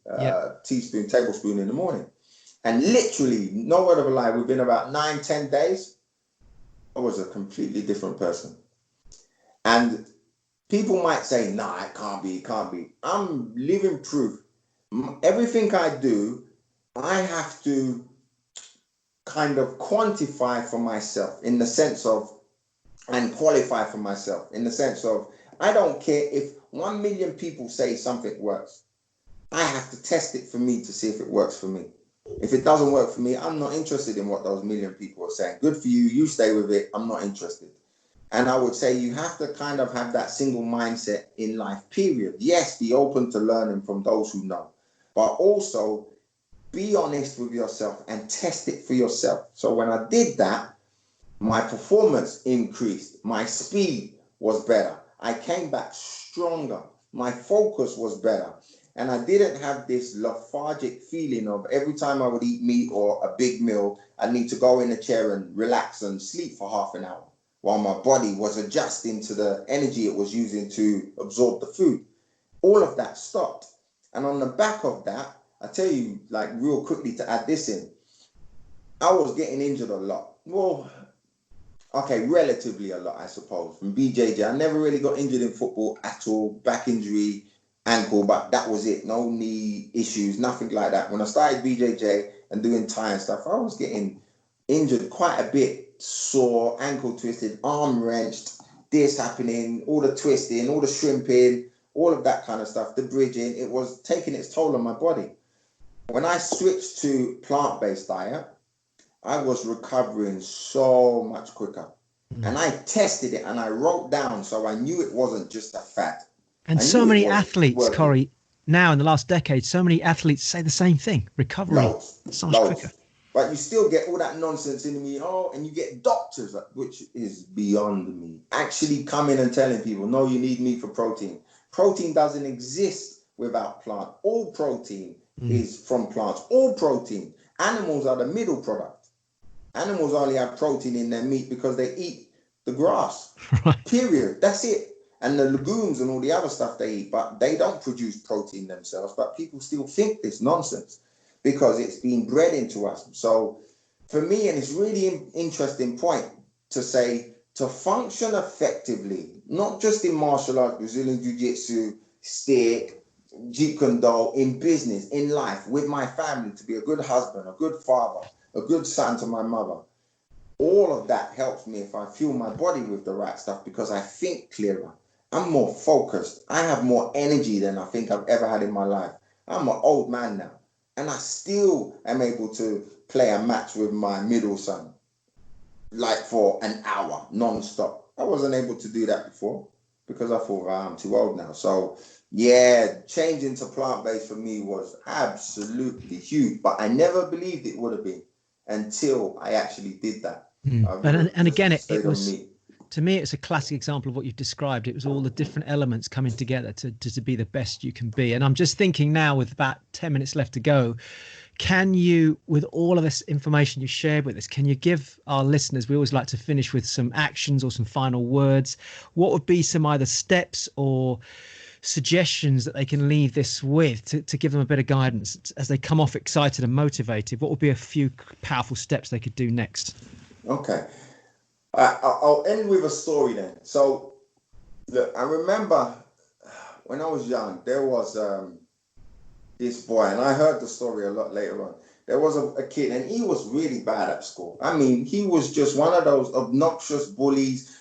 tablespoon in the morning. And literally, no word of a lie, within about 9-10 days, I was a completely different person. And people might say, nah, it can't be. I'm living proof. Everything I do, I have to kind of quantify for myself in the sense of, and qualify for myself in the sense of, I don't care if 1 million people say something works. I have to test it for me to see if it works for me. If it doesn't work for me, I'm not interested in what those million people are saying. Good for you. You stay with it. I'm not interested. And I would say you have to kind of have that single mindset in life, period. Yes, be open to learning from those who know, but also be honest with yourself and test it for yourself. So when I did that, my performance increased. My speed was better. I came back stronger. My focus was better. And I didn't have this lethargic feeling of every time I would eat meat or a big meal, I need to go in a chair and relax and sleep for half an hour while my body was adjusting to the energy it was using to absorb the food. All of that stopped. And on the back of that, I tell you, like real quickly to add this in, I was getting injured a lot. Well, okay, relatively a lot, I suppose. From BJJ, I never really got injured in football at all. Back injury, ankle, but that was it. No knee issues, nothing like that. When I started BJJ and doing Thai and stuff, I was getting injured quite a bit. Sore, ankle twisted, arm wrenched, this happening, all the twisting, all the shrimping, all of that kind of stuff, the bridging. It was taking its toll on my body. When I switched to plant-based diet, I was recovering so much quicker. And I tested it and I wrote down, so I knew it wasn't just a fad. And so many athletes, Corey, now in the last decade, so many athletes say the same thing. Recovery so much quicker. But you still get all that nonsense in me. Oh, and you get doctors, which is beyond me, actually coming and telling people, no, you need meat for protein. Protein doesn't exist without plant. All protein is from plants. All protein. Animals are the middle product. Animals only have protein in their meat because they eat the grass. Right. Period. That's it. And the legumes and all the other stuff they eat, but they don't produce protein themselves. But people still think this nonsense because it's been bred into us. So for me, and it's really interesting point to say, to function effectively, not just in martial arts, Brazilian Jiu-Jitsu, stick, Jeet Kune Do, in business, in life, with my family, to be a good husband, a good father, a good son to my mother. All of that helps me if I fuel my body with the right stuff because I think clearer. I'm more focused. I have more energy than I think I've ever had in my life. I'm an old man now, and I still am able to play a match with my middle son, like for an hour, non-stop. I wasn't able to do that before because I thought, I'm too old now. So yeah, changing to plant-based for me was absolutely huge, but I never believed it would have been until I actually did that. And again, it was, to me, it's a classic example of what you've described. It was all the different elements coming together to be the best you can be. And I'm just thinking now, with about 10 minutes left to go, can you, with all of this information you shared with us, can you give our listeners, we always like to finish with some actions or some final words, what would be some either steps or suggestions that they can leave this with to give them a bit of guidance as they come off excited and motivated? What would be a few powerful steps they could do next? Okay. I'll end with a story then. So, look, I remember when I was young, there was this boy, and I heard the story a lot later on. There was a kid, and he was really bad at school. I mean, he was just one of those obnoxious bullies,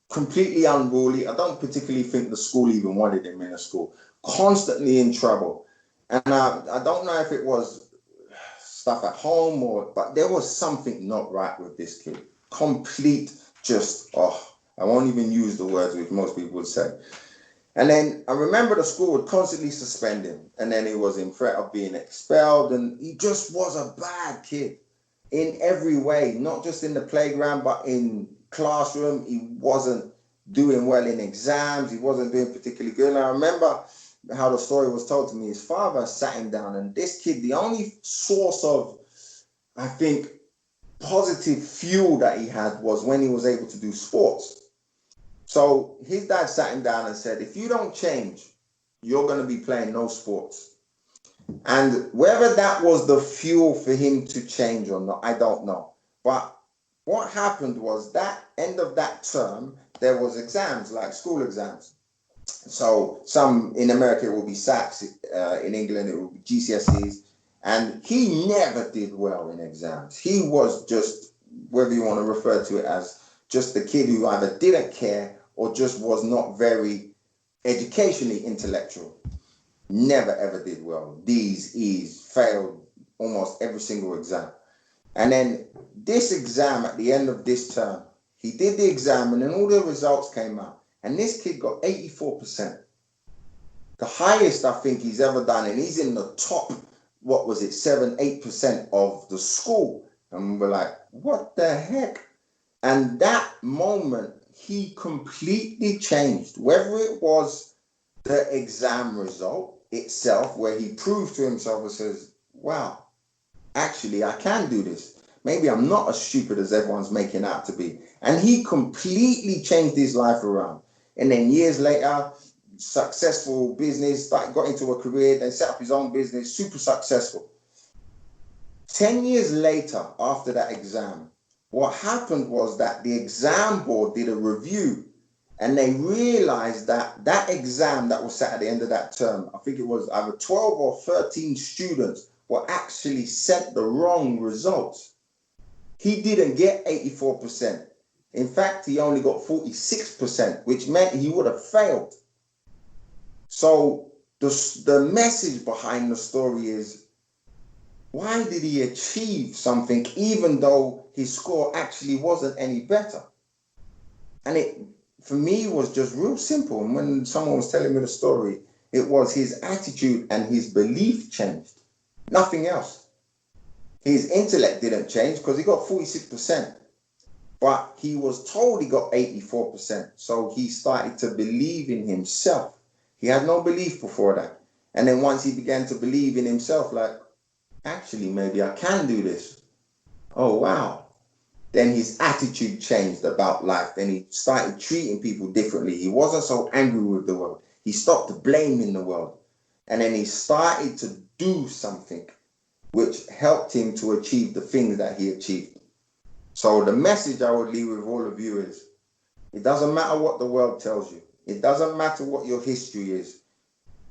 completely unruly. I don't particularly think the school even wanted him in a school. Constantly in trouble. And I don't know if it was stuff at home but there was something not right with this kid. Complete I won't even use the words which most people would say. And then I remember the school would constantly suspend him, and then he was in threat of being expelled, and he just was a bad kid in every way, not just in the playground, but in classroom. He wasn't doing well in exams. He wasn't doing particularly good. And I remember how the story was told to me. His father sat him down, and this kid, the only source of, I think, positive fuel that he had was when he was able to do sports. So his dad sat him down and said, if you don't change, you're going to be playing no sports. And whether that was the fuel for him to change or not, I don't know. But what happened was that end of that term, there was exams, like school exams. So some in America, it will be SATs. In England, it will be GCSEs. And he never did well in exams. He was just, whether you want to refer to it as just the kid who either didn't care or just was not very educationally intellectual. Never ever did well. D's, E's, failed almost every single exam. And then this exam at the end of this term, he did the exam and then all the results came out. And this kid got 84%. The highest I think he's ever done. And he's in the top, 7-8% of the school. And we're like, what the heck? And that moment, he completely changed. Whether it was the exam result itself, where he proved to himself and says, wow, actually, I can do this. Maybe I'm not as stupid as everyone's making out to be. And he completely changed his life around. And then years later, successful business, got into a career, then set up his own business, super successful. 10 years later, after that exam, what happened was that the exam board did a review and they realized that that exam that was sat at the end of that term, I think it was either 12 or 13 students were actually sent the wrong results. He didn't get 84%. In fact, he only got 46%, which meant he would have failed. So the message behind the story is, why did he achieve something even though his score actually wasn't any better? And it, for me, was just real simple. And when someone was telling me the story, it was his attitude and his belief changed. Nothing else. His intellect didn't change because he got 46%. But he was told he got 84%. So he started to believe in himself. He had no belief before that. And then once he began to believe in himself, like, actually, maybe I can do this. Oh, wow. Then his attitude changed about life. Then he started treating people differently. He wasn't so angry with the world. He stopped blaming the world. And then he started to do something which helped him to achieve the things that he achieved. So the message I would leave with all of you is, it doesn't matter what the world tells you. It doesn't matter what your history is,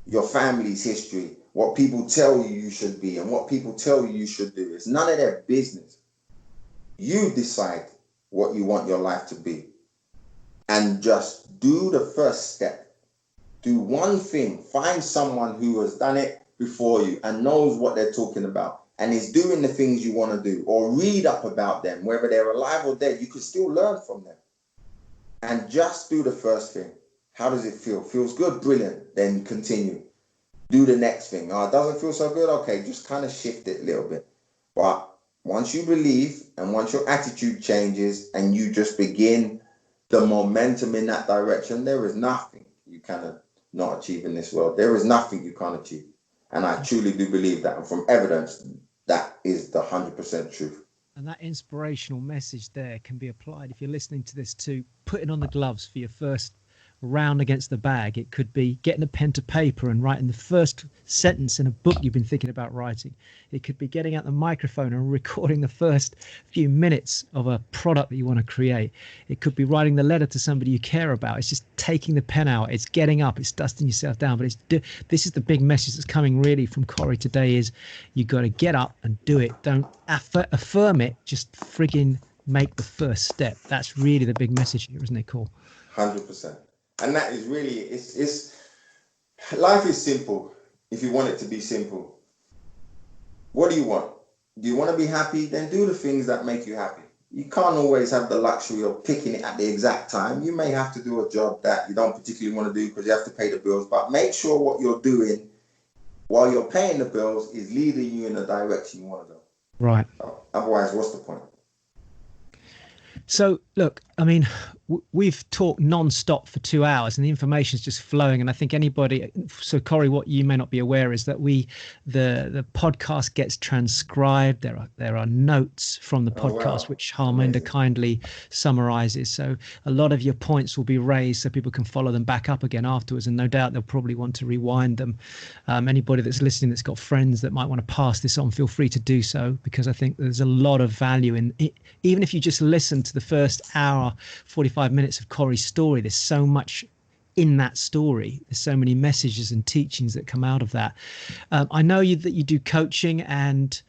your family's history, what people tell you you should be and what people tell you should do. It's none of their business. You decide what you want your life to be. And just do the first step. Do one thing. Find someone who has done it before you and knows what they're talking about and is doing the things you want to do, or read up about them, whether they're alive or dead. You can still learn from them. And just do the first thing. How does it feel? Feels good? Brilliant. Then continue. Do the next thing. Oh, it doesn't feel so good? Okay, just kind of shift it a little bit. But once you believe and once your attitude changes and you just begin the momentum in that direction, there is nothing you cannot not achieve in this world. There is nothing you can't achieve. And I truly do believe that. And from evidence, that is the 100% truth. And that inspirational message there can be applied, if you're listening to this, to putting on the gloves for your first round against the bag. It could be getting a pen to paper and writing the first sentence in a book you've been thinking about writing. It could be getting out the microphone and recording the first few minutes of a product that you want to create. It could be writing the letter to somebody you care about. It's just taking the pen out. It's getting up. It's dusting yourself down. But this is the big message that's coming really from Corey today, is you got to get up and do it. Don't affirm it. Just frigging make the first step. That's really the big message here, isn't it, Cole? 100%. And that is really, it's life is simple if you want it to be simple. What do you want? Do you want to be happy? Then do the things that make you happy. You can't always have the luxury of picking it at the exact time. You may have to do a job that you don't particularly want to do because you have to pay the bills, but make sure what you're doing while you're paying the bills is leading you in the direction you want to go. Right. Otherwise, what's the point? So, look, I mean, we've talked non-stop for 2 hours and the information is just flowing. And I think anybody, so Corey, what you may not be aware is that the podcast gets transcribed. There are notes from the podcast, which Harminder kindly summarizes. So a lot of your points will be raised so people can follow them back up again afterwards. And no doubt they'll probably want to rewind them. Anybody that's listening that's got friends that might want to pass this on, feel free to do so, because I think there's a lot of value in it. Even if you just listen to the first hour, 45 minutes of Corey's story, there's so much in that story. There's so many messages and teachings that come out of that. I know that you do coaching, and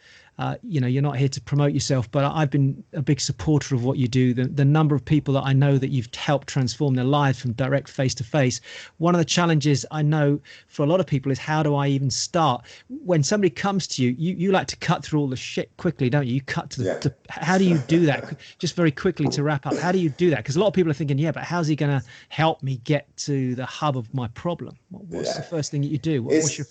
you're not here to promote yourself, but I've been a big supporter of what you do. The number of people that I know that you've helped transform their lives from direct face to face. One of the challenges I know for a lot of people is, how do I even start? When somebody comes to you, you like to cut through all the shit quickly, don't you? You cut to the, how do you do that? Just very quickly to wrap up, how do you do that? Because a lot of people are thinking, yeah, but how's he going to help me get to the hub of my problem? What's the first thing that you do? What's your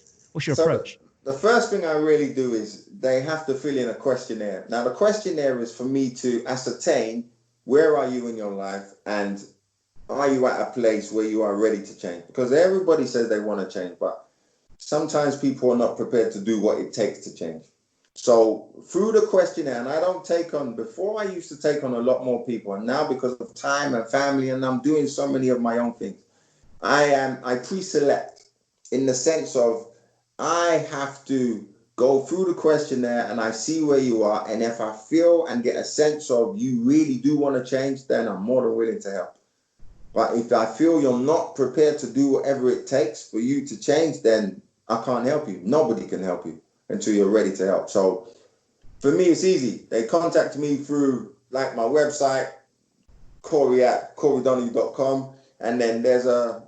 approach? The first thing I really do is they have to fill in a questionnaire. Now, the questionnaire is for me to ascertain where are you in your life, and are you at a place where you are ready to change? Because everybody says they want to change, but sometimes people are not prepared to do what it takes to change. So through the questionnaire, and I don't take on, before I used to take on a lot more people, and now because of time and family, and I'm doing so many of my own things, I pre-select in the sense of, I have to go through the questionnaire and I see where you are. And if I feel and get a sense of you really do want to change, then I'm more than willing to help. But if I feel you're not prepared to do whatever it takes for you to change, then I can't help you. Nobody can help you until you're ready to help. So for me, it's easy. They contact me through like my website, corey@corydonahue.com. And then there's a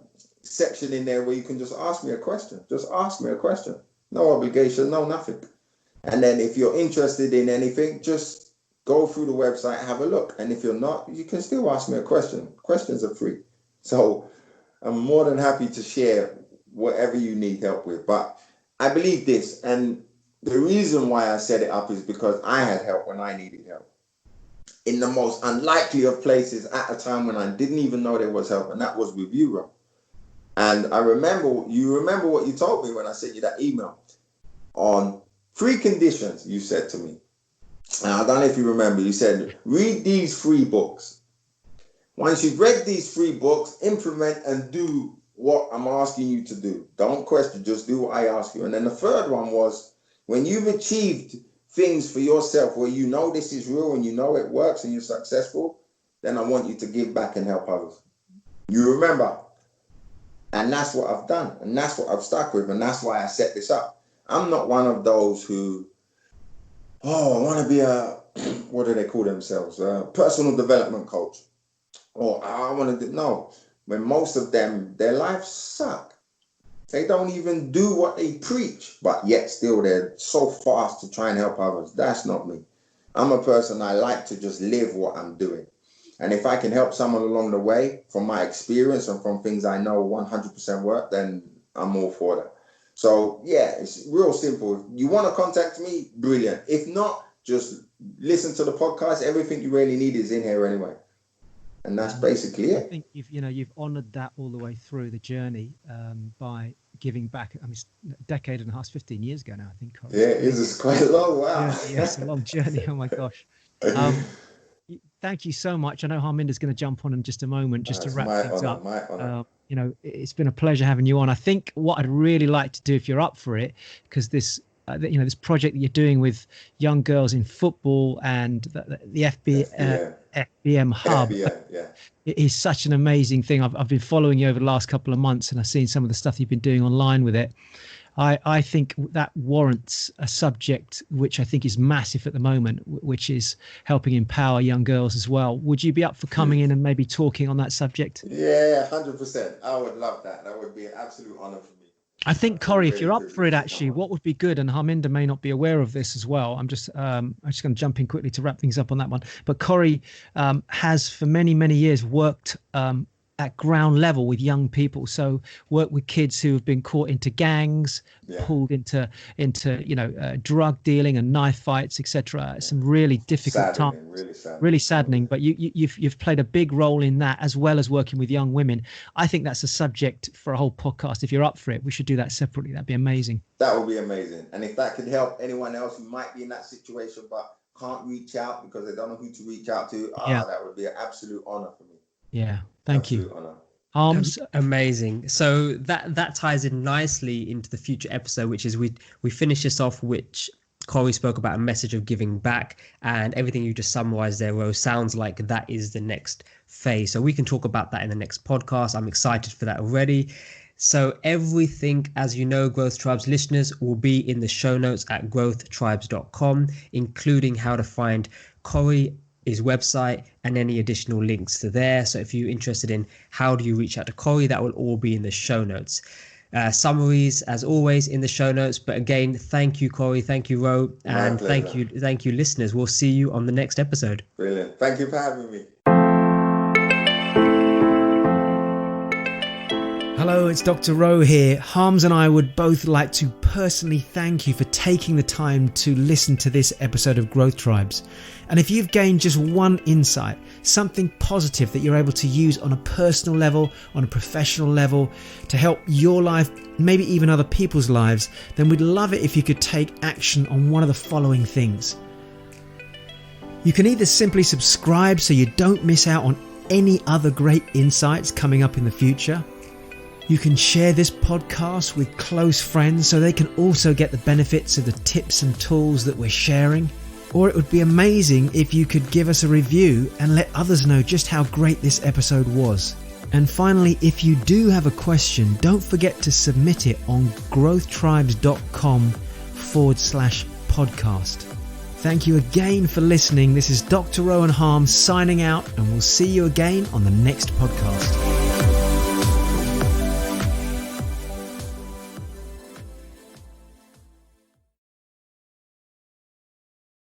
section in there where you can just ask me a question. Just ask me a question. No obligation, no nothing. And then if you're interested in anything, just go through the website, have a look. And if you're not, you can still ask me a question. Questions are free. So I'm more than happy to share whatever you need help with. But I believe this, and the reason why I set it up is because I had help when I needed help. In the most unlikely of places at a time when I didn't even know there was help, and that was with you, Rob. And I remember what you told me when I sent you that email on 3 conditions you said to me. And I don't know if you remember, you said, read these 3 books. Once you've read these 3 books, implement and do what I'm asking you to do. Don't question, just do what I ask you. And then the third one was, when you've achieved things for yourself where you know this is real and you know it works and you're successful, then I want you to give back and help others. You remember? And that's what I've done. And that's what I've stuck with. And that's why I set this up. I'm not one of those who, I want to be what do they call themselves? A personal development coach. Or I want to do, no. When most of them, their lives suck. They don't even do what they preach, but yet still they're so fast to try and help others. That's not me. I'm a person, I like to just live what I'm doing. And if I can help someone along the way from my experience and from things I know 100% work, then I'm all for that. So yeah, it's real simple. If you want to contact me, brilliant. If not, just listen to the podcast. Everything you really need is in here anyway. And that's basically it. I think you've honored that all the way through the journey by giving back. I mean, it's a decade and a half, 15 years ago now, I think. Yeah, it is. It's quite long. Wow. Yeah, it's a long journey. Oh my gosh. Thank you so much. I know Harminder's going to jump on in just a moment just to wrap things up. It's been a pleasure having you on. I think what I'd really like to do, if you're up for it, because this this project that you're doing with young girls in football and the FBM hub, it is such an amazing thing. I've been following you over the last couple of months, and I've seen some of the stuff you've been doing online with it. I think that warrants a subject which I think is massive at the moment, which is helping empower young girls as well. Would you be up for coming in and maybe talking on that subject? Yeah, 100%. I would love that. That would be an absolute honor for me. I think, Corey, if you're up for it, actually, what would be good, and Harminder may not be aware of this as well. I'm just going to jump in quickly to wrap things up on that one. But Corey has for many, many years worked at ground level with young people, so work with kids who have been caught into gangs, pulled into drug dealing and knife fights, etc. Some really difficult times, really saddening. But you've played a big role in that, as well as working with young women. I think that's a subject for a whole podcast. If you're up for it, we should do that separately. That'd be amazing. That would be amazing. And if that could help anyone else who might be in that situation but can't reach out because they don't know who to reach out to, that would be an absolute honor for me. Yeah, thank you. Arms, amazing. So that ties in nicely into the future episode, which is we finish this off, which Corey spoke about a message of giving back, and everything you just summarized there, Rose, sounds like that is the next phase. So we can talk about that in the next podcast. I'm excited for that already. So everything, as you know, Growth Tribes listeners, will be in the show notes at growthtribes.com, including how to find Corey, his website, and any additional links to there. So if you're interested in how do you reach out to Corey, that will all be in the show notes. Summaries, as always, in the show notes. But again, thank you, Corey. Thank you, Ro. And thank you, listeners. We'll see you on the next episode. Brilliant. Thank you for having me. Hello, it's Dr. Ro here. Harms and I would both like to personally thank you for taking the time to listen to this episode of Growth Tribes. And if you've gained just one insight, something positive that you're able to use on a personal level, on a professional level, to help your life, maybe even other people's lives, then we'd love it if you could take action on one of the following things. You can either simply subscribe so you don't miss out on any other great insights coming up in the future. You can share this podcast with close friends so they can also get the benefits of the tips and tools that we're sharing. Or it would be amazing if you could give us a review and let others know just how great this episode was. And finally, if you do have a question, don't forget to submit it on growthtribes.com/podcast. Thank you again for listening. This is Dr. Rowan Harms signing out, and we'll see you again on the next podcast.